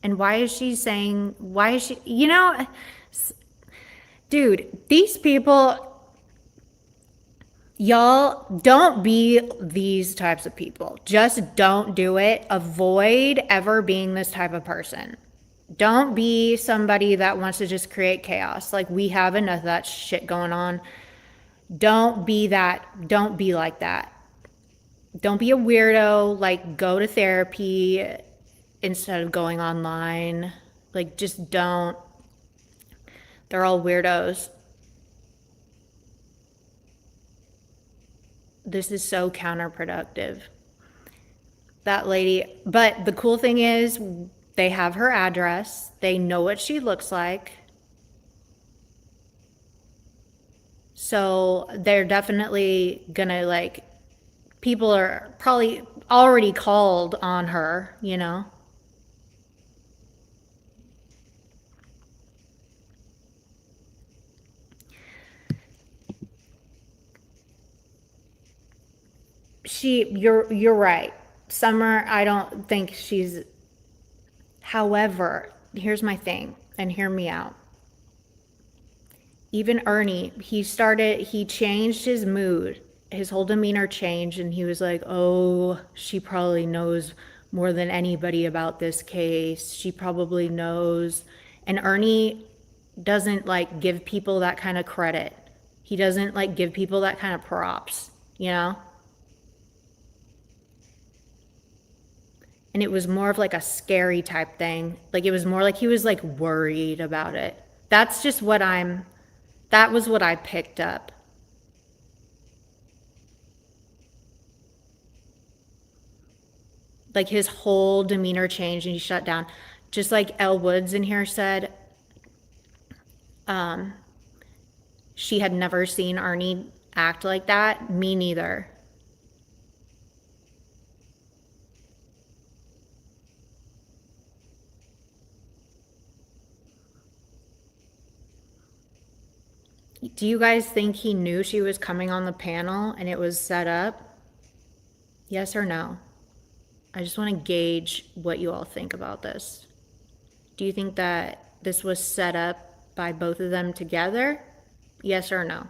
And why is she, dude, these people, y'all don't be these types of people. Just don't do it. Avoid ever being this type of person. Don't be somebody that wants to just create chaos. Like we have enough of that shit going on. Don't be that. Don't be like that. Don't be a weirdo. Like go to therapy instead of going online. Like just don't. They're all weirdos. This is so counterproductive. That lady, but the cool thing is they have her address. They know what she looks like. So they're definitely gonna like, people are probably already called on her, you know? You're right. Summer, I don't think she's, however, here's my thing, and hear me out. Even Ernie, he changed his mood. His whole demeanor changed, and he was like, oh, she probably knows more than anybody about this case. She probably knows. And Ernie doesn't like give people that kind of credit. He doesn't like give people that kind of props, you know? And it was more of like a scary type thing. Like it was more like he was like worried about it. That's just what that was what I picked up. Like his whole demeanor changed and he shut down. Just like Elle Woods in here said, she had never seen Arnie act like that. Me neither. Do you guys think he knew she was coming on the panel and it was set up? Yes or no? I just want to gauge what you all think about this. Do you think that this was set up by both of them together? Yes or no?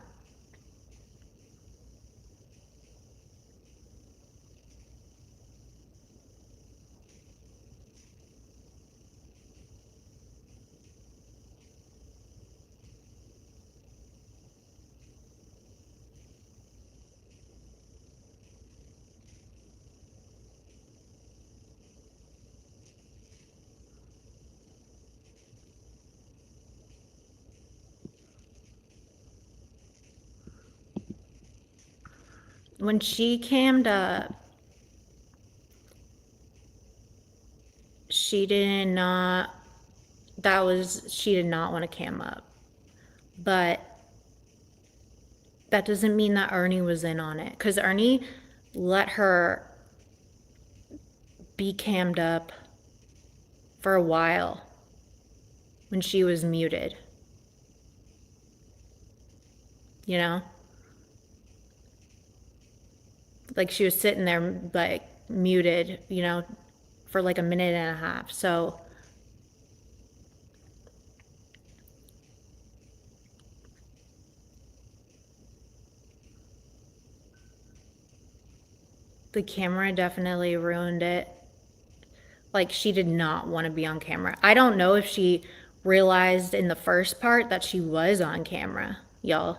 When she cammed up, she did not want to cam up. But that doesn't mean that Ernie was in on it, because Ernie let her be cammed up for a while when she was muted. You know? Like she was sitting there like muted, you know, for like a minute and a half. So the camera definitely ruined it. Like she did not want to be on camera. I don't know if she realized in the first part that she was on camera, y'all.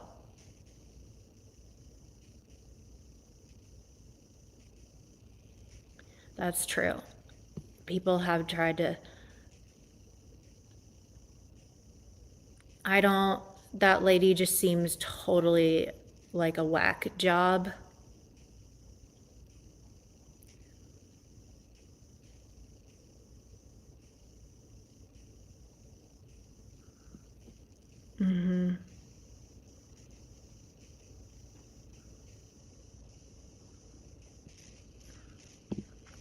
That's true. People have tried to, that lady just seems totally like a whack job. Mm-hmm.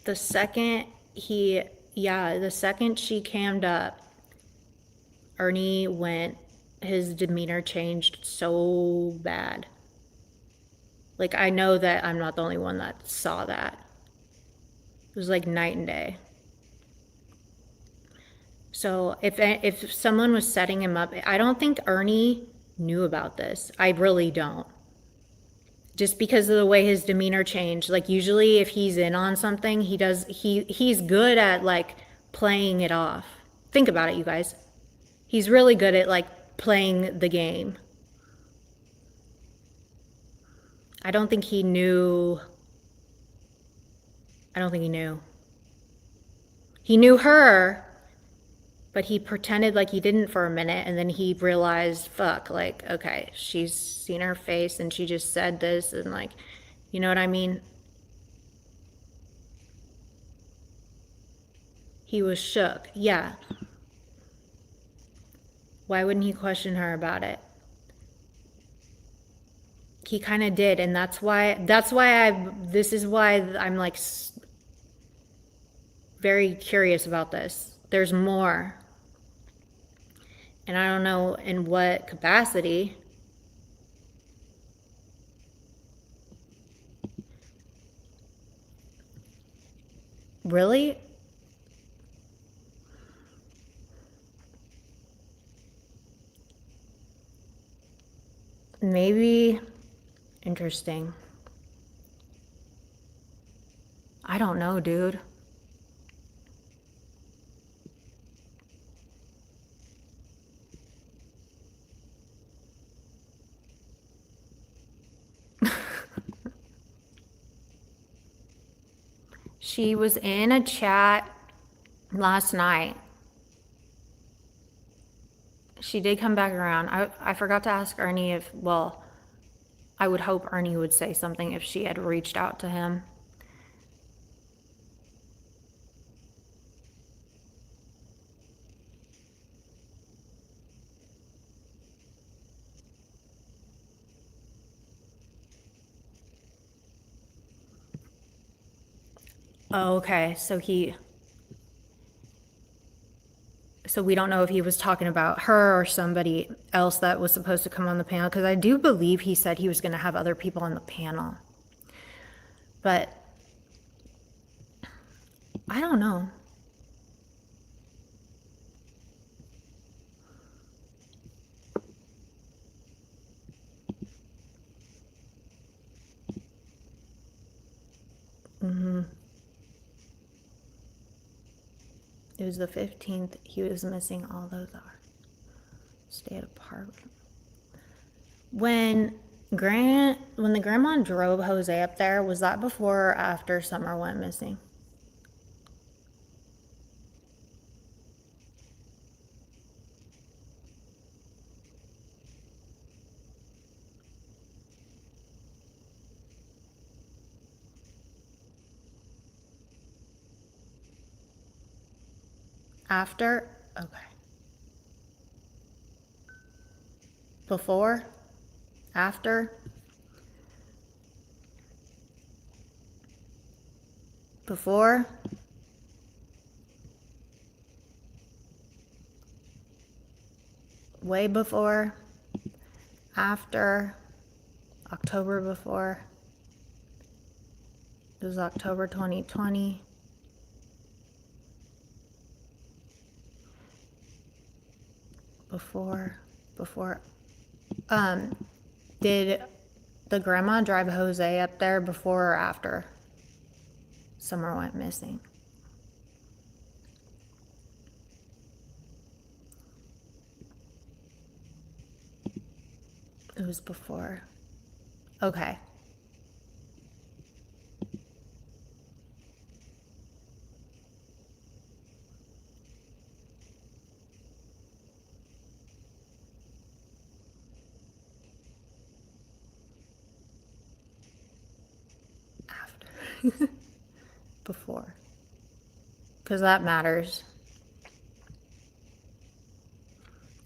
The second the second she cammed up, Ernie his demeanor changed so bad. Like, I know that I'm not the only one that saw that. It was like night and day. So if someone was setting him up, I don't think Ernie knew about this. I really don't. Just because of the way his demeanor changed. Like usually if he's in on something, he's good at like playing it off. Think about it, you guys. He's really good at like playing the game. I don't think he knew. He knew her, but he pretended like he didn't for a minute, and then he realized, fuck, like, okay, she's seen her face and she just said this, and like, You know what I mean? He was shook. Yeah. Why wouldn't he question her about it? He kind of did, and this is why I'm like very curious about this. There's more. And I don't know in what capacity. Really? Maybe. Interesting. I don't know, dude. She was in a chat last night. She did come back around. I forgot to ask Ernie if, well, I would hope Ernie would say something if she had reached out to him. Oh, okay, so we don't know if he was talking about her or somebody else that was supposed to come on the panel, because I do believe he said he was going to have other people on the panel. But I don't know. It was the 15th. He was missing all those hours. Stayed apart. When the grandma drove Jose up there, was that before or after Summer went missing? After? Okay. Before? After? Before? Way before? After? October before? It was October 2020. Before? Did the grandma drive Jose up there before or after Summer went missing? It was before. Okay. After. Before. Because that matters.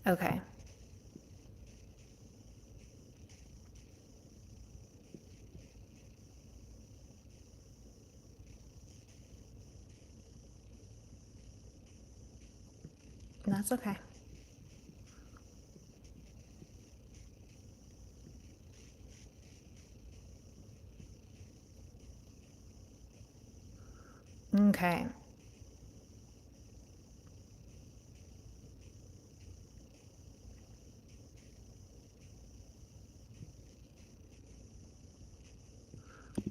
Okay. That's okay. Okay.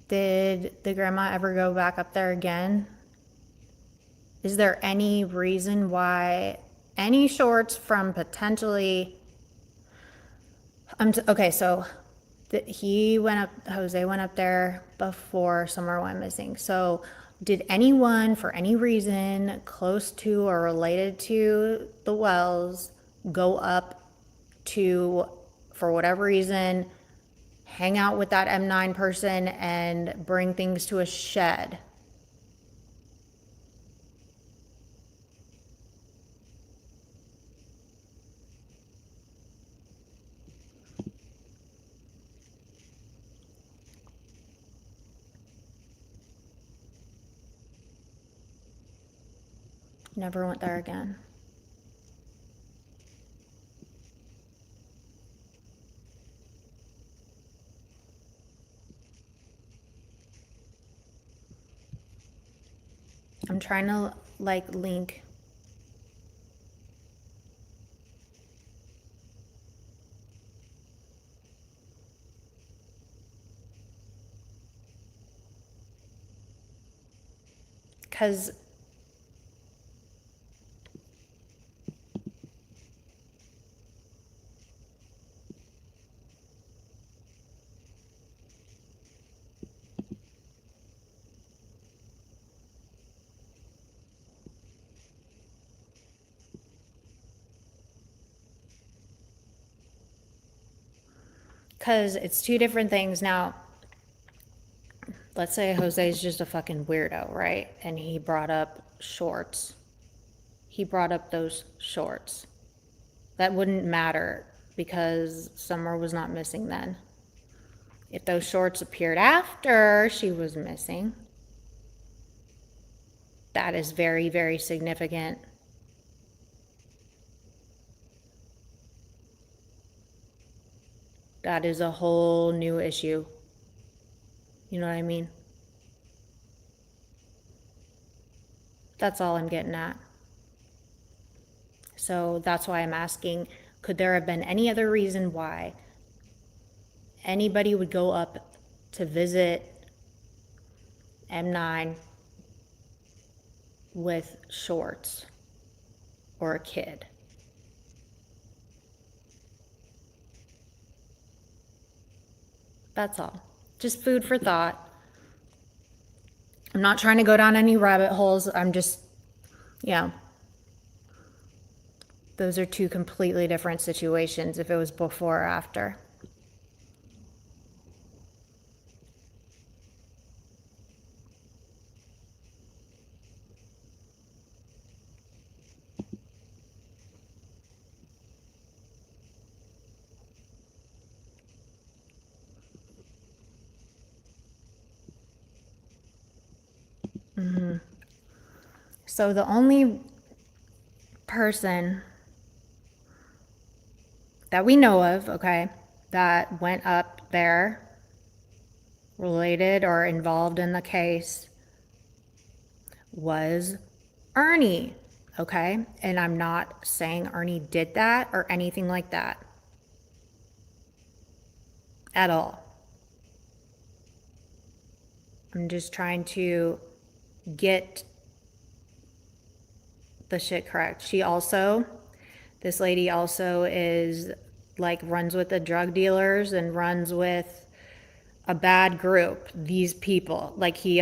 Did the grandma ever go back up there again? Is there any reason why any shorts from potentially, okay, so Jose went up there before Summer went missing. So did anyone, for any reason, close to or related to the Wells, go up to, for whatever reason, hang out with that M9 person and bring things to a shed. Never went there again. I'm trying to like link. Because it's two different things. Now, let's say Jose's just a fucking weirdo, right? And he brought up shorts. He brought up those shorts. That wouldn't matter because Summer was not missing then. If those shorts appeared after she was missing, that is very, very significant. That is a whole new issue. You know what I mean? That's all I'm getting at. So that's why I'm asking, could there have been any other reason why anybody would go up to visit M9 with shorts or a kid? That's all. Just food for thought. I'm not trying to go down any rabbit holes. I'm just, those are two completely different situations if it was before or after. So the only person that we know of, okay, that went up there related or involved in the case was Ernie, okay? And I'm not saying Ernie did that or anything like that at all. I'm just trying to get the shit correct. This lady also is like runs with the drug dealers and runs with a bad group. These people, like he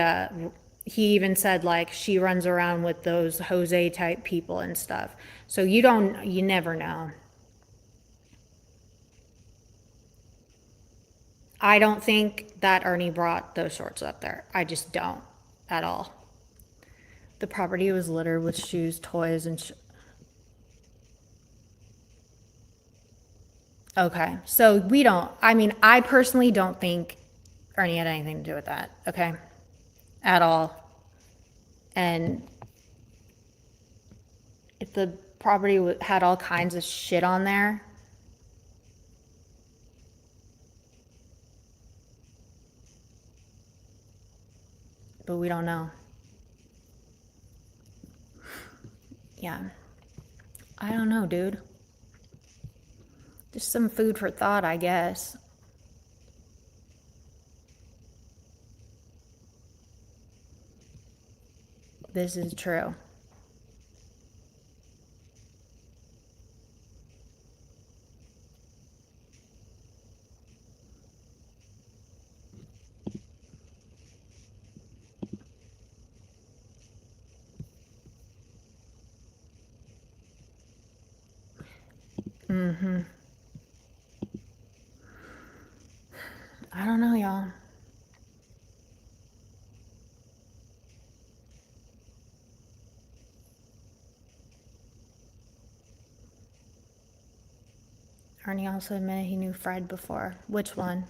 even said like she runs around with those Jose type people and stuff. So you never know. I don't think that Ernie brought those shorts up there. I just don't at all. The property was littered with shoes, toys, and okay, so I personally don't think Ernie had anything to do with that, okay? At all. And if the property had all kinds of shit on there, but we don't know. Yeah. I don't know, dude. Just some food for thought, I guess. This is true. y'all. Ernie also admitted he knew Fred before. Which one?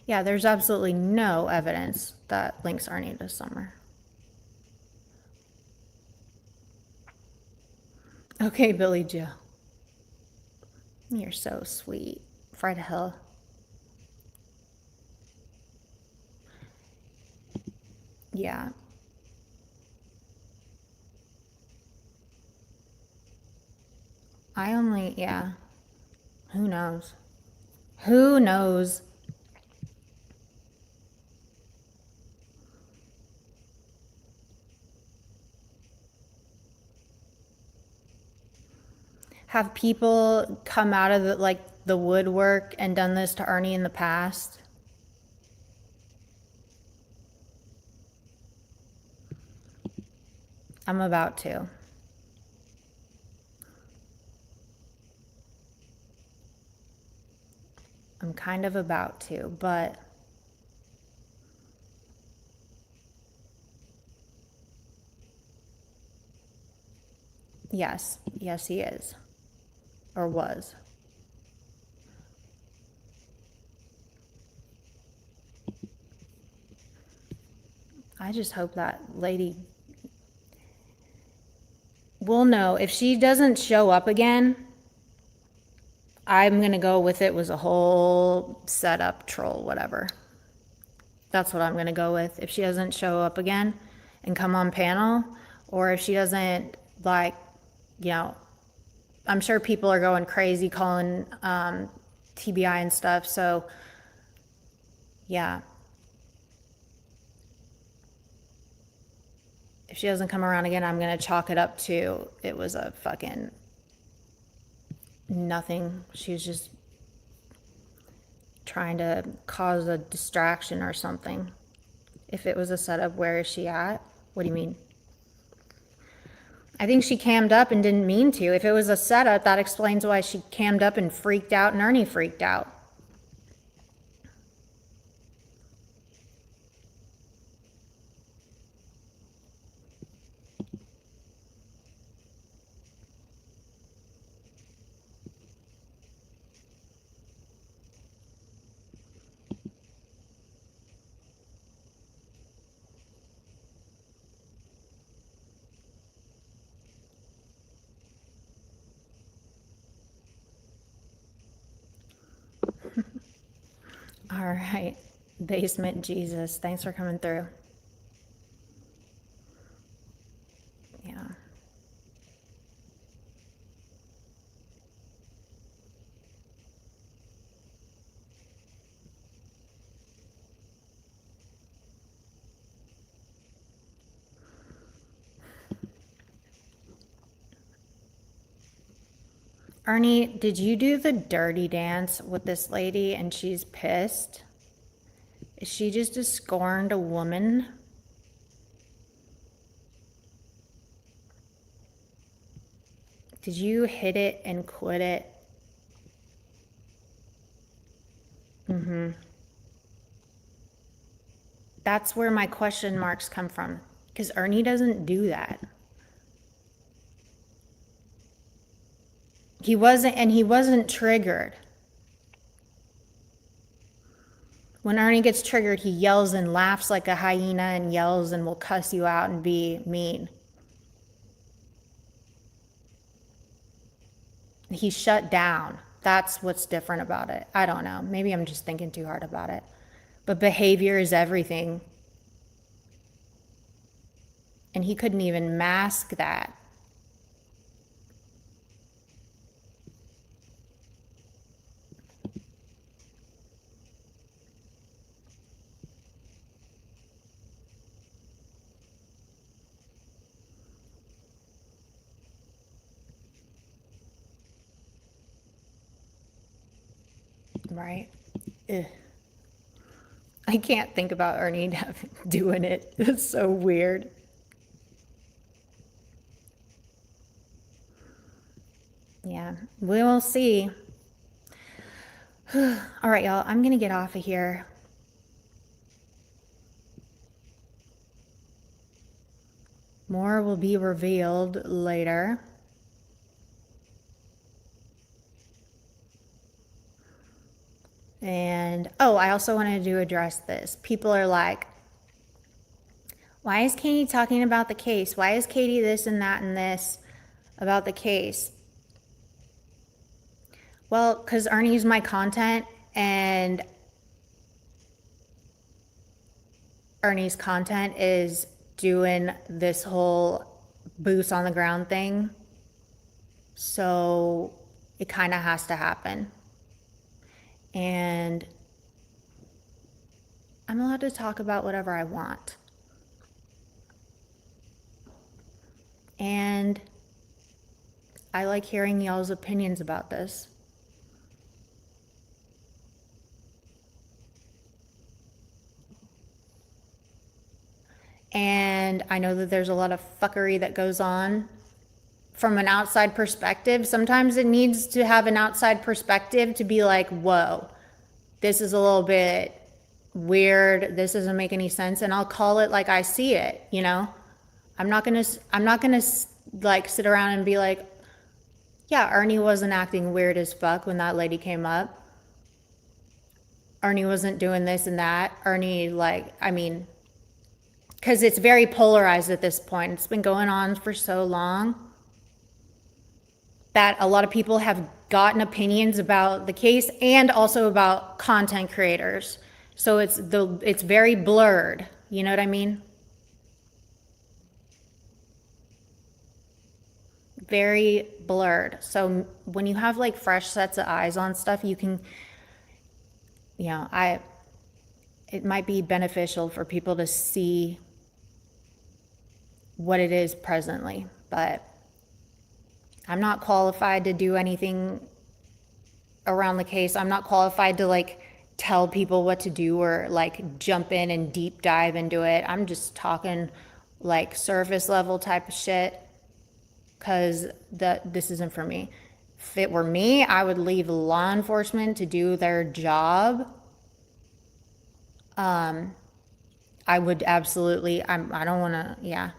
Yeah, there's absolutely no evidence that links Ernie to Summer. Okay, Billy Joe. You're so sweet. Fred Hill. Yeah. Yeah. Who knows? Who knows? Have people come out of the woodwork and done this to Ernie in the past? I'm about to. I'm kind of about to, but yes, he is. Or was. I just hope that lady will know. If she doesn't show up again, I'm gonna go with it was a whole setup, troll, whatever. That's what I'm gonna go with. If she doesn't show up again and come on panel, or if she doesn't, like, you know, I'm sure people are going crazy calling TBI and stuff. So yeah, if she doesn't come around again, I'm gonna chalk it up to it was a fucking nothing. She was just trying to cause a distraction or something. If it was a setup, where is she at? What do you mean? I think she cammed up and didn't mean to. If it was a setup, that explains why she cammed up and freaked out and Ernie freaked out. All right, Basement Jesus, thanks for coming through. Yeah. Ernie, did you do the dirty dance with this lady and she's pissed? Is she just a scorned woman? Did you hit it and quit it? Mm-hmm. That's where my question marks come from, because Ernie doesn't do that. He wasn't triggered. When Ernie gets triggered, he yells and laughs like a hyena and yells and will cuss you out and be mean. He shut down. That's what's different about it. I don't know. Maybe I'm just thinking too hard about it. But behavior is everything. And he couldn't even mask that. Right? Ugh. I can't think about Ernie doing it. It's so weird. Yeah, we will see. All right, y'all, I'm gonna get off of here. More will be revealed later. And, oh, I also wanted to address this. People are like, why is Katie talking about the case? Why is Katie this and that and this about the case? Well, because Ernie's my content, and Ernie's content is doing this whole boots on the ground thing. So it kind of has to happen. And I'm allowed to talk about whatever I want. And I like hearing y'all's opinions about this. And I know that there's a lot of fuckery that goes on from an outside perspective. Sometimes it needs to have an outside perspective to be like, whoa, this is a little bit weird. This doesn't make any sense. And I'll call it like I see it, you know? I'm not gonna like sit around and be like, yeah, Ernie wasn't acting weird as fuck when that lady came up. Ernie wasn't doing this and that. Ernie, like, I mean, because it's very polarized at this point. It's been going on for so long that a lot of people have gotten opinions about the case and also about content creators. So it's very blurred. You know what I mean? Very blurred. So when you have like fresh sets of eyes on stuff, you can, you know, it might be beneficial for people to see what it is presently, but I'm not qualified to do anything around the case. I'm not qualified to like tell people what to do or like jump in and deep dive into it. I'm just talking like surface level type of shit, because this isn't for me. If it were me, I would leave law enforcement to do their job. I would absolutely, I don't want to, yeah.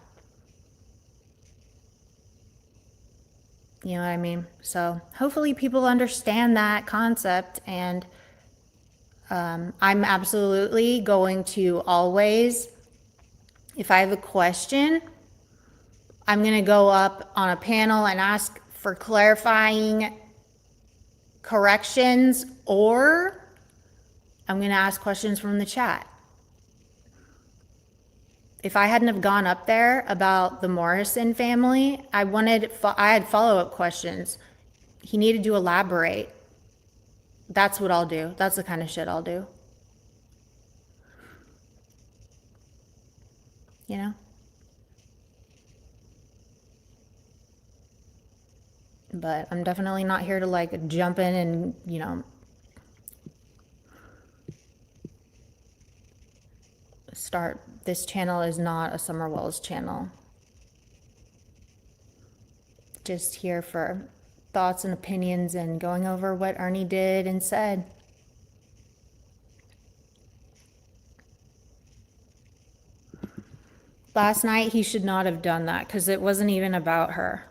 You know what I mean? So hopefully people understand that concept, and I'm absolutely going to always, if I have a question, I'm going to go up on a panel and ask for clarifying corrections, or I'm going to ask questions from the chat. If I hadn't have gone up there about the Morrison family, I had follow-up questions. He needed to elaborate. That's what I'll do. That's the kind of shit I'll do. You know? But I'm definitely not here to like jump in and, you know, this channel is not a Summer Wells channel. Just here for thoughts and opinions and going over what Ernie did and said. Last night, he should not have done that because it wasn't even about her.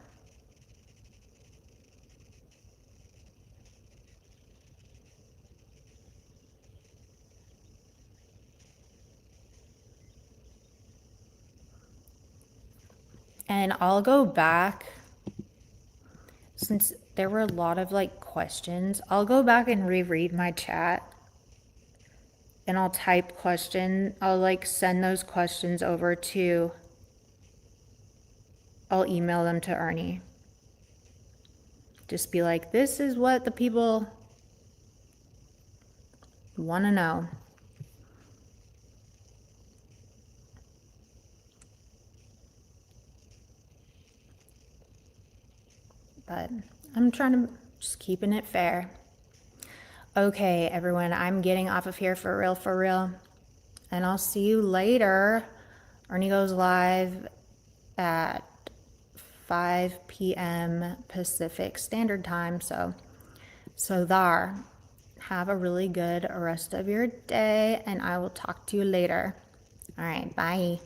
And I'll go back, since there were a lot of like questions, I'll go back and reread my chat, and I'll type I'll like send those questions over I'll email them to Ernie. Just be like, this is what the people want to know. But I'm trying to just keeping it fair. Okay, everyone, I'm getting off of here for real. And I'll see you later. Ernie goes live at 5 p.m. Pacific Standard Time. So there. have a really good rest of your day, and I will talk to you later. All right, bye.